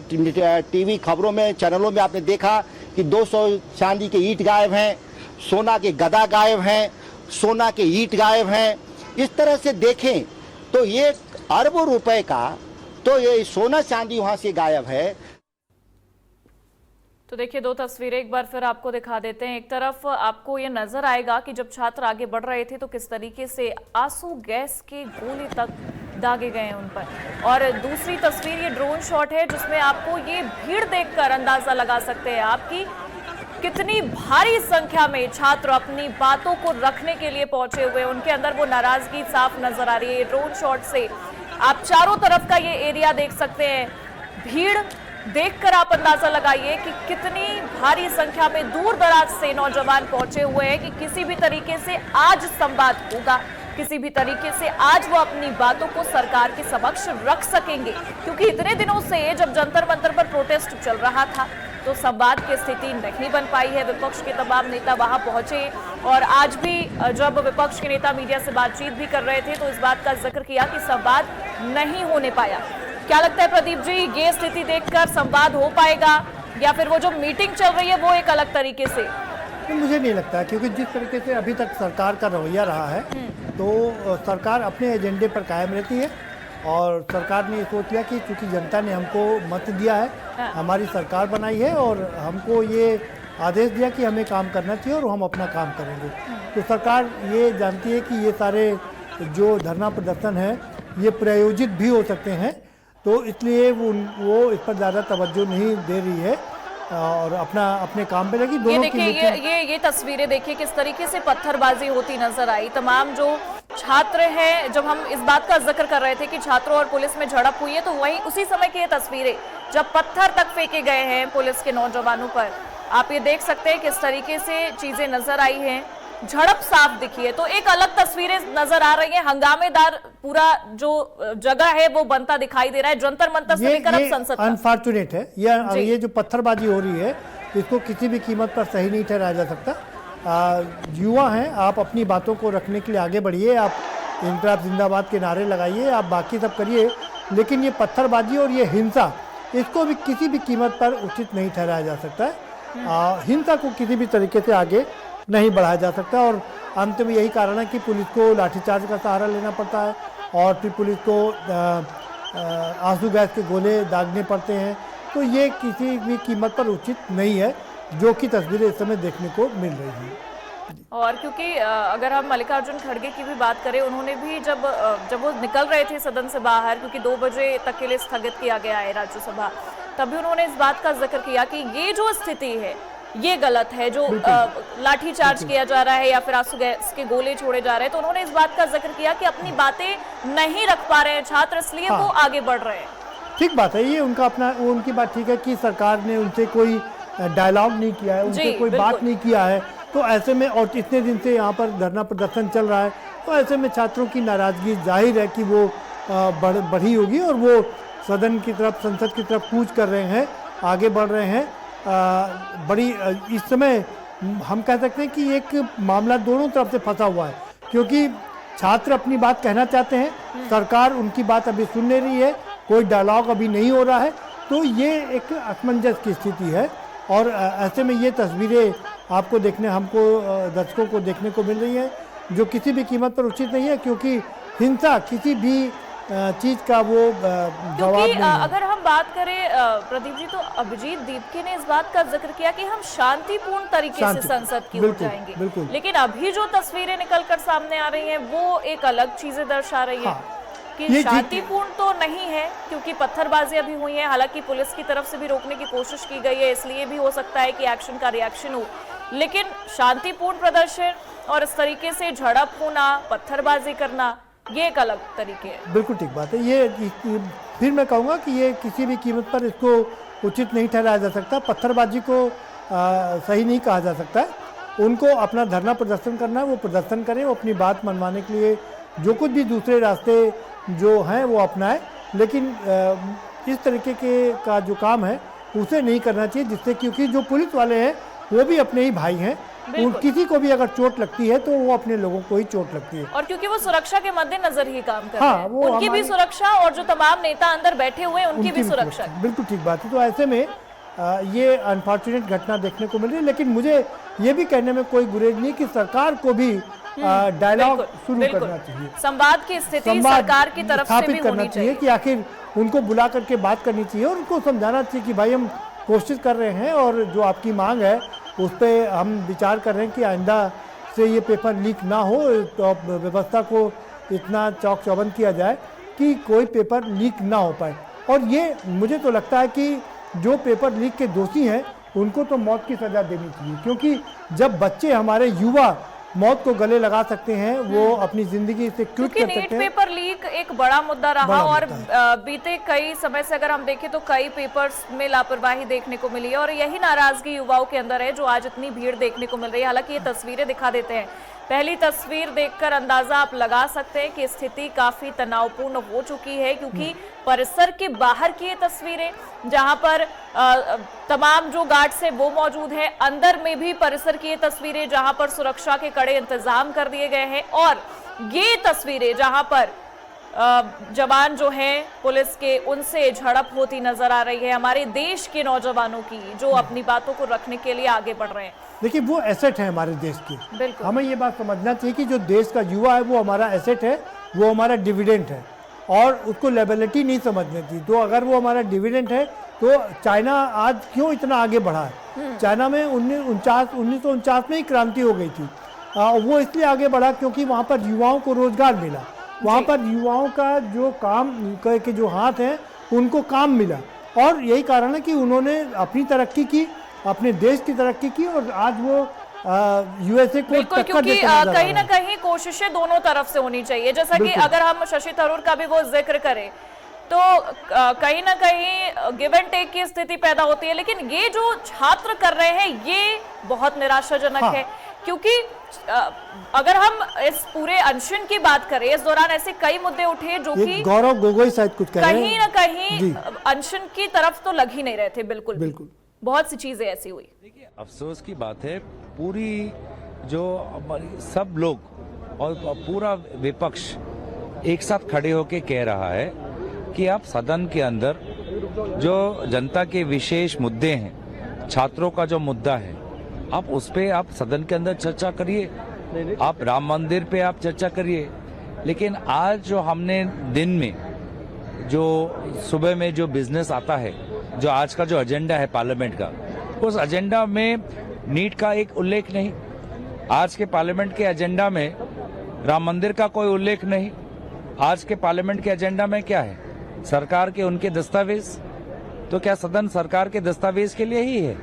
टीवी खबरों में, चैनलों में आपने देखा कि 200 चांदी के ईंट गायब हैं, सोना के गदा गायब हैं, सोना के ईंट गायब हैं। इस तरह से देखें तो ये अरबों रुपए का तो ये सोना चांदी वहां से गायब है। तो देखिए 2 तस्वीरें एक बार फिर आपको दिखा देते हैं। एक तरफ आपको ये नजर आएगा कि जब छात्र आगे बढ़ रहे थे तो किस तरीके से आंसू गैस के गोले तक दागे गए हैं उन पर, और दूसरी तस्वीर ये ड्रोन शॉट है जिसमें आपको ये भीड़ देखकर अंदाजा लगा सकते हैं आपकी कितनी भारी संख्या में छात्र अपनी बातों को रखने के लिए पहुंचे हुए, उनके अंदर वो नाराजगी साफ नजर आ रही है। ड्रोन शॉट से आप चारों तरफ का ये एरिया देख सकते हैं। भीड़ देखकर आप अंदाजा लगाइए कि कितनी भारी संख्या में दूर दराज से नौजवान पहुंचे हुए हैं कि किसी भी तरीके से आज संवाद होगा, किसी भी तरीके से आज वो अपनी बातों को सरकार के समक्ष रख सकेंगे। क्योंकि इतने दिनों से जब जंतर मंतर पर प्रोटेस्ट चल रहा था तो संवाद की स्थिति नहीं बन पाई है। विपक्ष के तमाम नेता वहां पहुंचे और आज भी जब विपक्ष के नेता मीडिया से बातचीत भी कर रहे थे तो इस बात का जिक्र किया कि संवाद नहीं होने पाया। क्या लगता है प्रदीप जी, ये स्थिति देखकर संवाद हो पाएगा या फिर वो जो मीटिंग चल रही है वो एक अलग तरीके से? मुझे नहीं लगता, क्योंकि जिस तरीके से अभी तक सरकार का रवैया रहा है तो सरकार अपने एजेंडे पर कायम रहती है और सरकार ने सोच लिया कि चूंकि जनता ने हमको मत दिया है, हमारी सरकार बनाई है और हमको ये आदेश दिया कि हमें काम करना चाहिए और हम अपना काम करेंगे। तो सरकार ये जानती है कि ये सारे जो धरना प्रदर्शन है ये प्रायोजित भी हो सकते हैं, तो इसलिए वो इस पर ज़्यादा तवज्जो नहीं दे रही है और अपने काम पे लगी। दोनों ये देखिए ये तस्वीरें देखिए किस तरीके से पत्थरबाजी होती नजर आई। तमाम जो छात्र हैं, जब हम इस बात का जिक्र कर रहे थे कि छात्रों और पुलिस में झड़प हुई है तो वहीं उसी समय की ये तस्वीरें जब पत्थर तक फेंके गए हैं पुलिस के नौजवानों पर, आप ये देख सकते हैं किस तरीके से चीजें नजर आई हैं। झड़प साफ दिखी है तो एक अलग तस्वीरें नजर आ रही है। हंगामेदार पूरा जो जगह है वो बनता दिखाई दे रहा है, जंतर मंतर से लेकर अब संसद तक। अनफॉर्चुनेट है ये जो पत्थरबाजी हो रही है, इसको किसी भी कीमत पर सही नहीं ठहराया जा सकता। युवा हैं, आप अपनी बातों को रखने के लिए आगे बढ़िए, आप इंकलाब जिंदाबाद के नारे लगाइए, आप बाकी सब करिए, लेकिन ये पत्थरबाजी और ये हिंसा, इसको भी किसी भी कीमत पर उचित नहीं ठहराया जा सकता है। हिंसा को किसी भी तरीके से आगे नहीं बढ़ाया जा सकता और अंत में यही कारण है कि पुलिस को लाठीचार्ज का सहारा लेना पड़ता है और फिर पुलिस को आंसू गैस के गोले दागने पड़ते हैं तो ये किसी भी कीमत पर उचित नहीं है, जो कि तस्वीरें इस समय देखने को मिल रही हैं। और क्योंकि अगर हम मल्लिकार्जुन खड़गे की भी बात करें, उन्होंने भी जब वो निकल रहे थे सदन से बाहर, क्योंकि 2 बजे तक के लिए स्थगित किया गया है राज्यसभा, तभी उन्होंने इस बात का जिक्र किया कि ये जो स्थिति है ये गलत है, जो लाठीचार्ज किया जा रहा है या फिर आंसू गैस के गोले छोड़े जा रहे हैं। तो उन्होंने इस बात का जिक्र किया कि अपनी बातें नहीं रख पा रहे हैं छात्र, इसलिए वो आगे बढ़ रहे हैं। ठीक बात है, ये उनका अपना, उनकी बात ठीक है कि सरकार ने उनसे कोई डायलॉग नहीं किया है, उनसे कोई बात नहीं किया है। तो ऐसे में, और इतने दिन से यहाँ पर धरना प्रदर्शन चल रहा है, तो ऐसे में छात्रों की नाराजगी जाहिर है कि वो बढ़ी होगी और वो सदन की तरफ, संसद की तरफ कूच कर रहे हैं, आगे बढ़ रहे हैं। बड़ी इस समय हम कह सकते हैं कि एक मामला दोनों तरफ से फंसा हुआ है, क्योंकि छात्र अपनी बात कहना चाहते हैं, सरकार उनकी बात अभी सुन नहीं रही है, कोई डायलॉग अभी नहीं हो रहा है। तो ये एक असमंजस की स्थिति है और ऐसे में ये तस्वीरें आपको देखने, हमको दर्शकों को देखने को मिल रही हैं, जो किसी भी कीमत पर उचित नहीं है, क्योंकि हिंसा किसी भी चीज का वो जवाब नहीं है। अगर हम बात करें प्रदीप जी, तो अभिजीत दीपके ने इस बात का जिक्र किया कि हम शांतिपूर्ण तरीके से संसद की ओर जाएंगे, लेकिन अभी जो तस्वीरें निकलकर सामने आ रही हैं वो एक अलग चीजें दर्शा रही है कि शांतिपूर्ण तो नहीं है, क्योंकि पत्थरबाजियां भी हुई हैं। हालांकि पुलिस की तरफ से भी रोकने की कोशिश की गई है, इसलिए भी हो सकता है कि एक्शन का रिएक्शन हो, लेकिन शांतिपूर्ण प्रदर्शन और इस तरीके से झड़प होना, पत्थरबाजी करना, ये एक अलग तरीके है। बिल्कुल ठीक बात है। ये फिर मैं कहूँगा कि ये किसी भी कीमत पर इसको उचित नहीं ठहराया जा सकता, पत्थरबाजी को सही नहीं कहा जा सकता है। उनको अपना धरना प्रदर्शन करना है, वो प्रदर्शन करें, वो अपनी बात मनवाने के लिए जो कुछ भी दूसरे रास्ते जो हैं वो अपनाएं, लेकिन इस तरीके का जो काम है उसे नहीं करना चाहिए, जिससे, क्योंकि जो पुलिस वाले हैं वो भी अपने ही भाई हैं, किसी को भी अगर चोट लगती है तो वो अपने लोगों को ही चोट लगती है, और क्योंकि वो सुरक्षा के मद्देनजर ही काम कर रहे हैं, उनकी भी सुरक्षा और जो तमाम नेता अंदर बैठे हुए हैं उनकी भी सुरक्षा। बिल्कुल ठीक बात है। तो ऐसे में ये अनफॉर्चुनेट घटना देखने को मिल रही है, लेकिन मुझे ये भी कहने में कोई गुरेज नहीं कि सरकार को भी डायलॉग शुरू करना चाहिए, संवाद की स्थिति सरकार की तरफ से भी करना चाहिए कि आखिर उनको बुला करके बात करनी चाहिए और उनको समझाना चाहिए कि भाई हम कोशिश कर रहे हैं और जो आपकी मांग है उस पर हम विचार कर रहे हैं कि आइंदा से ये पेपर लीक ना हो, तो व्यवस्था को इतना चौक चौबंद किया जाए कि कोई पेपर लीक ना हो पाए। और ये मुझे तो लगता है कि जो पेपर लीक के दोषी हैं उनको तो मौत की सज़ा देनी चाहिए, क्योंकि जब बच्चे, हमारे युवा मौत को गले लगा सकते हैं, वो अपनी जिंदगी से क्विट कर सकते हैं। पेपर लीक एक बड़ा मुद्दा रहा और बीते कई समय से अगर हम देखें तो कई पेपर्स में लापरवाही देखने को मिली है और यही नाराजगी युवाओं के अंदर है जो आज इतनी भीड़ देखने को मिल रही है। हालांकि ये तस्वीरें दिखा देते हैं, पहली तस्वीर देखकर अंदाजा आप लगा सकते हैं कि स्थिति काफी तनावपूर्ण हो चुकी है, क्योंकि परिसर के बाहर की ये तस्वीरें जहां पर तमाम जो गार्ड्स है वो मौजूद है, अंदर में भी परिसर की ये तस्वीरें जहां पर सुरक्षा के कड़े इंतजाम कर दिए गए हैं, और ये तस्वीरें जहां पर जवान जो हैं पुलिस के, उनसे झड़प होती नजर आ रही है, हमारे देश के नौजवानों की जो अपनी बातों को रखने के लिए आगे बढ़ रहे हैं। देखिए, वो एसेट है हमारे देश की, बिल्कुल हमें ये बात समझना चाहिए कि जो देश का युवा है वो हमारा एसेट है, वो हमारा डिविडेंड है और उसको लेबिलिटी नहीं समझनी चाहिए। तो अगर वो हमारा डिविडेंड है तो चाइना आज क्यों इतना आगे बढ़ा है? चाइना में 1949 में ही क्रांति हो गई थी, वो इसलिए आगे बढ़ा क्योंकि वहाँ पर युवाओं को रोजगार मिला, वहाँ पर युवाओं का जो काम के जो हाथ हैं उनको काम मिला, और यही कारण है कि उन्होंने अपनी तरक्की की, अपने देश की तरक्की की, और आज वो यूएसए को बिल्कुल, क्योंकि कहीं ना कहीं कोशिशें दोनों तरफ से होनी चाहिए। जैसा कि अगर हम शशि थरूर का भी वो जिक्र करें तो कहीं ना कहीं गिव एंड टेक की स्थिति पैदा होती है, लेकिन ये जो छात्र कर रहे हैं ये बहुत निराशाजनक है, क्योंकि अगर हम इस पूरे अनशन की बात करें, इस दौरान ऐसे कई मुद्दे उठे जो कि गौरव गोगोई शायद कुछ कह रहे हैं, कहीं ना कहीं अनशन की तरफ तो लग ही नहीं रहे थे। बिल्कुल बहुत सी चीजें ऐसी हुई। देखिए, अफसोस की बात है, पूरी जो सब लोग और पूरा विपक्ष एक साथ खड़े होकर कह रहा है कि आप सदन के अंदर जो जनता के विशेष मुद्दे हैं, छात्रों का जो मुद्दा है, आप उस पे आप सदन के अंदर चर्चा करिए, आप राम मंदिर पे आप चर्चा करिए। लेकिन आज जो हमने दिन में जो सुबह में जो बिजनेस आता है जो आज का जो एजेंडा है पार्लियामेंट का, उस एजेंडा में नीट का एक उल्लेख नहीं। आज के पार्लियामेंट के एजेंडा में राम मंदिर का कोई उल्लेख नहीं। आज के पार्लियामेंट के एजेंडा में क्या है? सरकार के उनके दस्तावेज। तो क्या सदन सरकार के दस्तावेज के लिए ही है?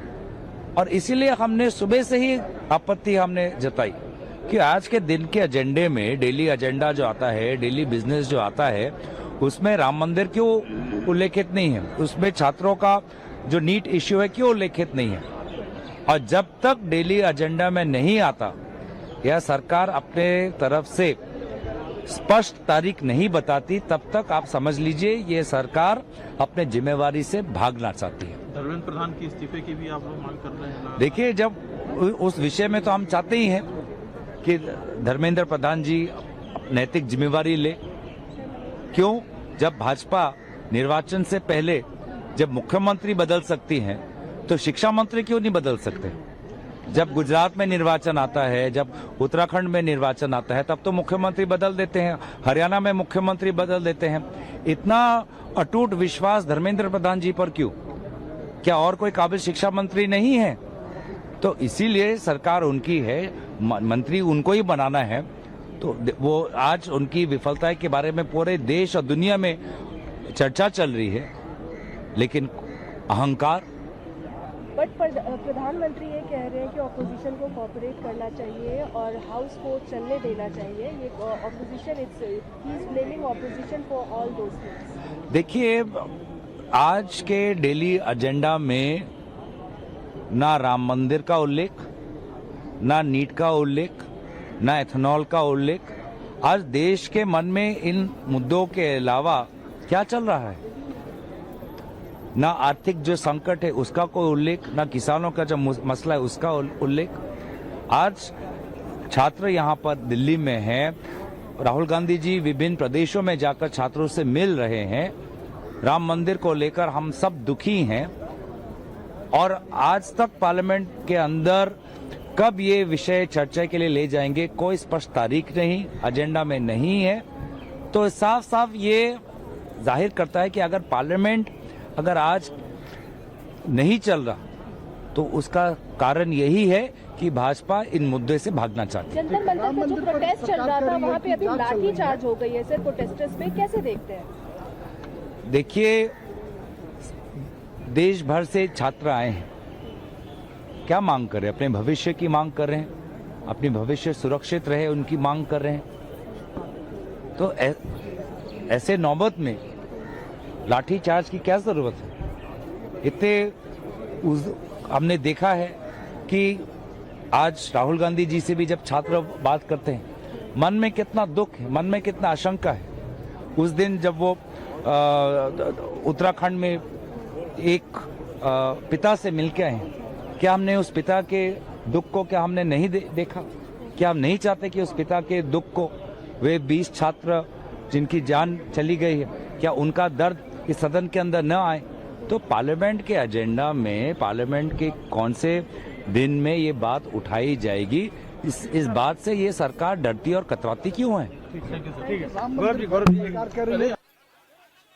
और इसीलिए हमने सुबह से ही आपत्ति हमने जताई कि आज के दिन के एजेंडे में, डेली एजेंडा जो आता है, डेली बिजनेस जो आता है, उसमें राम मंदिर क्यों उल्लेखित नहीं है? उसमें छात्रों का जो नीट इश्यू है क्यों उल्लेखित नहीं है? और जब तक डेली एजेंडा में नहीं आता या सरकार अपने तरफ से स्पष्ट तारीख नहीं बताती, तब तक आप समझ लीजिए ये सरकार अपने जिम्मेवारी से भागना चाहती है। धर्मेंद्र प्रधान के इस्तीफे की भी आप लोग मांग कर रहे हैं? देखिए, जब उस विषय में तो हम चाहते ही हैं कि धर्मेंद्र प्रधान जी नैतिक जिम्मेवारी ले। क्यों? जब भाजपा निर्वाचन से पहले जब मुख्यमंत्री बदल सकती है, तो शिक्षा मंत्री क्यों नहीं बदल सकते? जब गुजरात में निर्वाचन आता है, जब उत्तराखंड में निर्वाचन आता है, तब तो मुख्यमंत्री बदल देते हैं, हरियाणा में मुख्यमंत्री बदल देते हैं। इतना अटूट विश्वास धर्मेंद्र प्रधान जी पर क्यों? क्या और कोई काबिल शिक्षा मंत्री नहीं है? तो इसीलिए सरकार उनकी है, मंत्री उनको ही बनाना है। तो वो आज उनकी विफलता के बारे में पूरे देश और दुनिया में चर्चा चल रही है, लेकिन अहंकार। बट प्रधानमंत्री ये कह रहे हैं कि ऑपोजिशन को कोऑपरेट करना चाहिए और हाउस को चलने देना चाहिए। ये opposition, he is blaming opposition for all those things. देखिए, आज के डेली एजेंडा में ना राम मंदिर का उल्लेख, ना नीट का उल्लेख, ना एथेनॉल का उल्लेख। आज देश के मन में इन मुद्दों के अलावा क्या चल रहा है? ना आर्थिक जो संकट है उसका कोई उल्लेख, ना किसानों का जो मसला है उसका उल्लेख। आज छात्र यहाँ पर दिल्ली में हैं, राहुल गांधी जी विभिन्न प्रदेशों में जाकर छात्रों से मिल रहे हैं। राम मंदिर को लेकर हम सब दुखी हैं और आज तक पार्लियामेंट के अंदर कब ये विषय चर्चा के लिए ले जाएंगे, कोई स्पष्ट तारीख नहीं, एजेंडा में नहीं है। तो साफ साफ ये जाहिर करता है कि अगर पार्लियामेंट अगर आज नहीं चल रहा, तो उसका कारण यही है कि भाजपा इन मुद्दे से भागना चाहती है। जंतर मंतर पे जो प्रोटेस्ट चल रहा था, वहाँ पे अभी लाठी चार्ज हो गई है सर प्रोटेस्टर्स पे, कैसे देखते हैं? देखिए, देश भर से छात्र आए हैं, क्या मांग कर रहे हैं? अपने भविष्य की मांग कर रहे हैं, अपनी भविष्य सुरक्षित रहे उनकी मांग कर रहे हैं। तो ऐसे नौबत में लाठीचार्ज की क्या जरूरत है? इतने हमने देखा है कि आज राहुल गांधी जी से भी जब छात्र बात करते हैं, मन में कितना दुख है, मन में कितना आशंका है। उस दिन जब वो उत्तराखंड में एक पिता से मिलके आए, क्या हमने उस पिता के दुख को क्या हमने नहीं देखा? क्या हम नहीं चाहते कि उस पिता के दुख को, वे 20 छात्र जिनकी जान चली गई है, क्या उनका दर्द इस सदन के अंदर न आए? तो पार्लियामेंट के एजेंडा में, पार्लियामेंट के कौन से दिन में ये बात उठाई जाएगी, इस बात से ये सरकार डरती और कतराती क्यों है?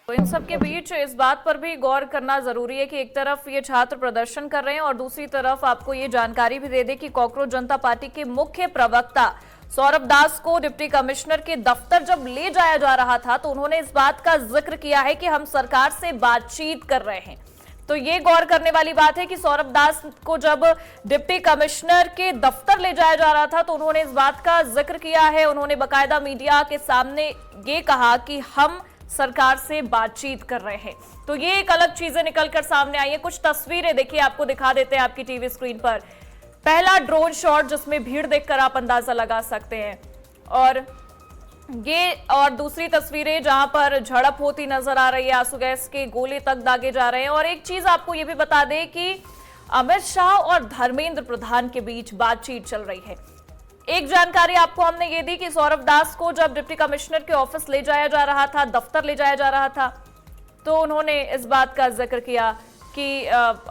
तो इन सब के बीच इस बात पर भी गौर करना जरूरी है कि एक तरफ ये छात्र प्रदर्शन कर रहे हैं और दूसरी तरफ आपको ये जानकारी भी दे दें कि कॉकरोच जनता पार्टी के मुख्य प्रवक्ता सौरभ दास को डिप्टी कमिश्नर के दफ्तर जब ले जाया जा रहा था, तो उन्होंने इस बात का जिक्र किया है कि हम सरकार से बातचीत कर रहे हैं। तो ये गौर करने वाली बात है कि सौरभ दास को जब डिप्टी कमिश्नर के दफ्तर ले जाया जा रहा था, तो उन्होंने इस बात का जिक्र किया है। उन्होंने बाकायदा मीडिया के सामने ये कहा कि हम सरकार से बातचीत कर रहे हैं। तो ये एक अलग चीजें निकलकर सामने आई है। कुछ तस्वीरें देखिए, आपको दिखा देते हैं आपकी टीवी स्क्रीन पर। पहला ड्रोन शॉट जिसमें भीड़ देखकर आप अंदाजा लगा सकते हैं, और दूसरी तस्वीरें जहां पर झड़प होती नजर आ रही है, आंसू गैस के गोले तक दागे जा रहे हैं। और एक चीज आपको यह भी बता दें कि अमित शाह और धर्मेंद्र प्रधान के बीच बातचीत चल रही है। एक जानकारी आपको हमने ये दी कि सौरभ दास को जब डिप्टी कमिश्नर के ऑफिस ले जाया जा रहा था, दफ्तर ले जाया जा रहा था, तो उन्होंने इस बात का जिक्र किया कि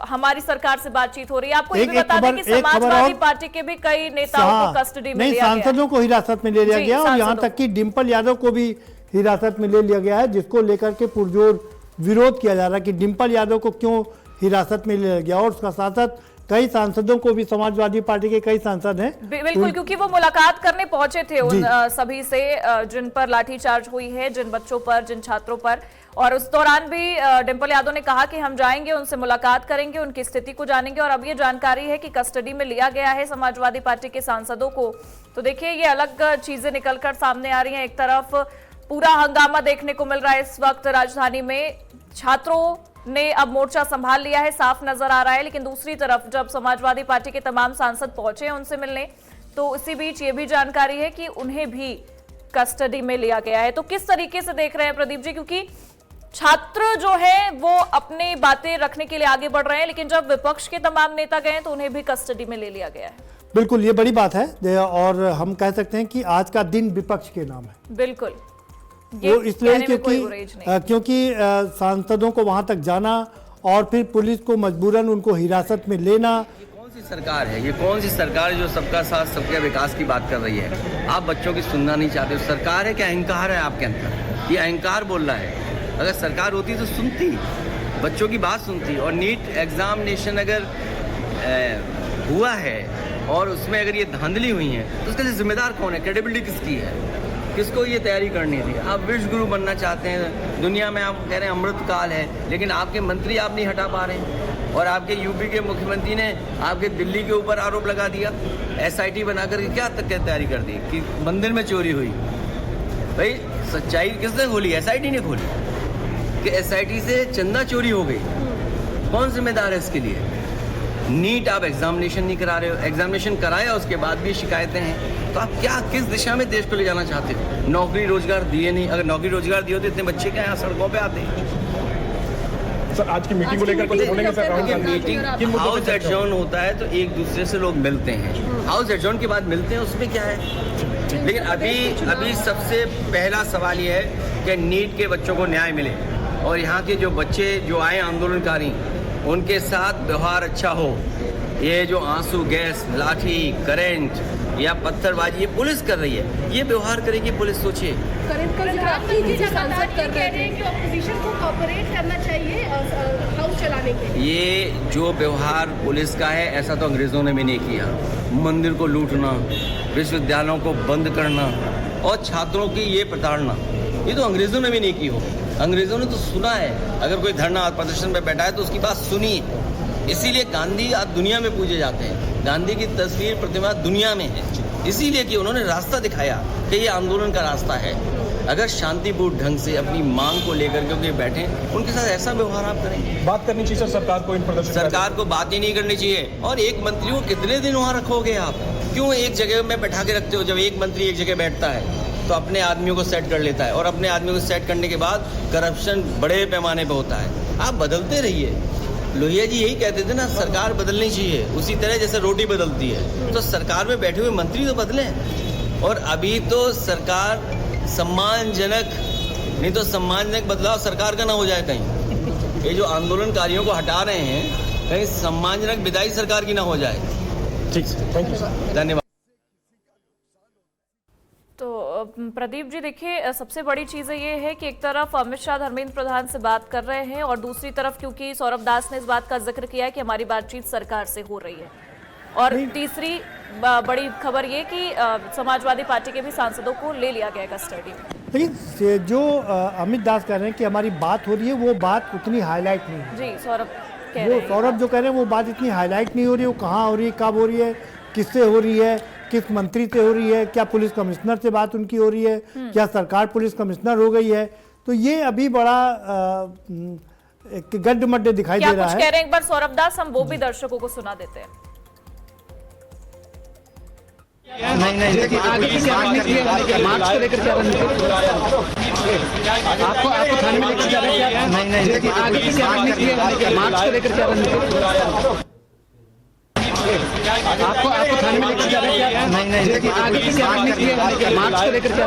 हमारी सरकार से बातचीत हो रही है। आपको ये भी बता दें कि समाजवादी पार्टी के भी कई नेताओं को कस्टडी में लिया गया, सांसदों को हिरासत में ले लिया गया और यहाँ तक कि डिंपल यादव को भी हिरासत में ले लिया गया है, जिसको लेकर के पुरजोर विरोध किया जा रहा है कि डिंपल यादव को क्यों हिरासत में लिया गया और उसका साथ साथ कई सांसदों को भी, समाजवादी पार्टी के कई सांसद हैं बिल्कुल, क्योंकि वो मुलाकात करने पहुंचे थे उन सभी से जिन पर लाठीचार्ज हुई है, जिन बच्चों पर, जिन छात्रों पर। और उस दौरान भी डिंपल यादव ने कहा कि हम जाएंगे, उनसे मुलाकात करेंगे, उनकी स्थिति को जानेंगे। और अब ये जानकारी है कि कस्टडी में लिया गया है समाजवादी पार्टी के सांसदों को। तो देखिए ये अलग चीजें निकलकर सामने आ रही हैं। एक तरफ पूरा हंगामा देखने को मिल रहा है इस वक्त राजधानी में, छात्रों ने अब मोर्चा संभाल लिया है, साफ नजर आ रहा है। लेकिन दूसरी तरफ जब समाजवादी पार्टी के तमाम सांसद पहुंचे हैं उनसे मिलने, तो इसी बीच ये भी जानकारी है कि उन्हें भी कस्टडी में लिया गया है। तो किस तरीके से देख रहे हैं प्रदीप जी, क्योंकि छात्र जो है वो अपनी बातें रखने के लिए आगे बढ़ रहे हैं, लेकिन जब विपक्ष के तमाम नेता गए तो उन्हें भी कस्टडी में ले लिया गया है। बिल्कुल, ये बड़ी बात है और हम कह सकते हैं कि आज का दिन विपक्ष के नाम है। बिल्कुल, वो इसलिए क्योंकि सांसदों को वहां तक जाना और फिर पुलिस को मजबूरन उनको हिरासत में लेना। कौन सी सरकार है ये, कौन सी सरकार है जो सबका साथ सबके विकास की बात कर रही है? आप बच्चों की सुनना नहीं चाहते। सरकार है कि अहंकार है आपके अंदर? ये अहंकार बोल रहा है। अगर सरकार होती तो सुनती, बच्चों की बात सुनती। और नीट एग्जामिनेशन अगर हुआ है और उसमें अगर ये धांधली हुई है तो उसके लिए जिम्मेदार कौन है? क्रेडिबिलिटी किसकी है? किसको ये तैयारी करनी थी? आप विश्व गुरु बनना चाहते हैं दुनिया में, आप कह रहे हैं अमृत काल है, लेकिन आपके मंत्री आप नहीं हटा पा रहे हैं। और आपके यूपी के मुख्यमंत्री ने आपके दिल्ली के ऊपर आरोप लगा दिया, SIT बनाकर क्या तक तैयारी कर दी कि मंदिर में चोरी हुई। भाई सच्चाई किसने खोली? SIT ने खोली कि SIT से चंदा चोरी हो गई। कौन जिम्मेदार है इसके लिए? नीट आप एग्जामिनेशन नहीं करा रहे हो, एग्जामिनेशन कराया उसके बाद भी शिकायतें हैं। तो आप क्या, किस दिशा में देश को ले जाना चाहते हो? नौकरी रोजगार दिए नहीं। अगर नौकरी रोजगार दिए तो इतने बच्चे क्या यहाँ सड़कों पे आते हैं? सर आज की मीटिंग को लेकर कुछ बोलेंगे सर? मीटिंग हाउस एडजॉर्न होता है तो एक दूसरे से लोग मिलते हैं, हाउस एडजॉर्न के बाद मिलते हैं, उसमें क्या है? लेकिन अभी सबसे पहला सवाल ये है कि नीट के बच्चों को न्याय मिले और यहाँ के जो बच्चे जो आए आंदोलनकारी उनके साथ व्यवहार अच्छा हो। ये जो आंसू गैस, लाठी, करंट या पत्थरबाजी ये पुलिस कर रही है, ये व्यवहार करेगी पुलिस? सोचिए। ये जो व्यवहार पुलिस का है ऐसा तो अंग्रेजों ने भी नहीं किया। मंदिर को लूटना, विश्वविद्यालयों को बंद करना और छात्रों की ये प्रताड़ना, ये तो अंग्रेजों ने भी नहीं की हो। अंग्रेजों ने तो सुना है, अगर कोई धरना प्रदर्शन पे बैठा है तो उसकी बात सुनी। इसीलिए गांधी आज दुनिया में पूजे जाते हैं। गांधी की तस्वीर, प्रतिमा दुनिया में है इसीलिए कि उन्होंने रास्ता दिखाया कि ये आंदोलन का रास्ता है। अगर शांतिपूर्ण ढंग से अपनी मांग को लेकर के बैठे, उनके साथ ऐसा व्यवहार आप करें? बात करनी चाहिए सर सरकार को इन प्रदर्शन? सरकार को बात ही नहीं करनी चाहिए। और एक मंत्री को कितने दिन वहाँ रखोगे आप? क्यों एक जगह में बैठा के रखते हो? जब एक मंत्री एक जगह बैठता है तो अपने आदमियों को सेट कर लेता है और अपने आदमियों को सेट करने के बाद करप्शन बड़े पैमाने पर होता है। आप बदलते रहिए। लोहिया जी यही कहते थे ना, सरकार बदलनी चाहिए उसी तरह जैसे रोटी बदलती है। तो सरकार में बैठे हुए मंत्री तो बदलें। और अभी तो सरकार सम्मानजनक, नहीं तो सम्मानजनक बदलाव सरकार का ना हो जाए कहीं। ये जो आंदोलनकारियों को हटा रहे हैं, कहीं सम्मानजनक विदाई सरकार की ना हो जाए। ठीक सर, थैंक यू सर, धन्यवाद। तो प्रदीप जी देखिए, सबसे बड़ी चीज़ ये है कि एक तरफ अमित शाह धर्मेंद्र प्रधान से बात कर रहे हैं और दूसरी तरफ क्योंकि सौरभ दास ने इस बात का जिक्र किया है कि हमारी बातचीत सरकार से हो रही है। और तीसरी बड़ी खबर ये कि समाजवादी पार्टी के भी सांसदों को ले लिया गया कस्टडी में। लेकिन जो अमित दास कह रहे हैं कि हमारी बात हो रही है, वो बात उतनी हाईलाइट नहीं है। जी सौरभ कह रहे हैं, सौरभ जो कह रहे हैं वो बात इतनी हाईलाइट नहीं हो रही है। वो कहाँ हो रही है, कब हो रही है, किससे हो रही है, किस मंत्री से हो रही है, क्या पुलिस कमिश्नर से बात उनकी हो रही है, क्या सरकार पुलिस कमिश्नर हो गई है? तो ये अभी बड़ा गड्ढमड्ढे दिखाई दे रहा है। कह रहे हैं एक बार सौरभ दास, हम वो भी दर्शकों को सुना देते हैं। नहीं आगे की मार्च को लेकर क्या आपको थाने में लेकर जा रहे हैं? नहीं आगे की मार्च को लेकर क्या आपको थाने में लेकर जा रहे हैं? नहीं आगे की मार्च को लेकर क्या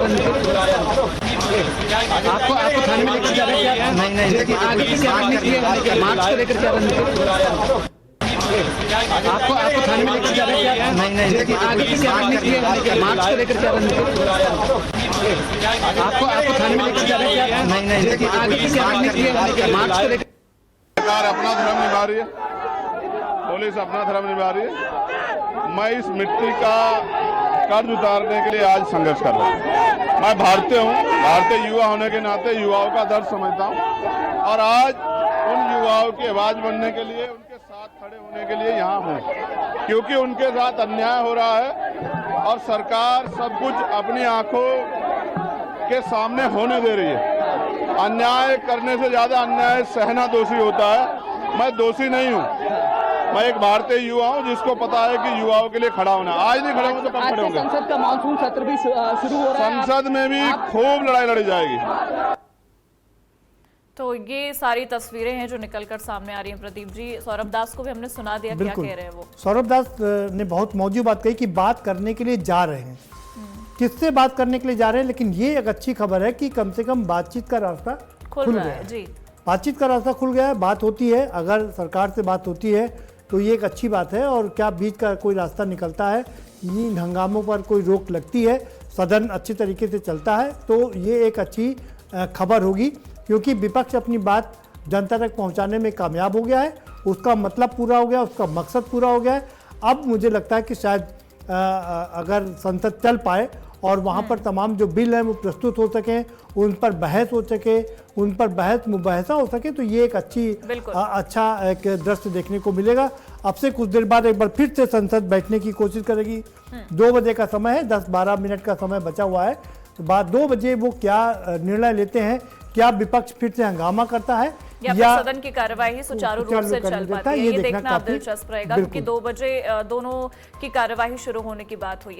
आपको थाने में लेकर जा रहे हैं? नहीं आगे की मार्च को लेकर क्या आपको थाने में लेकर जा रहे हैं? नहीं आगे की मार्च को लेकर क्या आपको थाने में लेकर जा रहे हैं? नहीं आगे की मार्च को लेकर सरकार अपना धर्म निभा रही है, पुलिस अपना धर्म निभा रही है। मैं इस मिट्टी का कर्ज उतारने के लिए आज संघर्ष कर रहा हूँ। मैं भारतीय हूँ, भारतीय युवा होने के नाते युवाओं का दर्द समझता हूँ और आज उन युवाओं की आवाज बनने के लिए, उनके साथ खड़े होने के लिए यहाँ हूँ, क्योंकि उनके साथ अन्याय हो रहा है और सरकार सब कुछ अपनी आंखों के सामने होने दे रही है। अन्याय करने से ज्यादा अन्याय सहना दोषी होता है। मैं दोषी नहीं हूँ, मैं एक भारतीय युवा हूँ जिसको पता है कि युवाओं के लिए खड़ा होना। आज नहीं खड़े होंगे तो कब खड़े होंगे? संसद का मानसून सत्र भी शुरू हो रहा है, संसद में भी खूब लड़ाई लड़ी जाएगी। तो ये सारी तस्वीरें हैं जो निकलकर सामने आ रही हैं। प्रदीप जी, सौरभ दास को भी हमने सुना दिया क्या कह रहे हैं वो। सौरभ दास ने बहुत मौजूद बात कही कि बात करने के लिए जा रहे हैं, किससे बात करने के लिए जा रहे हैं, लेकिन ये एक अच्छी खबर है कि कम से कम बातचीत का रास्ता खुल गया है। जी, बातचीत का रास्ता खुल गया है, बात होती है, अगर सरकार से बात होती है तो ये एक अच्छी बात है। और क्या बीच का कोई रास्ता निकलता है, इन हंगामों पर कोई रोक लगती है, सदन अच्छी तरीके से चलता है, तो ये एक अच्छी खबर होगी, क्योंकि विपक्ष अपनी बात जनता तक पहुंचाने में कामयाब हो गया है, उसका मतलब पूरा हो गया, उसका मकसद पूरा हो गया है। अब मुझे लगता है कि शायद अगर संसद चल पाए और वहाँ पर तमाम जो बिल हैं वो प्रस्तुत हो सकें, उन पर बहस हो सके, उन पर बहस मुबहसा हो सके, तो ये एक अच्छा एक दृश्य देखने को मिलेगा। अब से कुछ देर बाद एक बार फिर से संसद बैठने की कोशिश करेगी। 2 बजे का समय है, 10-12 मिनट का समय बचा हुआ है, तो बाद 2 बजे वो क्या निर्णय लेते हैं, क्या विपक्ष फिर से हंगामा करता है या सदन की कार्यवाही सुचारू रूप से चल पाती है, ये देखना अब दिलचस्प रहेगा, क्योंकि 2 बजे दोनों की कार्यवाही शुरू होने की बात हुई है।